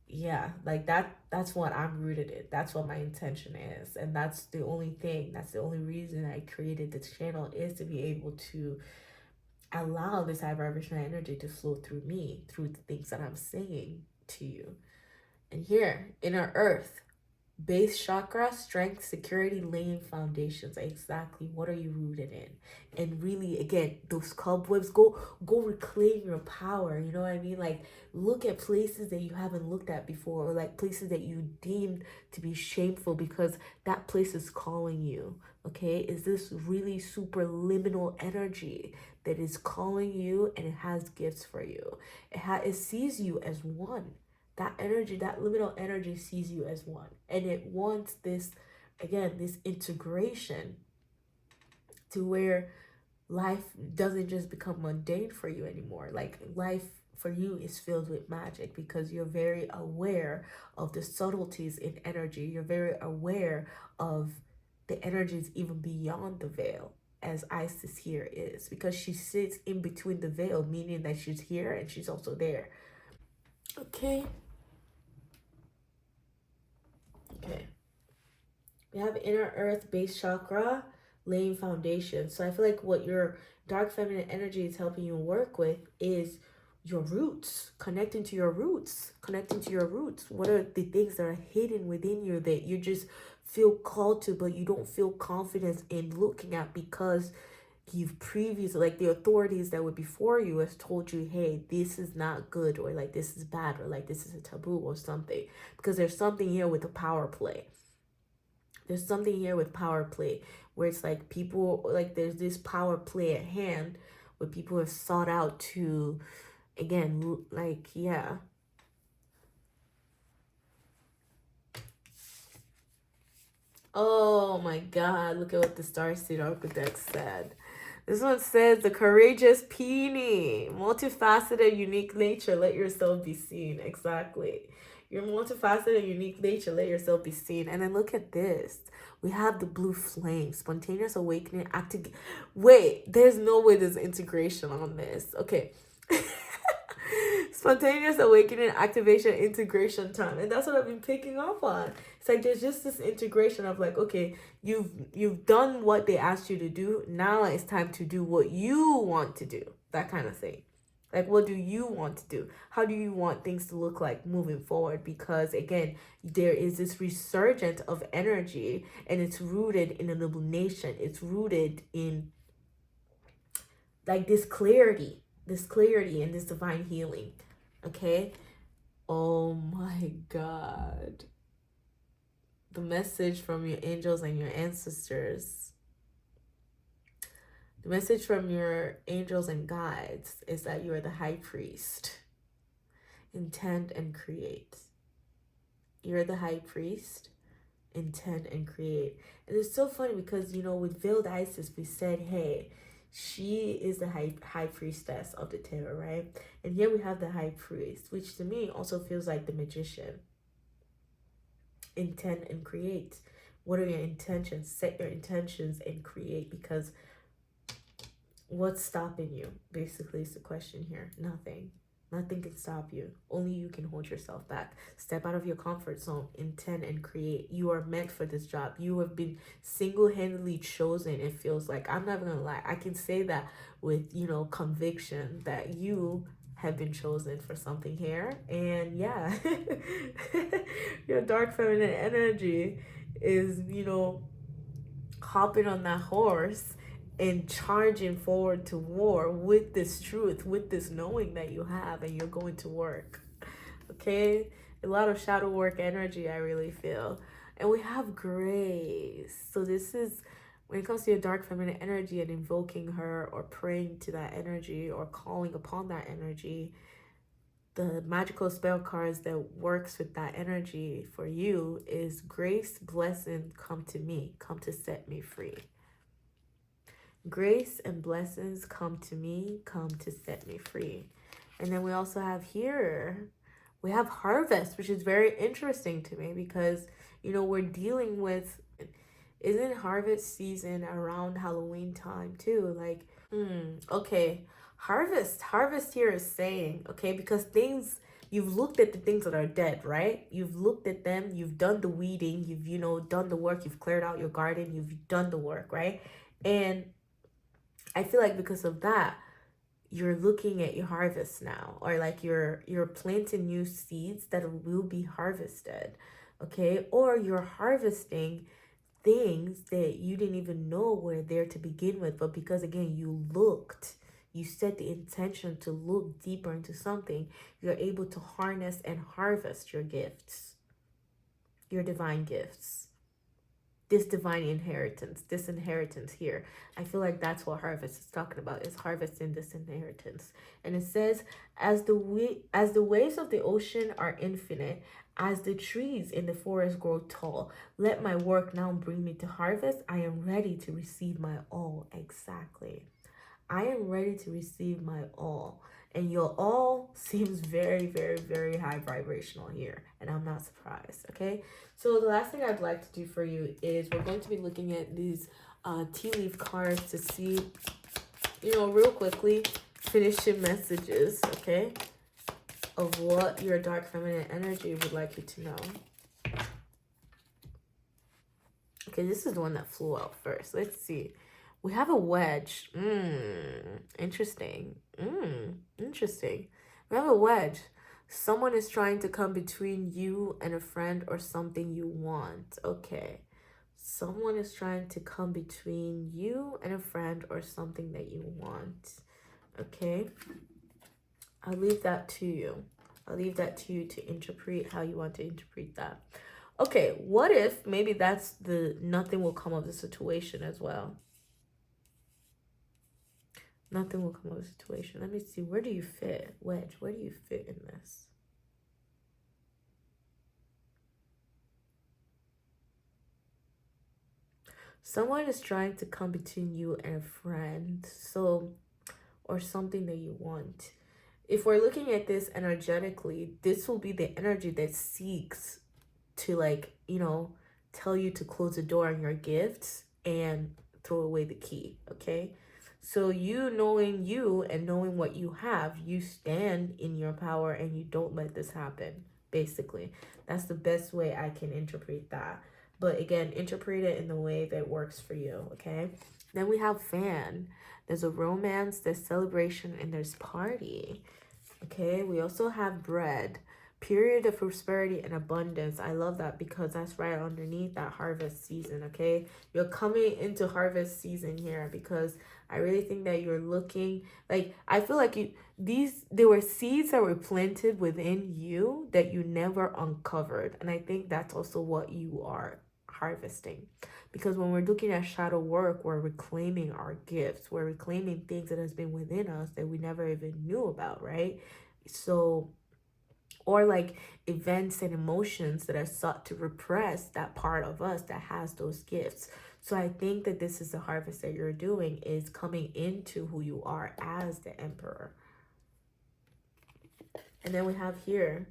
yeah, like that's what I'm rooted in. That's what my intention is. And that's the only thing, that's the only reason I created this channel, is to be able to allow this high vibrational energy to flow through me, through the things that I'm saying to you. And here, inner earth, base chakra, strength, security, laying foundations. Exactly. What are you rooted in? And really, again, those cobwebs, go reclaim your power. You know what I mean? Like, look at places that you haven't looked at before, or like places that you deemed to be shameful, because that place is calling you. Okay, is this really super liminal energy that is calling you, and it has gifts for you. It sees you as one. That energy, that liminal energy, sees you as one, and it wants this, again, this integration to where life doesn't just become mundane for you anymore. Like, life for you is filled with magic, because you're very aware of the subtleties in energy. You're very aware of the energies even beyond the veil, as Isis here is, because she sits in between the veil, meaning that she's here and she's also there. Okay. We have inner earth, base chakra, laying foundation. So I feel like what your dark feminine energy is helping you work with is your roots, connecting to your roots, connecting to your roots. What are the things that are hidden within you that you just feel called to, but you don't feel confidence in looking at, because you've previously, like, the authorities that were before you has told you, hey, this is not good, or like this is bad, or like this is a taboo or something. Because there's something here with the power play. There's something here with power play, where it's like people, like, there's this power play at hand where people have sought out to, again, like, yeah. Oh my God, look at what the Starseed Architect said. This one says, the courageous peony, multifaceted, unique nature, let yourself be seen. Exactly. Your multifaceted, unique nature, let yourself be seen. And then look at this. We have the blue flame, spontaneous awakening, active. Wait, there's no way there's integration on this. Okay. Spontaneous awakening, activation, integration time. And that's what I've been picking up on. It's like there's just this integration of like, okay, you've done what they asked you to do. Now it's time to do what you want to do. That kind of thing. Like, what do you want to do? How do you want things to look like moving forward? Because again, there is this resurgence of energy, and it's rooted in illumination. It's rooted in like this clarity and this divine healing. Okay. Oh my God. The message from your angels and your ancestors. The message from your angels and guides is that you are the high priest. Intend and create. You're the high priest. Intend and create. And it's so funny because, you know, with veiled Isis, we said, hey, she is the high priestess of the tarot, right? And here we have the high priest, which to me also feels like the magician. Intend and create. What are your intentions? Set your intentions and create, because what's stopping you? Basically, is the question here. Nothing. Nothing can stop you. Only you can hold yourself back. Step out of your comfort zone. Intend and create. You are meant for this job. You have been single-handedly chosen. It feels like, I'm not gonna lie, I can say that with, you know, conviction, that you have been chosen for something here. And yeah, your dark feminine energy is, you know, hopping on that horse and charging forward to war with this truth, with this knowing that you have, and you're going to work. Okay? A lot of shadow work energy, I really feel. And we have grace. So this is, when it comes to your dark feminine energy and invoking her or praying to that energy or calling upon that energy, the magical spell cards that works with that energy for you is grace, blessing, come to me, come to set me free. Grace and blessings come to me, come to set me free. And then we also have here, we have harvest, which is very interesting to me because, you know, we're dealing with, isn't harvest season around Halloween time too? Like, okay, harvest here is saying, okay, because things, you've looked at the things that are dead, right? You've looked at them, you've done the weeding, you've, you know, done the work, you've cleared out your garden, you've done the work, right? And I feel like because of that, you're looking at your harvest now, or like you're planting new seeds that will be harvested, okay? Or you're harvesting things that you didn't even know were there to begin with, but because again you set the intention to look deeper into something, you're able to harness and harvest your gifts, your divine gifts, this divine inheritance, this inheritance here. I feel like that's what harvest is talking about, is harvesting this inheritance. And it says, as the waves of the ocean are infinite, as the trees in the forest grow tall, let my work now bring me to harvest. I am ready to receive my all. Exactly. I am ready to receive my all. And your all seems very, very, very high vibrational here. And I'm not surprised, okay? So the last thing I'd like to do for you is we're going to be looking at these tea leaf cards to see, you know, real quickly, finishing messages, okay, of what your dark feminine energy would like you to know. Okay, this is the one that flew out first. Let's see. We have a wedge. Interesting. Interesting. We have a wedge. Someone is trying to come between you and a friend or something you want. Okay. Someone is trying to come between you and a friend or something that you want. Okay. I'll leave that to you. I'll leave that to you to interpret how you want to interpret that. Okay, what if maybe that's the nothing will come of the situation as well? Nothing will come of the situation. Let me see. Where do you fit? Wedge, where do you fit in this? Someone is trying to come between you and a friend. So, or something that you want. If we're looking at this energetically, this will be the energy that seeks to, like, you know, tell you to close the door on your gifts and throw away the key, okay? So you knowing you and knowing what you have, you stand in your power and you don't let this happen, basically. That's the best way I can interpret that. But again, interpret it in the way that works for you, okay? Then we have fan. There's a romance, there's celebration, and there's party. Okay, we also have bread. Period of prosperity and abundance. I love that because that's right underneath that harvest season, okay? You're coming into harvest season here because I really think that you're looking, like, I feel like there were seeds that were planted within you that you never uncovered. And I think that's also what you are harvesting. Because when we're looking at shadow work, we're reclaiming our gifts. We're reclaiming things that has been within us that we never even knew about, right? So, or like events and emotions that are sought to repress that part of us that has those gifts. So I think that this is the harvest that you're doing, is coming into who you are as the emperor. And then we have here,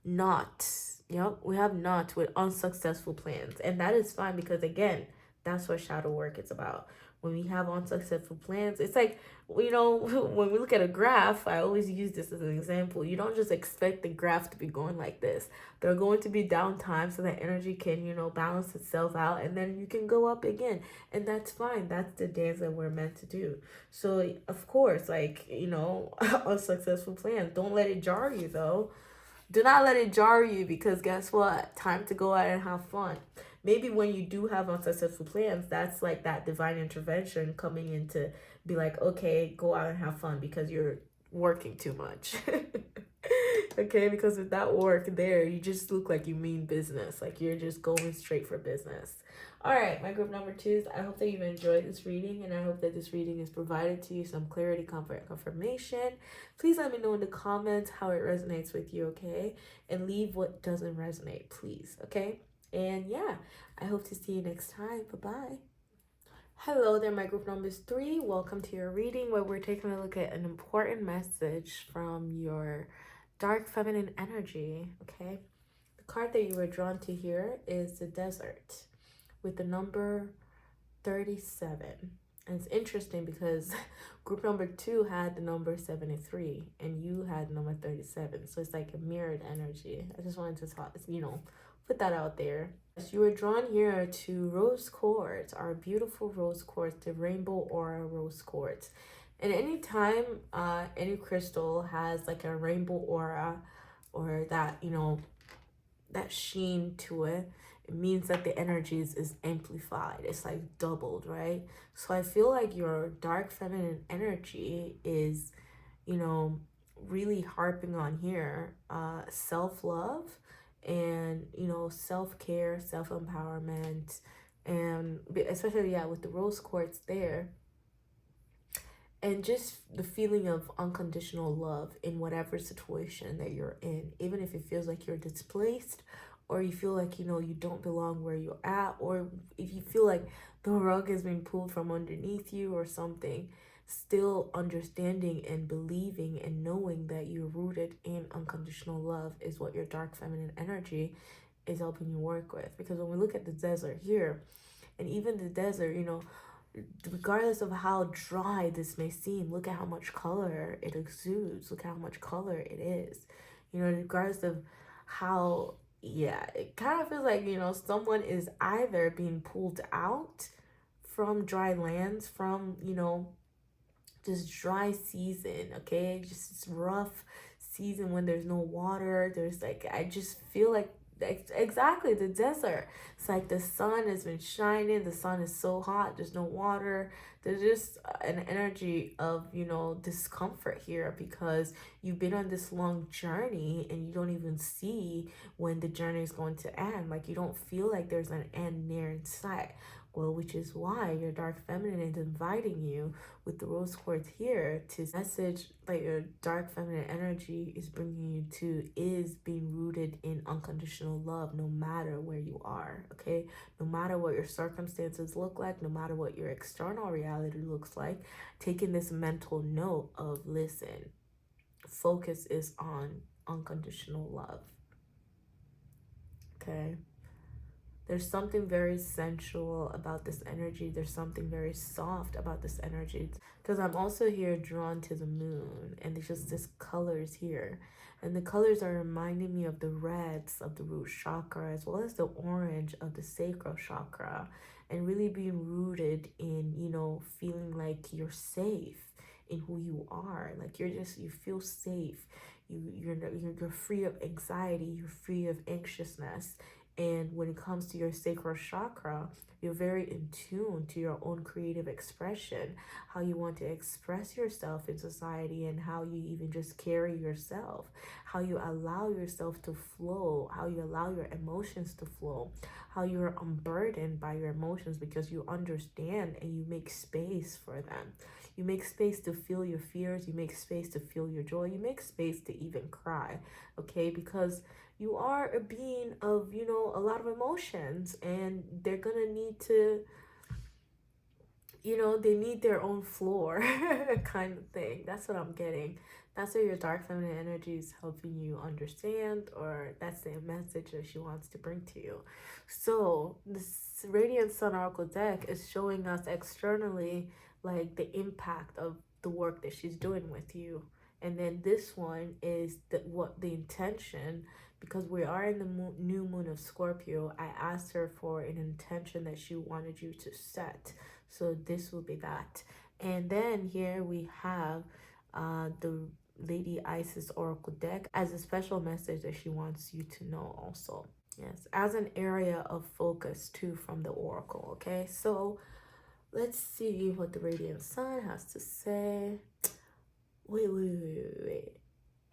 not. Yep, we have not with unsuccessful plans. And that is fine because, again, that's what shadow work is about. When we have unsuccessful plans, it's like, you know, when we look at a graph, I always use this as an example. You don't just expect the graph to be going like this. There are going to be down times so that energy can, you know, balance itself out, and then you can go up again. And that's fine. That's the dance that we're meant to do. So, of course, like, you know, unsuccessful plans. Don't let it jar you, though. Do not let it jar you, because guess what? Time to go out and have fun. Maybe when you do have unsuccessful plans, that's like that divine intervention coming in to be like, okay, go out and have fun because you're working too much. Okay, because with that work there, you just look like you mean business. Like you're just going straight for business. All right, my group number twos, I hope that you've enjoyed this reading, and I hope that this reading has provided to you some clarity, comfort, and confirmation. Please let me know in the comments how it resonates with you, okay? And leave what doesn't resonate, please, okay? And yeah, I hope to see you next time. Bye-bye. Hello there, my group numbers three. Welcome to your reading where we're taking a look at an important message from your dark feminine energy, okay? The card that you were drawn to here is the desert with the number 37. And it's interesting because group number two had the number 73 and you had number 37. So it's like a mirrored energy. I just wanted to talk, put that out there. So you were drawn here to rose quartz, our beautiful rose quartz, the rainbow aura rose quartz. And anytime any crystal has like a rainbow aura or that, that sheen to it, it means that the energies is amplified. It's like doubled, right? So I feel like your dark feminine energy is, really harping on here self-love and, self-care, self-empowerment, and especially, yeah, with the rose quartz there, and just the feeling of unconditional love in whatever situation that you're in, even if it feels like you're displaced, or you feel like you don't belong where you're at, or if you feel like the rug has been pulled from underneath you or something. Still understanding and believing and knowing that you're rooted in unconditional love is what your dark feminine energy is helping you work with. Because when we look at the desert here, and even the desert, regardless of how dry this may seem, look at how much color it exudes. Look at how much color it is. Regardless of how, yeah, it kind of feels like, someone is either being pulled out from dry lands, from, this dry season, okay? Just this rough season when there's no water. There's like, I just feel like exactly the desert. It's like the sun has been shining, the sun is so hot, there's no water. There's just an energy of discomfort here because you've been on this long journey and you don't even see when the journey is going to end. Like, you don't feel like there's an end near in sight. Well, which is why your dark feminine is inviting you with the rose quartz here to message that your dark feminine energy is bringing you to is being rooted in unconditional love, no matter where you are, okay? No matter what your circumstances look like, no matter what your external reality looks like, taking this mental note of, listen, focus is on unconditional love, okay? There's something very sensual about this energy. There's something very soft about this energy. Because I'm also here drawn to the moon. And there's just this colors here. And the colors are reminding me of the reds of the root chakra, as well as the orange of the sacral chakra. And really being rooted in, feeling like you're safe in who you are. Like you feel safe. You're free of anxiety. You're free of anxiousness. And when it comes to your sacral chakra, you're very in tune to your own creative expression, how you want to express yourself in society, and how you even just carry yourself, how you allow yourself to flow, how you allow your emotions to flow, how you're unburdened by your emotions because you understand and you make space for them. You make space to feel your fears, you make space to feel your joy, you make space to even cry, okay? Because you are a being of, a lot of emotions, and they're gonna need to, they need their own floor kind of thing. That's what I'm getting. That's what your dark feminine energy is helping you understand, or that's the message that she wants to bring to you. So this Radiant Sun Oracle deck is showing us externally like the impact of the work that she's doing with you. And then this one is the intention, because we are in the new moon of Scorpio. I asked her for an intention that she wanted you to set. So this will be that. And then here we have the Lady Isis Oracle deck as a special message that she wants you to know also. Yes, as an area of focus too from the Oracle, okay? So let's see what the Radiant Sun has to say. Wait.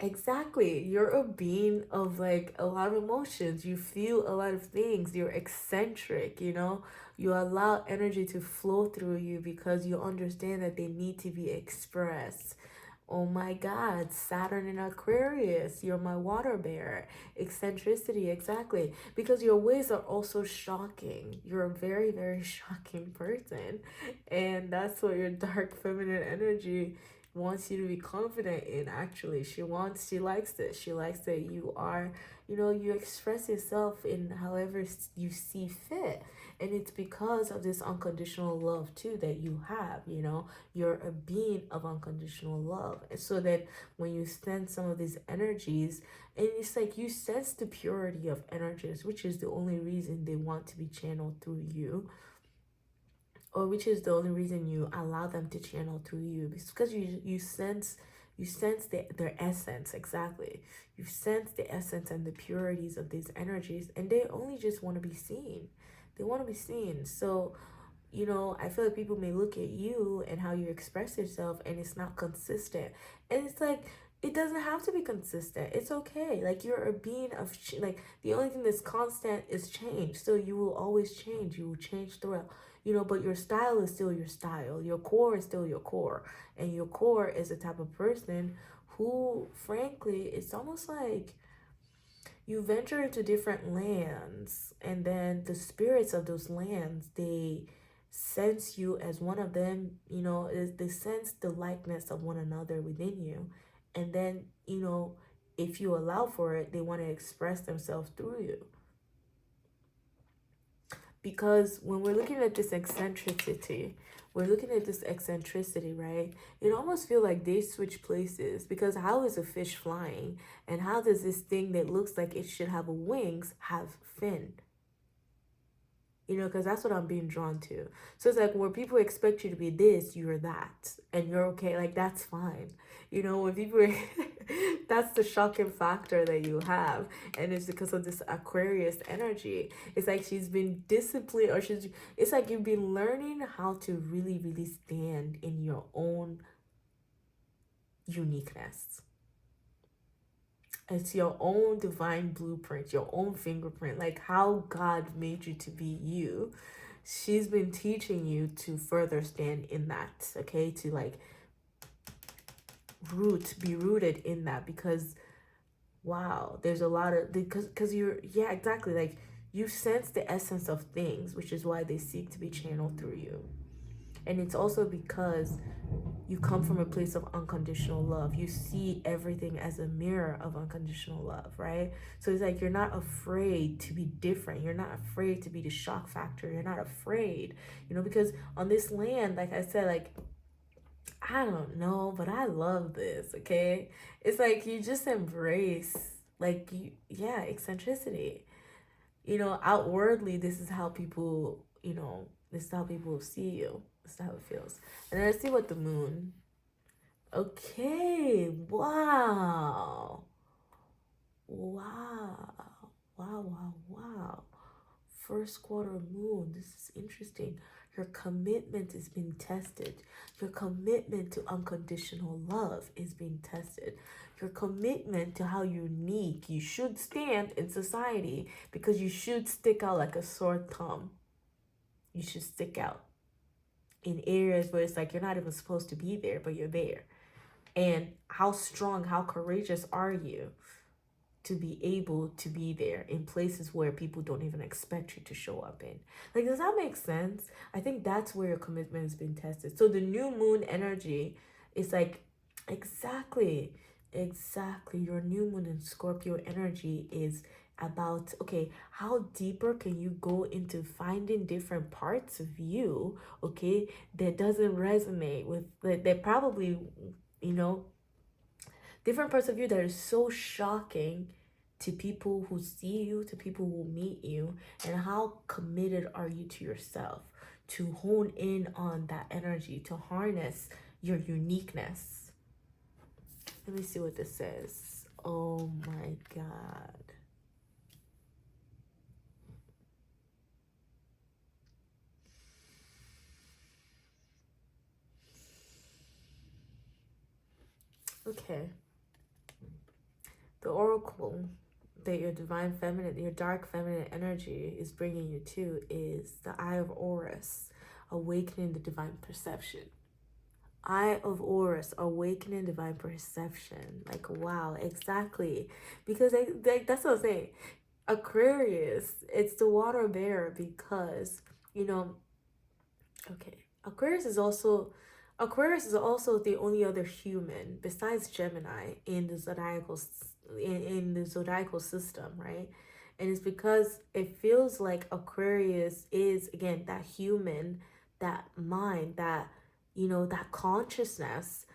Exactly. You're a being of like a lot of emotions. You feel a lot of things. You're eccentric, you know? You allow energy to flow through you because you understand that they need to be expressed. Oh my God, Saturn in Aquarius, you're my water bearer. Eccentricity, exactly. Because your ways are also shocking. You're a very, very shocking person. And that's what your dark feminine energy wants you to be confident in. Actually, she likes this. She likes that you are, you know, you express yourself in however you see fit. And it's because of this unconditional love too that you have, you know. You're a being of unconditional love. And so that when you sense some of these energies, and it's like you sense the purity of energies, which is the only reason they want to be channeled through you, or which is the only reason you allow them to channel through you. It's because you sense their essence. Exactly, you sense the essence and the purities of these energies, and they only just want to be seen. They want to be seen. So, you know, I feel like people may look at you and how you express yourself and it's not consistent. And it's like, it doesn't have to be consistent. It's okay. Like, you're a being of, like, the only thing that's constant is change. So you will always change. You will change throughout, you know, but your style is still your style. Your core is still your core. And your core is the type of person who, frankly, it's almost like, you venture into different lands, and then the spirits of those lands, they sense you as one of them. You know, they sense the likeness of one another within you, and then, you know, if you allow for it, they want to express themselves through you. Because when we're looking at this eccentricity, right? It almost feel like they switch places, because how is a fish flying, and how does this thing that looks like it should have wings have fin? You know, because that's what I'm being drawn to. So it's like, where people expect you to be this, you're that, and you're okay. Like, that's fine. You know, when people are, that's the shocking factor that you have. And it's because of this Aquarius energy. It's like she's been disciplined, or it's like you've been learning how to really, really stand in your own uniqueness. It's your own divine blueprint, your own fingerprint, like how God made you to be you. She's been teaching you to further stand in that, okay? To like be rooted in that, because wow, there's a lot of, because you're, yeah, exactly, like you sense the essence of things, which is why they seek to be channeled through you. And it's also because you come from a place of unconditional love. You see everything as a mirror of unconditional love, right? So it's like you're not afraid to be different. You're not afraid to be the shock factor. You're not afraid, you know, because on this land, like I said, like, I don't know, but I love this, okay? It's like you just embrace, like, you, yeah, eccentricity. You know, outwardly, this is how people, you know, this is how people see you. This is how it feels. And then let's see what the moon. Okay, wow. Wow. Wow, wow, wow. First quarter moon, this is interesting. Your commitment is being tested. Your commitment to unconditional love is being tested. Your commitment to how unique you should stand in society, because you should stick out like a sore thumb. You should stick out in areas where it's like you're not even supposed to be there, but you're there. And how strong, how courageous are you to be able to be there in places where people don't even expect you to show up in? Like, does that make sense? I think that's where your commitment has been tested. So the new moon energy is like, exactly, exactly. Your new moon in Scorpio energy is about, okay, how deeper can you go into finding different parts of you, okay, that doesn't resonate with, that probably, you know, different parts of you that are so shocking to people who see you, to people who meet you, and how committed are you to yourself to hone in on that energy, to harness your uniqueness. Let me see what this says. Oh my God. Okay. The oracle that your divine feminine, your dark feminine energy is bringing you to is the Eye of Horus, awakening the divine perception. Eye of Horus, awakening divine perception. Like, wow, exactly. Because that's what I'm saying. Aquarius, it's the water bearer because, you know, okay, Aquarius is also the only other human besides Gemini in the in the zodiacal system, right? And it's because it feels like Aquarius is again that human, that mind, that that consciousness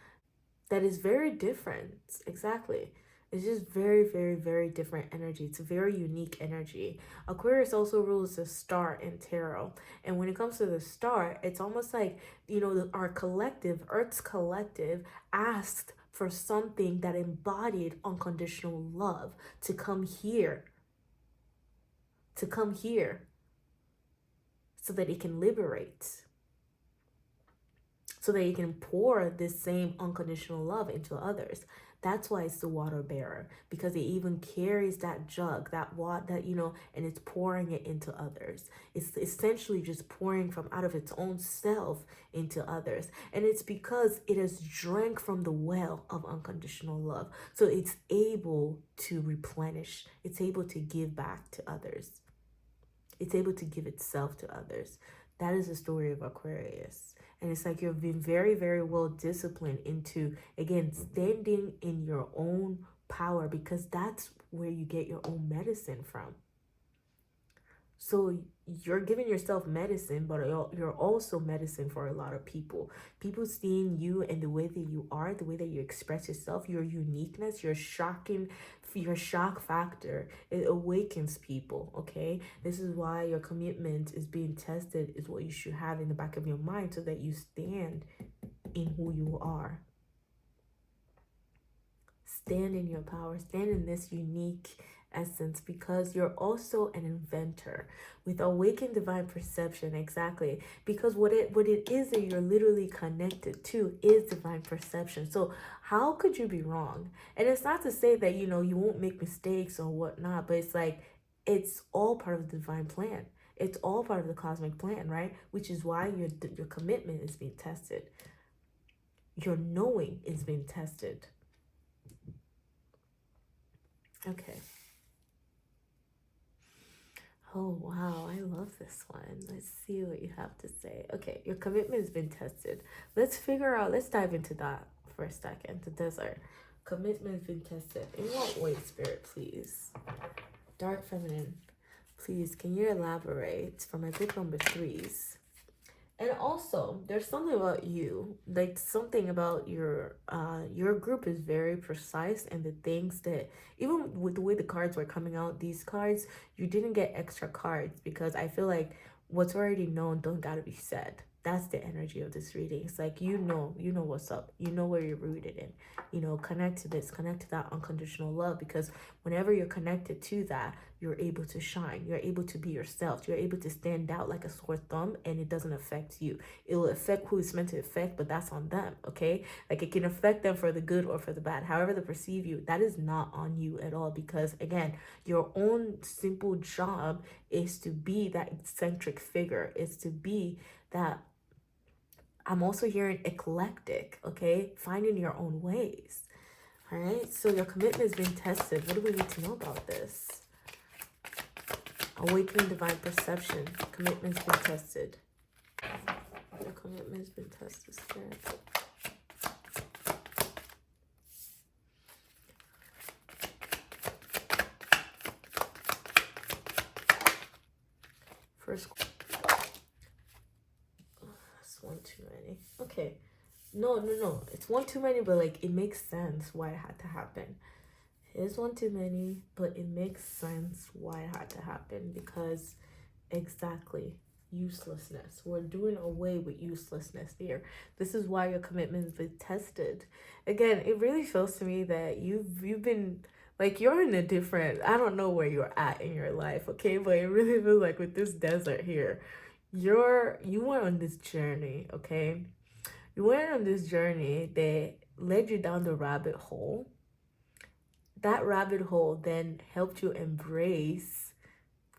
that is very different. Exactly. It's just very, very, very different energy. It's a very unique energy. Aquarius also rules the star in tarot. And when it comes to the star, it's almost like, our collective, Earth's collective, asked for something that embodied unconditional love to come here, to come here so that it can liberate, so that you can pour this same unconditional love into others. That's why it's the water bearer, because it even carries that jug, that water, and it's pouring it into others. It's essentially just pouring from out of its own self into others. And it's because it has drank from the well of unconditional love. So it's able to replenish, it's able to give back to others. It's able to give itself to others. That is the story of Aquarius. And it's like you've been very, very well disciplined into, again, standing in your own power, because that's where you get your own medicine from. So you're giving yourself medicine, but you're also medicine for a lot of people. People seeing you and the way that you are, the way that you express yourself, your uniqueness, your shock factor, it awakens people, okay? This is why your commitment is being tested, is what you should have in the back of your mind, so that you stand in who you are. Stand in your power, stand in this unique essence, because you're also an inventor with awakened divine perception. Exactly, because what it is that you're literally connected to is divine perception. So how could you be wrong? And it's not to say that you won't make mistakes or whatnot, but it's like it's all part of the divine plan. It's all part of the cosmic plan, right? Which is why your commitment is being tested. Your knowing is being tested. Okay. Oh, wow. I love this one. Let's see what you have to say. Okay. Your commitment has been tested. Let's dive into that for a second. The desert. Commitment has been tested. In what way, Spirit, please? Dark Feminine. Please, can you elaborate for my group number 3s? And also, there's something about you, like something about your group is very precise, and the things that, even with the way the cards were coming out, these cards, you didn't get extra cards, because I feel like what's already known don't gotta be said. That's the energy of this reading. It's like you know what's up. You know where you're rooted in. Connect to this, connect to that unconditional love, because whenever you're connected to that, you're able to shine. You're able to be yourself. You're able to stand out like a sore thumb, and it doesn't affect you. It will affect who it's meant to affect, but that's on them, okay? Like, it can affect them for the good or for the bad. However they perceive you, that is not on you at all, because, again, your own simple job is to be that eccentric figure, is to be that, I'm also hearing eclectic, okay? Finding your own ways, all right? So your commitment is being tested. What do we need to know about this? Awakening divine perception. Commitment's been tested. Your commitment's been tested, Spirit. First, that's one too many. Okay. No. It's one too many, but like it makes sense why it had to happen. It is one too many, but it makes sense why it had to happen, because exactly, uselessness. We're doing away with uselessness here. This is why your commitment has been tested. Again, it really feels to me that you've been like, you're in a different, I don't know where you're at in your life, okay? But it really feels like with this desert here, you went on this journey, okay? You went on this journey that led you down the rabbit hole that rabbit hole then helped you embrace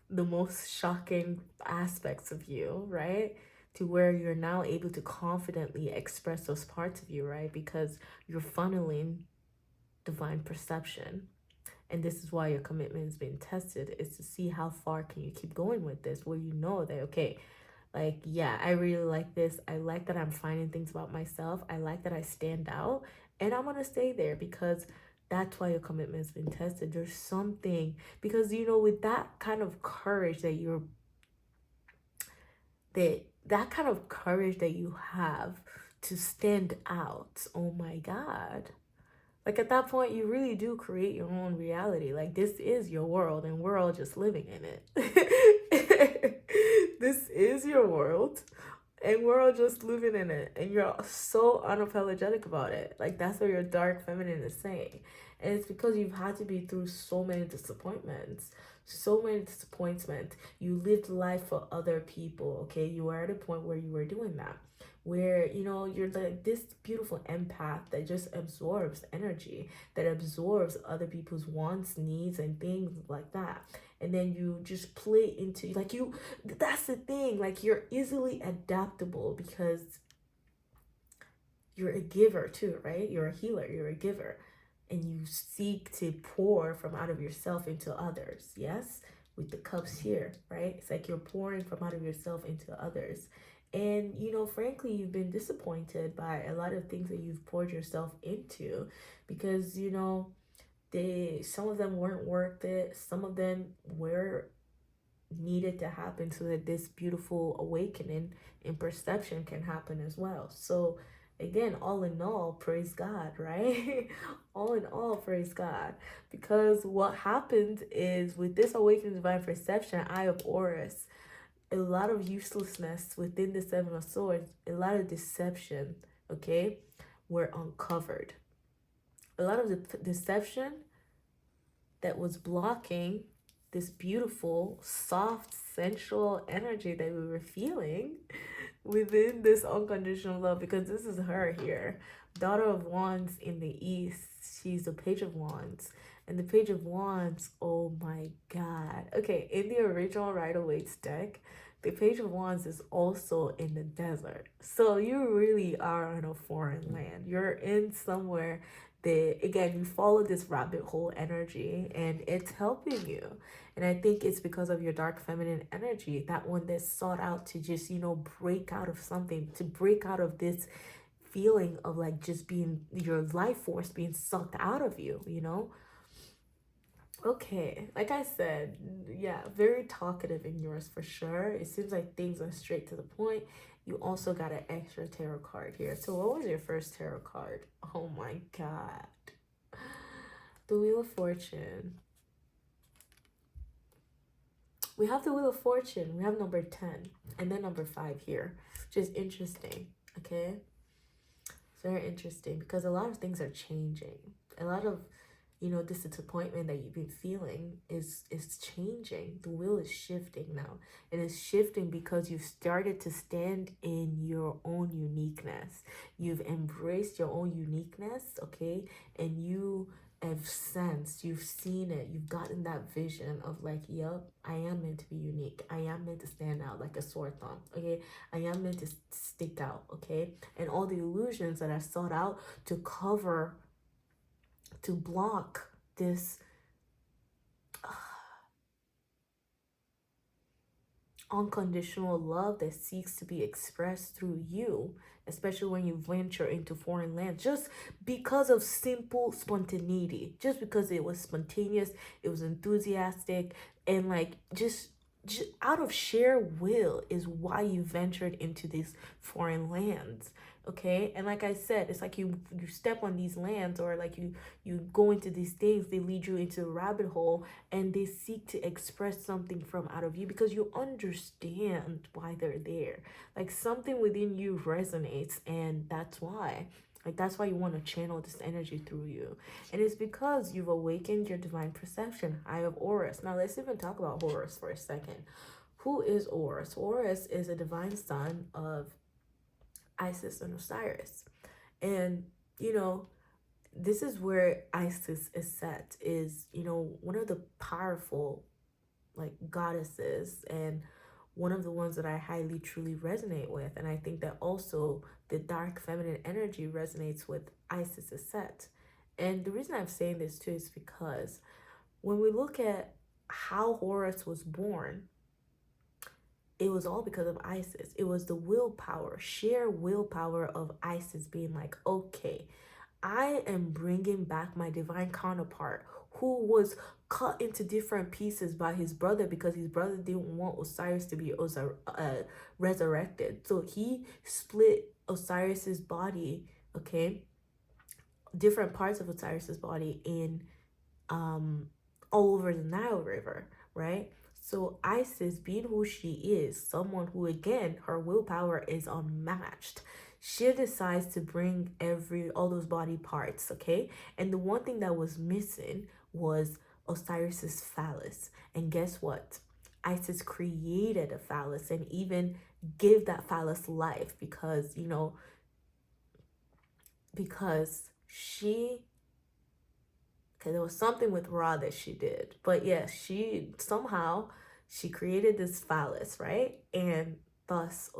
the most shocking aspects of you, right? To where you're now able to confidently express those parts of you, right? Because you're funneling divine perception. And this is why your commitment is being tested, is to see how far can you keep going with this, where you know that, okay, like, yeah, I really like this. I like that I'm finding things about myself. I like that I stand out. And I'm going to stay there because that's why your commitment has been tested. There's something, because, with that kind of courage that kind of courage that you have to stand out, oh my God. Like at that point, you really do create your own reality. Like this is your world and we're all just living in it. This is your world and we're all just living in it. And you're so unapologetic about it. Like that's what your dark feminine is saying. And it's because you've had to be through so many disappointments. So many disappointments. You lived life for other people, okay? You were at a point where you were doing that, where you're like this beautiful empath that just absorbs energy, that absorbs other people's wants, needs, and things like that. And then you just play into, like, that's the thing, like you're easily adaptable because you're a giver too, right? You're a healer, you're a giver, and you seek to pour from out of yourself into others. Yes, with the cups here, right? It's like you're pouring from out of yourself into others. And frankly, you've been disappointed by a lot of things that you've poured yourself into because some of them weren't worth it. Some of them were needed to happen so that this beautiful awakening in perception can happen as well. So again, all in all, praise God, right? All in all, praise God. Because what happens is with this awakening divine perception, eye of Horus, a lot of uselessness within the Seven of Swords, a lot of deception, okay, were uncovered. A lot of the deception that was blocking this beautiful, soft, sensual energy that we were feeling within this unconditional love, because this is her here. Daughter of Wands in the East. She's the Page of Wands. And the Page of Wands, oh my God. Okay, in the original Rider-Waite's deck, the Page of Wands is also in the desert. So you really are in a foreign land. You're in somewhere that, again, you follow this rabbit hole energy and it's helping you. And I think it's because of your dark feminine energy, that one that sought out to just, break out of something, to break out of this feeling of like just being your life force being sucked out of you, Okay, like I said, yeah, very talkative in yours for sure. It seems like things are straight to the point. You also got an extra tarot card here. So what was your first tarot card? Oh my God. The Wheel of Fortune. We have the Wheel of Fortune. We have number 10 and then number 5 here, which is interesting, okay? It's very interesting because a lot of things are changing. A lot of this disappointment that you've been feeling is changing. The wheel is shifting now. And it's shifting because you've started to stand in your own uniqueness. You've embraced your own uniqueness, okay? And you have sensed, you've seen it, you've gotten that vision of like, yep, I am meant to be unique. I am meant to stand out like a sore thumb, okay? I am meant to stick out, okay? And all the illusions that I sought out to cover, to block this unconditional love that seeks to be expressed through you, especially when you venture into foreign lands, just because of simple spontaneity, just because it was spontaneous, it was enthusiastic, and like just out of sheer will is why you ventured into these foreign lands, okay? And like I said, it's like you step on these lands, or like you go into these things, they lead you into a rabbit hole, and they seek to express something from out of you because you understand why they're there. Like something within you resonates, and that's why. Like that's why you want to channel this energy through you. And it's because you've awakened your divine perception, Eye of Horus. Now let's even talk about Horus for a second. Who is Horus? Horus is a divine son of Isis and Osiris. And this is where Isis is set, is, you know, one of the powerful like goddesses, and one of the ones that I highly truly resonate with. And I think that also the dark feminine energy resonates with Isis is set. And the reason I'm saying this too is because when we look at how Horus was born, it was all because of Isis. It was the willpower, sheer willpower of Isis being like, okay, I am bringing back my divine counterpart who was cut into different pieces by his brother because his brother didn't want Osiris to be resurrected. So he split Osiris's body, okay, different parts of Osiris's body in all over the Nile River, right? So Isis, being who she is, someone who again her willpower is unmatched, she decides to bring all those body parts, okay? And the one thing that was missing was Osiris's phallus. And guess what? Isis created a phallus and even gave that phallus life because, you know, because she, okay, there was something with Ra that she did. But yes, she created this phallus, right? And thus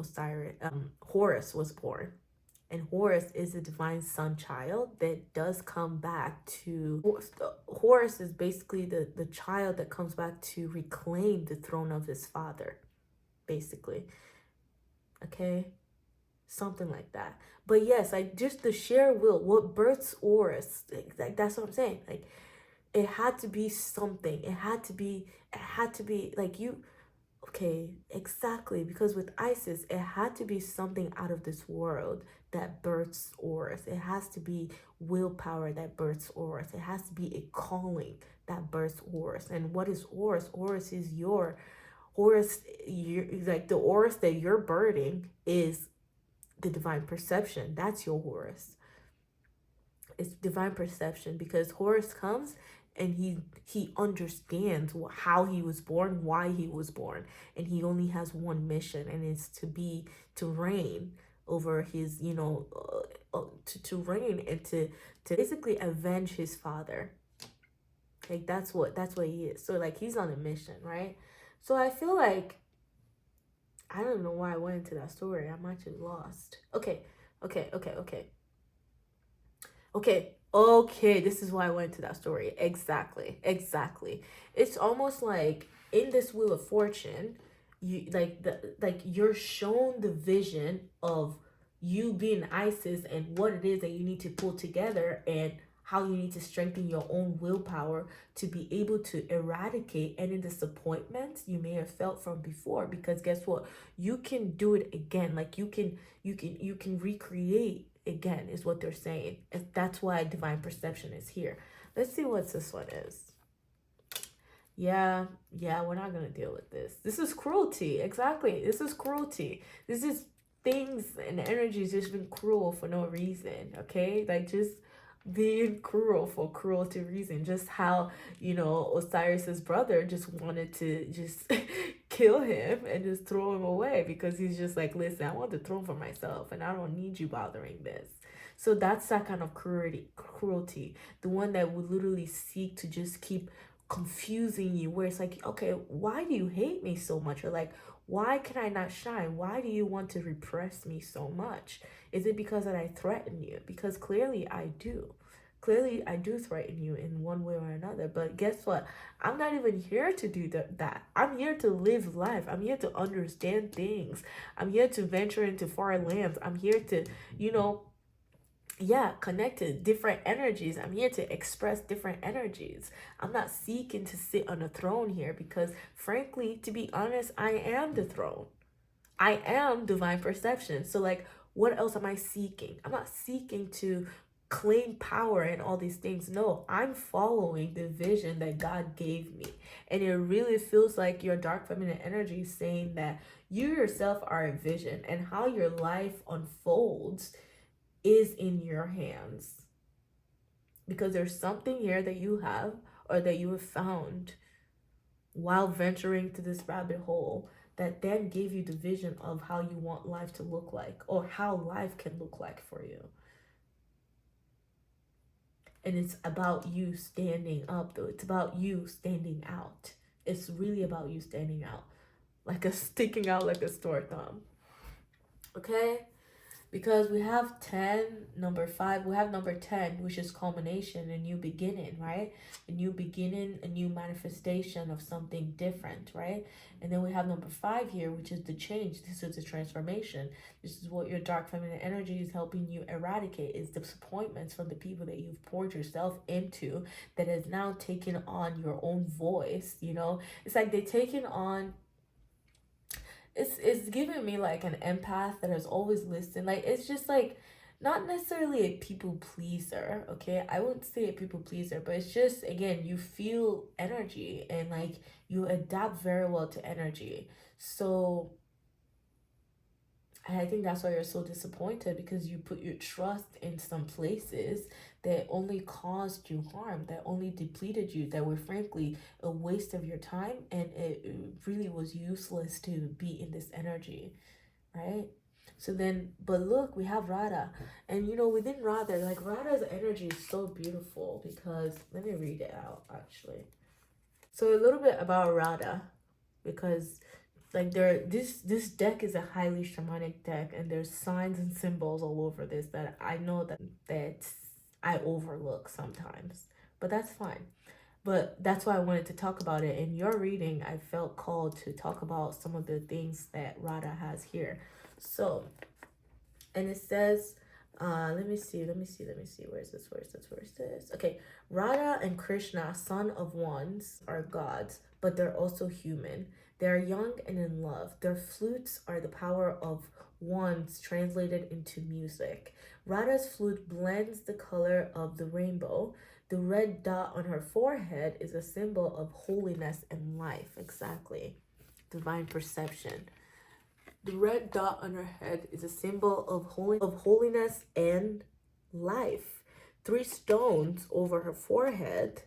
Horus was born. And Horus is a divine son child that does come back to, Horus is basically the child that comes back to reclaim the throne of his father, basically. Okay? Something like that. But yes, like just the sheer will, what births Horus, like that's what I'm saying. Like it had to be something. It had to be like you, okay, exactly. Because with Isis, it had to be something out of this world that births Horus. It has to be willpower that births Horus. It has to be a calling that births Horus. And what is Horus? Horus is Horus, like the Horus that you're birthing is the divine perception. That's your Horus. It's divine perception because Horus comes and he understands how he was born, why he was born, and he only has one mission, and it's to reign over his, you know, to reign and to basically avenge his father. Like that's what he is. So like he's on a mission, right? So I feel like I don't know why I went into that story. I'm actually lost. Okay, this is why I went to that story. Exactly. It's almost like in this Wheel of Fortune, you're shown the vision of you being Isis and what it is that you need to pull together and how you need to strengthen your own willpower to be able to eradicate any disappointments you may have felt from before. Because guess what? You can do it again. Like you can recreate again is what they're saying. And that's why divine perception is here. Let's see what this one is. Yeah, we're not gonna deal with this. This is cruelty. Exactly. This is cruelty. This is things and energies just been cruel for no reason. Okay? Like just being cruel for cruelty reason. Just how, you know, Osiris's brother just wanted to just kill him and just throw him away because he's just like, listen, I want the throne for myself and I don't need you bothering this. So that's that kind of cruelty. The one that would literally seek to just keep confusing you, where it's like, okay, why do you hate me so much? Or like, why can I not shine? Why do you want to repress me so much? Is it because that I threaten you? Because clearly I do. Clearly I do threaten you in one way or another. But guess what? I'm not even here to do that. I'm here to live life. I'm here to understand things. I'm here to venture into foreign lands. I'm here to, you know, connect to different energies. I'm here to express different energies. I'm not seeking to sit on a throne here because, frankly, to be honest, I am the throne. I am divine perception. So, like, what else am I seeking? I'm not seeking to claim power and all these things. No, I'm following the vision that God gave me. And it really feels like your dark feminine energy is saying that you yourself are a vision, and how your life unfolds is in your hands. Because there's something here that you have or that you have found while venturing to this rabbit hole that then gave you the vision of how you want life to look like, or how life can look like for you. And it's about you standing up, though. It's about you standing out. It's really about you standing out, like a sticking out like a sore thumb. Okay? Because we have 10, number 5, we have number 10, which is culmination, a new beginning, right? A new beginning, a new manifestation of something different, right? And then we have number 5 here, which is the change. This is the transformation. This is what your dark feminine energy is helping you eradicate, is disappointments from the people that you've poured yourself into that has now taken on your own voice, you know? It's like they taken on, it's giving me like an empath that has always listened. Like, it's just like not necessarily a people pleaser, okay? I wouldn't say a people pleaser, but it's just, again, you feel energy and like you adapt very well to energy. So and I think that's why you're so disappointed, because you put your trust in some places that only caused you harm, that only depleted you, that were frankly a waste of your time, and it really was useless to be in this energy, right? So then, but look, we have Radha. And you know, within Radha, like Radha's energy is so beautiful because, let me read it out actually. So a little bit about Radha, because like this deck is a highly shamanic deck, and there's signs and symbols all over this that I know that I overlook sometimes, but that's fine. But that's why I wanted to talk about it. In your reading, I felt called to talk about some of the things that Radha has here. So, and it says, let me see. Where's this? Okay, Radha and Krishna, son of ones, are gods, but they're also human. They are young and in love. Their flutes are the power of wands translated into music. Radha's flute blends the color of the rainbow. The red dot on her forehead is a symbol of holiness and life. Exactly. Divine perception. The red dot on her head is a symbol of holiness and life. Three stones over her forehead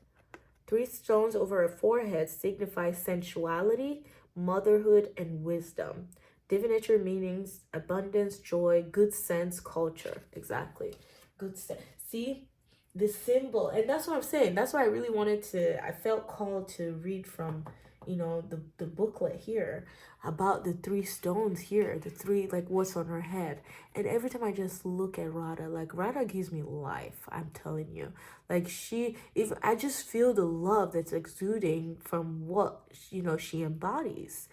signify sensuality, motherhood, and wisdom. Divinatory meanings: abundance, joy, good sense, culture. Exactly. Good sense. See? The symbol, and that's what I'm saying. That's why I really wanted to, I felt called to read from, you know, the booklet here about the 3 stones here, the 3, like what's on her head. And every time I just look at Radha, like Radha gives me life, I'm telling you. Like if I just feel the love that's exuding from what, you know, she embodies.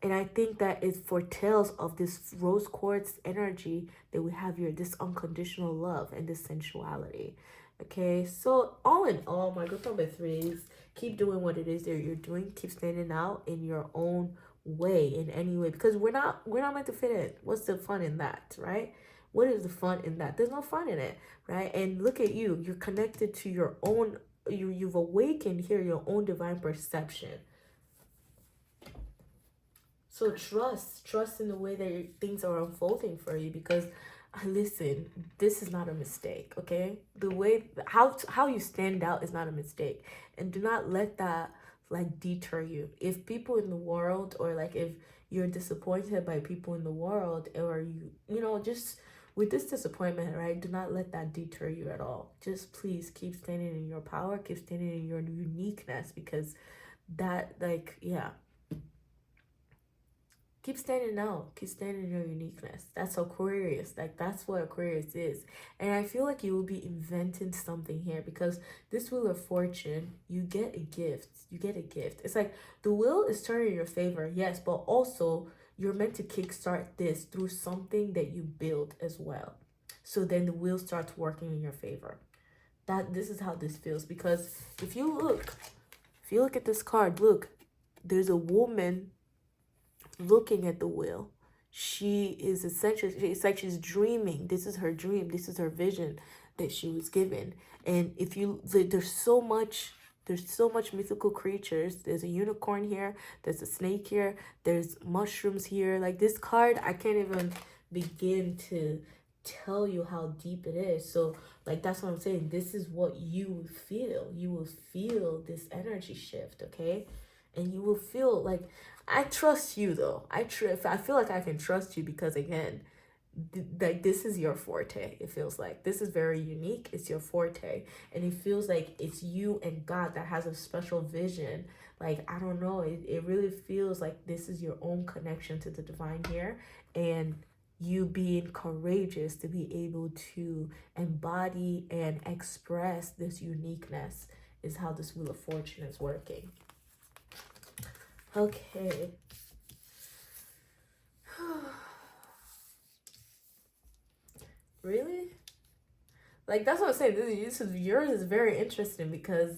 And I think that it foretells of this rose quartz energy that we have here, this unconditional love and this sensuality. Okay, so all in all, my group number 3s, keep doing what it is that you're doing. Keep standing out in your own way, in any way, because we're not meant to fit in. What's the fun in that, right? What is the fun in that? There's no fun in it, right? And look at you. You're connected to your own, you've awakened here your own divine perception. So trust in the way that things are unfolding for you, because listen, this is not a mistake, okay? The way how you stand out is not a mistake, and do not let that like deter you. If people in the world, or like if you're disappointed by people in the world, or you know, just with this disappointment, right? Do not let that deter you at all. Just please keep standing in your power, keep standing in your uniqueness, because that, like, yeah, keep standing out, keep standing in your uniqueness. That's Aquarius. Like, that's what Aquarius is. And I feel like you will be inventing something here, because this Wheel of Fortune, you get a gift. It's like the wheel is turning in your favor, yes, but also you're meant to kickstart this through something that you build as well. So then the wheel starts working in your favor. This is how this feels, because if you look at this card, look, there's a woman looking at the wheel. She is essentially, it's like she's dreaming. This is her dream, this is her vision that she was given. And if you, there's so much mythical creatures. There's a unicorn here, there's a snake here, there's mushrooms here. Like, this card, I can't even begin to tell you how deep it is. So like, that's what I'm saying. This is what you will feel. You will feel this energy shift, okay? And you will feel like, I trust you though. I feel like I can trust you, because again, like this is your forte. It feels like this is very unique. It's your forte, and it feels like it's you and God that has a special vision. Like, I don't know, it really feels like this is your own connection to the divine here, and you being courageous to be able to embody and express this uniqueness is how this Wheel of Fortune is working. Okay. Really? Like, that's what I'm saying. Yours is very interesting because,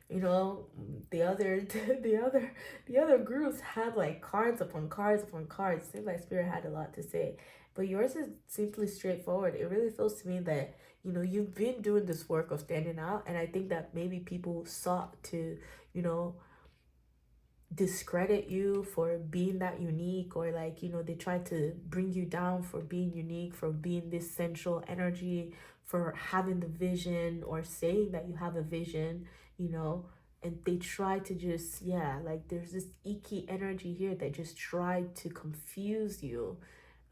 you know, the other the other groups had like cards upon cards upon cards. It seemed like Spirit had a lot to say, but yours is simply straightforward. It really feels to me that, you know, you've been doing this work of standing out, and I think that maybe people sought to, you know, discredit you for being that unique, or like, you know, they try to bring you down for being unique, for being this central energy, for having the vision or saying that you have a vision, you know, and they try to just, yeah, like there's this icky energy here that just tried to confuse you.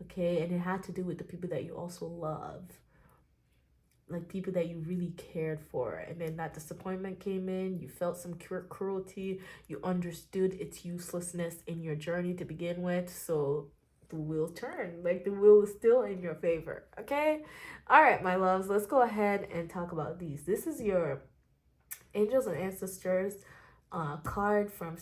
Okay, and it had to do with the people that you also love, like people that you really cared for, and then that disappointment came in, you felt some cruelty, you understood its uselessness in your journey to begin with, so the wheel turned, like the wheel is still in your favor. Okay, all right, my loves, let's go ahead and talk about these. This is your angels and ancestors card from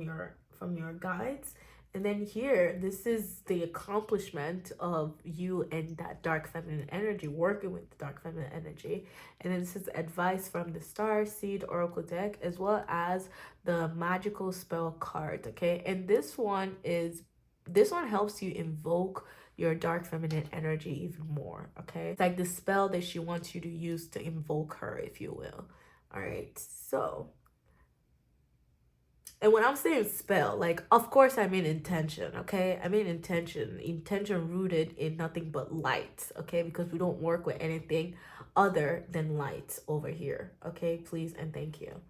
your guides. And then here, this is the accomplishment of you and that dark feminine energy, working with the dark feminine energy. And then this is advice from the Star Seed Oracle deck, as well as the magical spell card. Okay, and this one helps you invoke your dark feminine energy even more. Okay, it's like the spell that she wants you to use to invoke her, if you will. All right, so, and when I'm saying spell, like, of course I mean intention, okay? I mean intention rooted in nothing but light, okay? Because we don't work with anything other than light over here, okay? Please and thank you.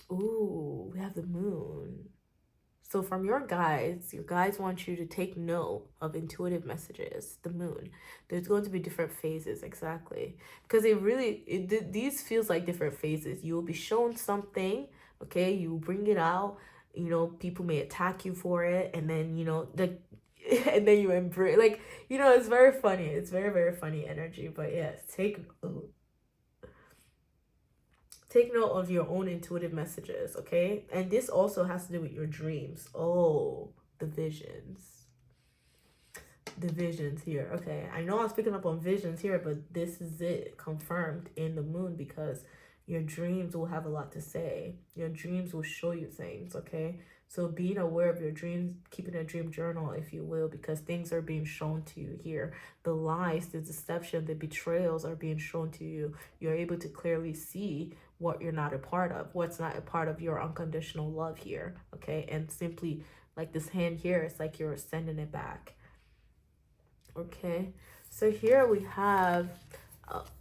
Ooh, we have the moon. So from your guides want you to take note of intuitive messages, the moon. There's going to be different phases, exactly. Because these feels like different phases. You will be shown something, okay? You bring it out, you know, people may attack you for it, and then, you know, and then you embrace, like, you know, it's very funny. It's very, very funny energy. But yes, take note of your own intuitive messages, okay? And this also has to do with your dreams. Oh, the visions. The visions here. Okay, I know I was picking up on visions here, but this is it confirmed in the moon, because your dreams will have a lot to say. Your dreams will show you things, okay? So being aware of your dreams, keeping a dream journal, if you will, because things are being shown to you here. The lies, the deception, the betrayals are being shown to you. You're able to clearly see what you're not a part of, what's not a part of your unconditional love here, okay? And simply, like this hand here, it's like you're sending it back. Okay, so here we have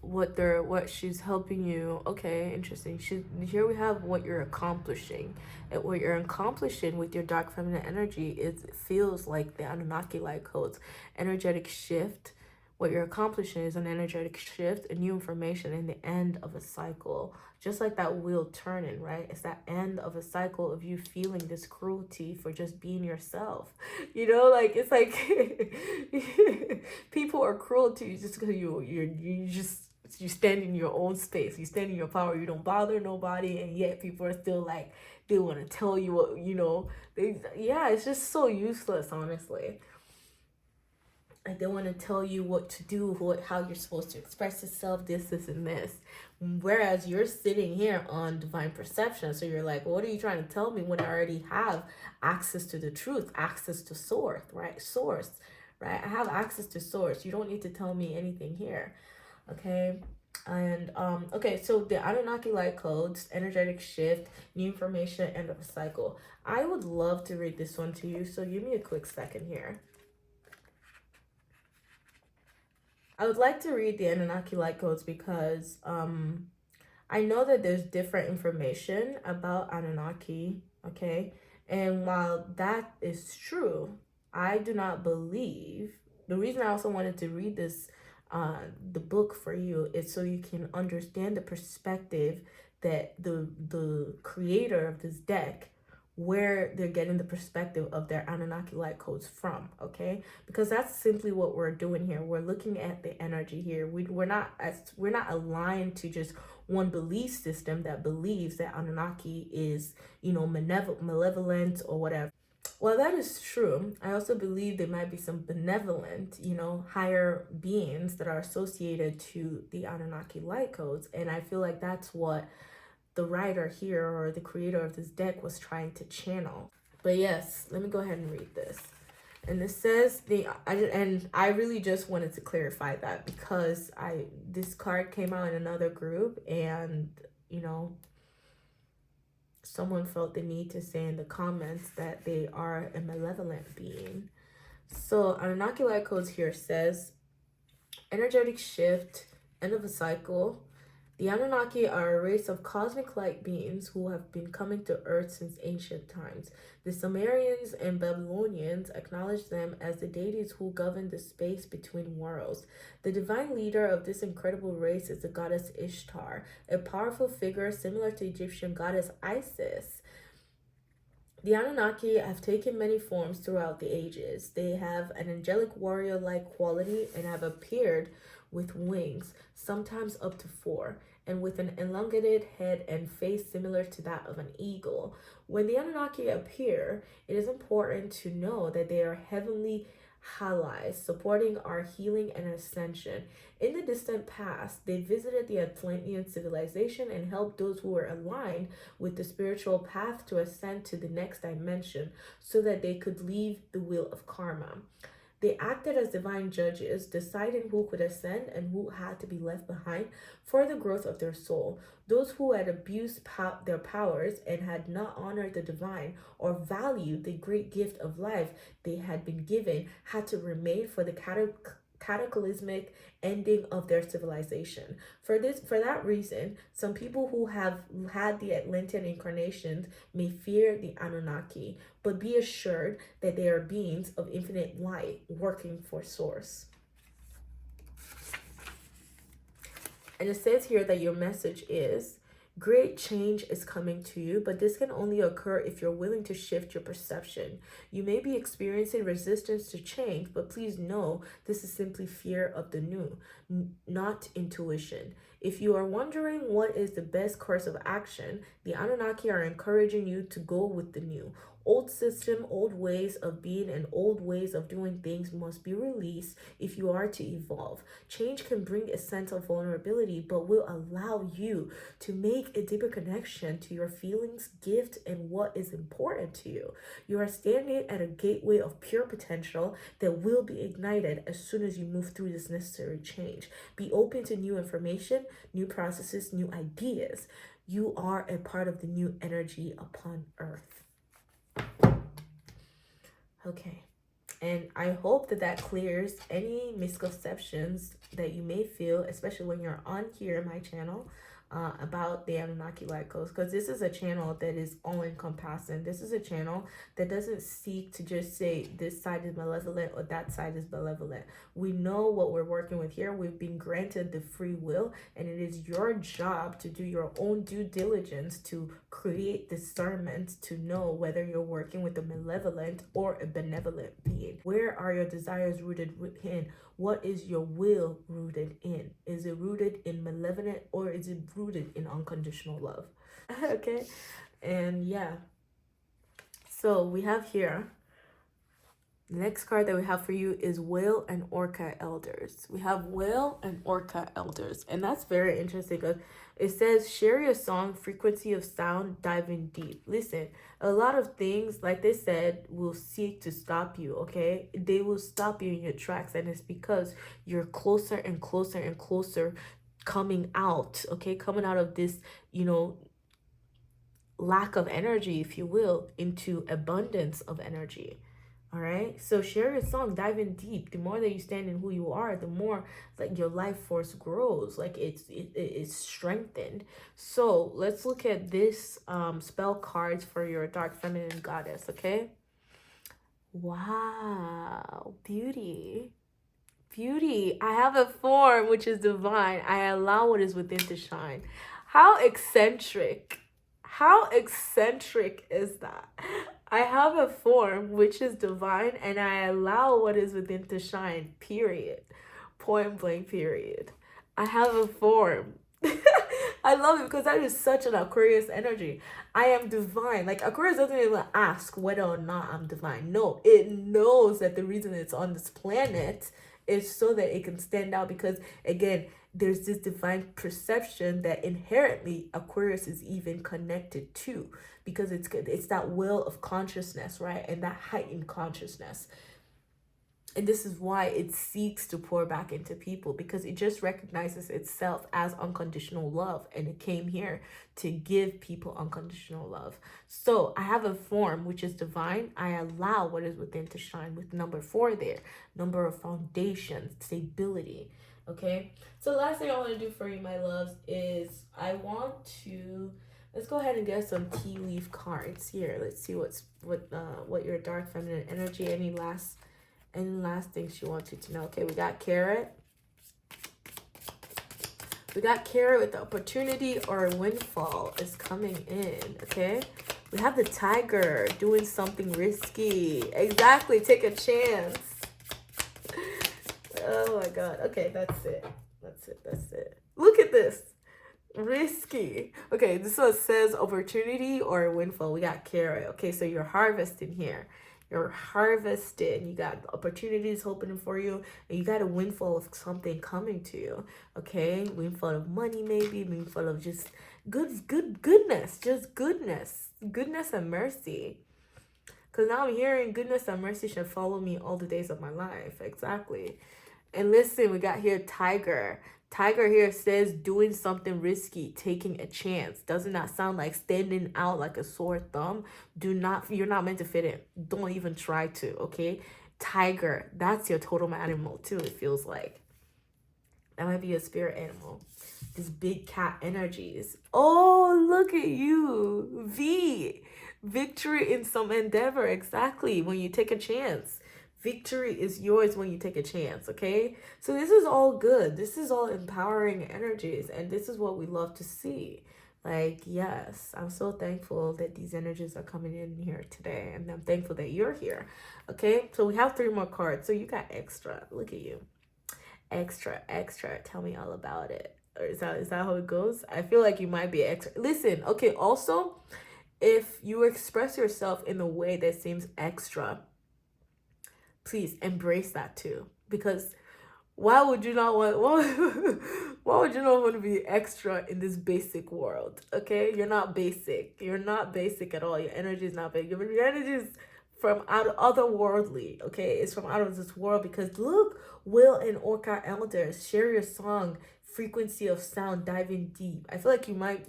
what she's helping you. Okay, interesting. Here we have what you're accomplishing, and what you're accomplishing with your dark feminine energy is, it feels like the Anunnaki light codes, energetic shift. What you're accomplishing is an energetic shift, a new information, and the end of a cycle. Just like that wheel turning, right? It's that end of a cycle of you feeling this cruelty for just being yourself. You know, like, it's like people are cruel to you just because you stand in your own space, you stand in your power, you don't bother nobody, and yet people are still like, they want to tell you what, you know, yeah, it's just so useless, honestly. Like, they want to tell you what to do, how you're supposed to express yourself, this, and this. Whereas you're sitting here on divine perception. So you're like, what are you trying to tell me when I already have access to the truth, access to source, right? Right? I have access to source. You don't need to tell me anything here. Okay. And okay, so the Anunnaki light codes, energetic shift, new information, end of a cycle. I would love to read this one to you. So give me a quick second here. I would like to read the Anunnaki light codes because I know that there's different information about Anunnaki, okay? And while that is true, I do not believe. The reason I also wanted to read this, the book for you, is so you can understand the perspective that the creator of this deck, where they're getting the perspective of their Anunnaki light codes from. Okay, because that's simply what we're doing here. We're looking at the energy here. We're not aligned to just one belief system that believes that Anunnaki is, you know, malevolent or whatever. Well, that is true. I also believe there might be some benevolent, you know, higher beings that are associated to the Anunnaki light codes. And I feel like that's what the writer here, or the creator of this deck, was trying to channel. But yes, let me go ahead and read this. And this says and I really just wanted to clarify that, because this card came out in another group, and you know, someone felt the need to say in the comments that they are a malevolent being. So Anunnaki light codes here says energetic shift, end of a cycle. The Anunnaki are a race of cosmic light beings who have been coming to Earth since ancient times. The Sumerians and Babylonians acknowledged them as the deities who govern the space between worlds. The divine leader of this incredible race is the goddess Ishtar, a powerful figure similar to Egyptian goddess Isis. The Anunnaki have taken many forms throughout the ages. They have an angelic warrior-like quality and have appeared with wings, sometimes up to 4, and with an elongated head and face similar to that of an eagle. When the Anunnaki appear, it is important to know that they are heavenly allies, supporting our healing and ascension. In the distant past, they visited the Atlantean civilization and helped those who were aligned with the spiritual path to ascend to the next dimension so that they could leave the wheel of karma. They acted as divine judges, deciding who could ascend and who had to be left behind for the growth of their soul. Those who had abused their powers and had not honored the divine or valued the great gift of life they had been given had to remain for the cataclysmic ending of their civilization. For that reason, some people who have had the Atlantean incarnations may fear the Anunnaki, but be assured that they are beings of infinite light working for source. And it says here that your message is great change is coming to you, but this can only occur if you're willing to shift your perception. You may be experiencing resistance to change, but please know this is simply fear of the new, not intuition. If you are wondering what is the best course of action, the Anunnaki are encouraging you to go with the new. Old system, old ways of being, and old ways of doing things must be released if you are to evolve. Change can bring a sense of vulnerability, but will allow you to make a deeper connection to your feelings, gift, and what is important to you. You are standing at a gateway of pure potential that will be ignited as soon as you move through this necessary change. Be open to new information, new processes, new ideas. You are a part of the new energy upon Earth. Okay, and I hope that clears any misconceptions that you may feel, especially when you're on here, my channel, about the Anunnaki light codes, because this is a channel that is all-encompassing. This is a channel that doesn't seek to just say this side is malevolent or that side is malevolent. We know what we're working with here. We've been granted the free will, and it is your job to do your own due diligence to create discernment to know whether you're working with a malevolent or a benevolent being. Where are your desires rooted in? What is your will rooted in? Is it rooted in malevolent, or is it rooted in unconditional love? Okay, and yeah, so we have here, the next card that we have for you is Whale and Orca Elders. We have Whale and Orca Elders, and that's very interesting because it says, share your song, frequency of sound, diving deep. Listen, a lot of things, like they said, will seek to stop you, okay? They will stop you in your tracks, and it's because you're closer and closer and closer coming out, okay? Coming out of this, you know, lack of energy, if you will, into abundance of energy. All right, so share your song, dive in deep. The more that you stand in who you are, the more like your life force grows, like it's strengthened. So let's look at this spell cards for your dark feminine goddess. Okay, Wow, beauty. Beauty. I have a form which is divine. I allow what is within to shine. How eccentric. How eccentric is that? I have a form which is divine and I allow what is within to shine. Period. Point blank, period. I have a form. I love it because that is such an Aquarius energy. I am divine. Like Aquarius doesn't even ask whether or not I'm divine. No, it knows that the reason it's on this planet is so that it can stand out because again, there's this divine perception that inherently Aquarius is even connected to because it's that will of consciousness, right? And that heightened consciousness. And this is why it seeks to pour back into people because it just recognizes itself as unconditional love. And it came here to give people unconditional love. So I have a form which is divine. I allow what is within to shine with number 4 there. Number of foundation, stability. Okay. So last thing I want to do for you, my loves, is I want to... Let's go ahead and get some tea leaf cards here. Let's see what your dark feminine energy, any last things she wants you to know. Okay, we got carrot. We got carrot with the opportunity or windfall is coming in. Okay, we have the tiger doing something risky. Exactly, take a chance. Oh my god. Okay, that's it. That's it. Look at this. Risky. Okay, this one says opportunity or windfall. We got carrot. Okay, so you're harvesting here. You're harvesting. You got opportunities opening for you, and you got a windfall of something coming to you. Okay, windfall of money, maybe windfall of just goodness, just goodness and mercy. Because now I'm hearing goodness and mercy shall follow me all the days of my life. Exactly. And listen, we got here tiger. Tiger here says doing something risky, taking a chance. Doesn't that sound like standing out like a sore thumb? You're not meant to fit in. Don't even try to, okay? Tiger, that's your totem animal too, it feels like. That might be a spirit animal. This big cat energies. Oh, look at you. Victory in some endeavor. Exactly. When you take a chance. Victory is yours when you take a chance, okay? So this is all good. This is all empowering energies, and this is what we love to see. Like, yes, I'm so thankful that these energies are coming in here today, and I'm thankful that you're here, okay? So we have 3 more cards. So you got extra. Look at you. Extra. Tell me all about it. Or is that how it goes? I feel like you might be extra. Listen, okay, also, if you express yourself in a way that seems extra, please embrace that too, because why would you not want why would you not want to be extra in this basic world? Okay, you're not basic at all. Your energy is not big. Your energy is from out otherworldly. Okay, it's from out of this world, because look, Will and Orca elders, share your song, frequency of sound, diving deep. I feel like you might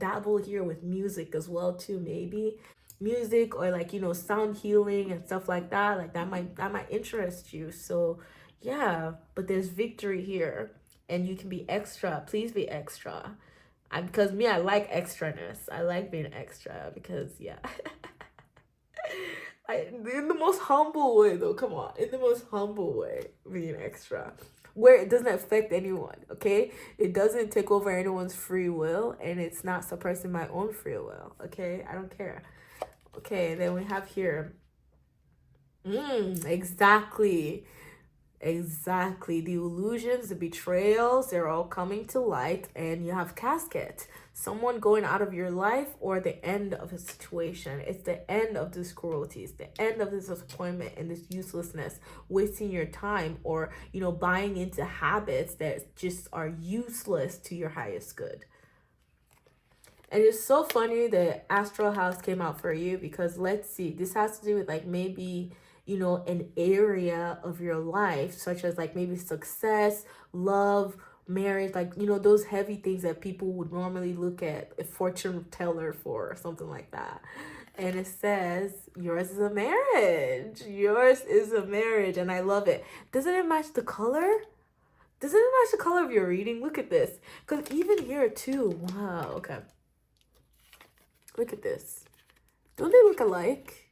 dabble here with music as well too, maybe music, or like sound healing and stuff like that. Like that might interest you. So yeah, but there's victory here, and you can be extra. Please be extra. Because me, I like extraness. I like being extra because yeah. In the most humble way though, come on, in the most humble way, being extra, where it doesn't affect anyone, okay? It doesn't take over anyone's free will, and it's not suppressing my own free will, okay? I don't care. Okay, then we have here. Exactly. The illusions, the betrayals, they're all coming to light. And you have casket. Someone going out of your life, or the end of a situation. It's the end of this cruelty. It's the end of this disappointment and this uselessness, wasting your time, or, buying into habits that just are useless to your highest good. And it's so funny that Astral House came out for you, because let's see, this has to do with like maybe, an area of your life, such as like maybe success, love, marriage, like, those heavy things that people would normally look at a fortune teller for, or something like that. And it says, yours is a marriage. And I love it. Doesn't it match the color? Doesn't it match the color of your reading? Look at this. Because even here too, wow, okay. Look at this. Don't they look alike?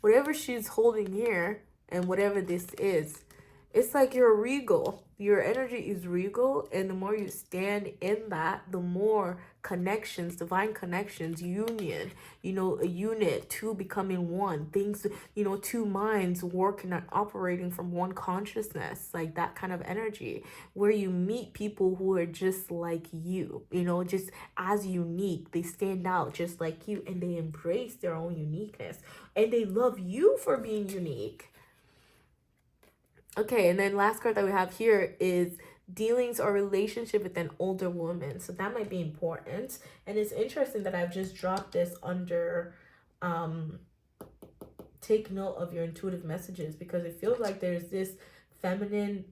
whatever she's holding here and whatever this is, it's like you're regal. Your energy is regal, and the more you stand in that, the more connections, divine connections, union, a unit, two becoming one, things, two minds working and operating from one consciousness, like that kind of energy, where you meet people who are just like you, just as unique. They stand out just like you, and they embrace their own uniqueness, and they love you for being unique. Okay, and then last card that we have here is dealings or relationship with an older woman. So that might be important. And it's interesting that I've just dropped this under take note of your intuitive messages, because it feels like there's this feminine,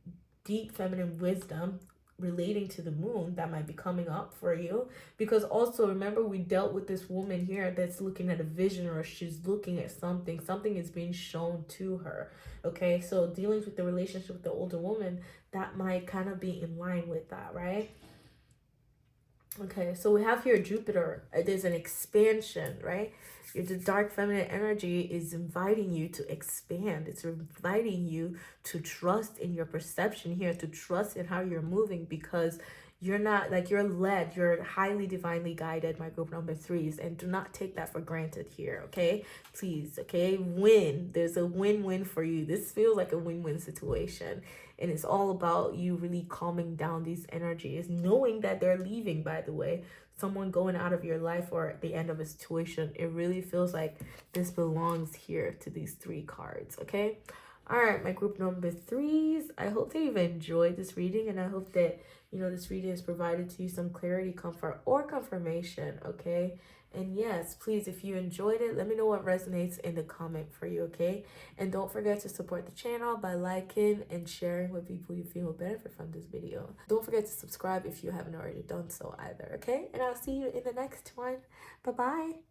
deep feminine wisdom relating to the moon that might be coming up for you. Because also remember, we dealt with this woman here that's looking at a vision, or she's looking at something is being shown to her. Okay, so dealings with the relationship with the older woman, that might kind of be in line with that, right? Okay, so we have here Jupiter. There's an expansion, right? The dark feminine energy is inviting you to expand. It's inviting you to trust in your perception here, to trust in how you're moving, because you're not, like, you're led, you're highly divinely guided, my group number 3s, and do not take that for granted here, okay? Please, okay? There's a win-win for you. This feels like a win-win situation, and it's all about you really calming down these energies, knowing that they're leaving, by the way, someone going out of your life, or at the end of a situation. It really feels like this belongs here to these 3 cards, okay? All right, my group number 3s, I hope that you've enjoyed this reading, and I hope that, this reading has provided to you some clarity, comfort, or confirmation, okay? And yes, please, if you enjoyed it, let me know what resonates in the comment for you, okay? And don't forget to support the channel by liking and sharing with people you feel will benefit from this video. Don't forget to subscribe if you haven't already done so either, okay? And I'll see you in the next one. Bye-bye.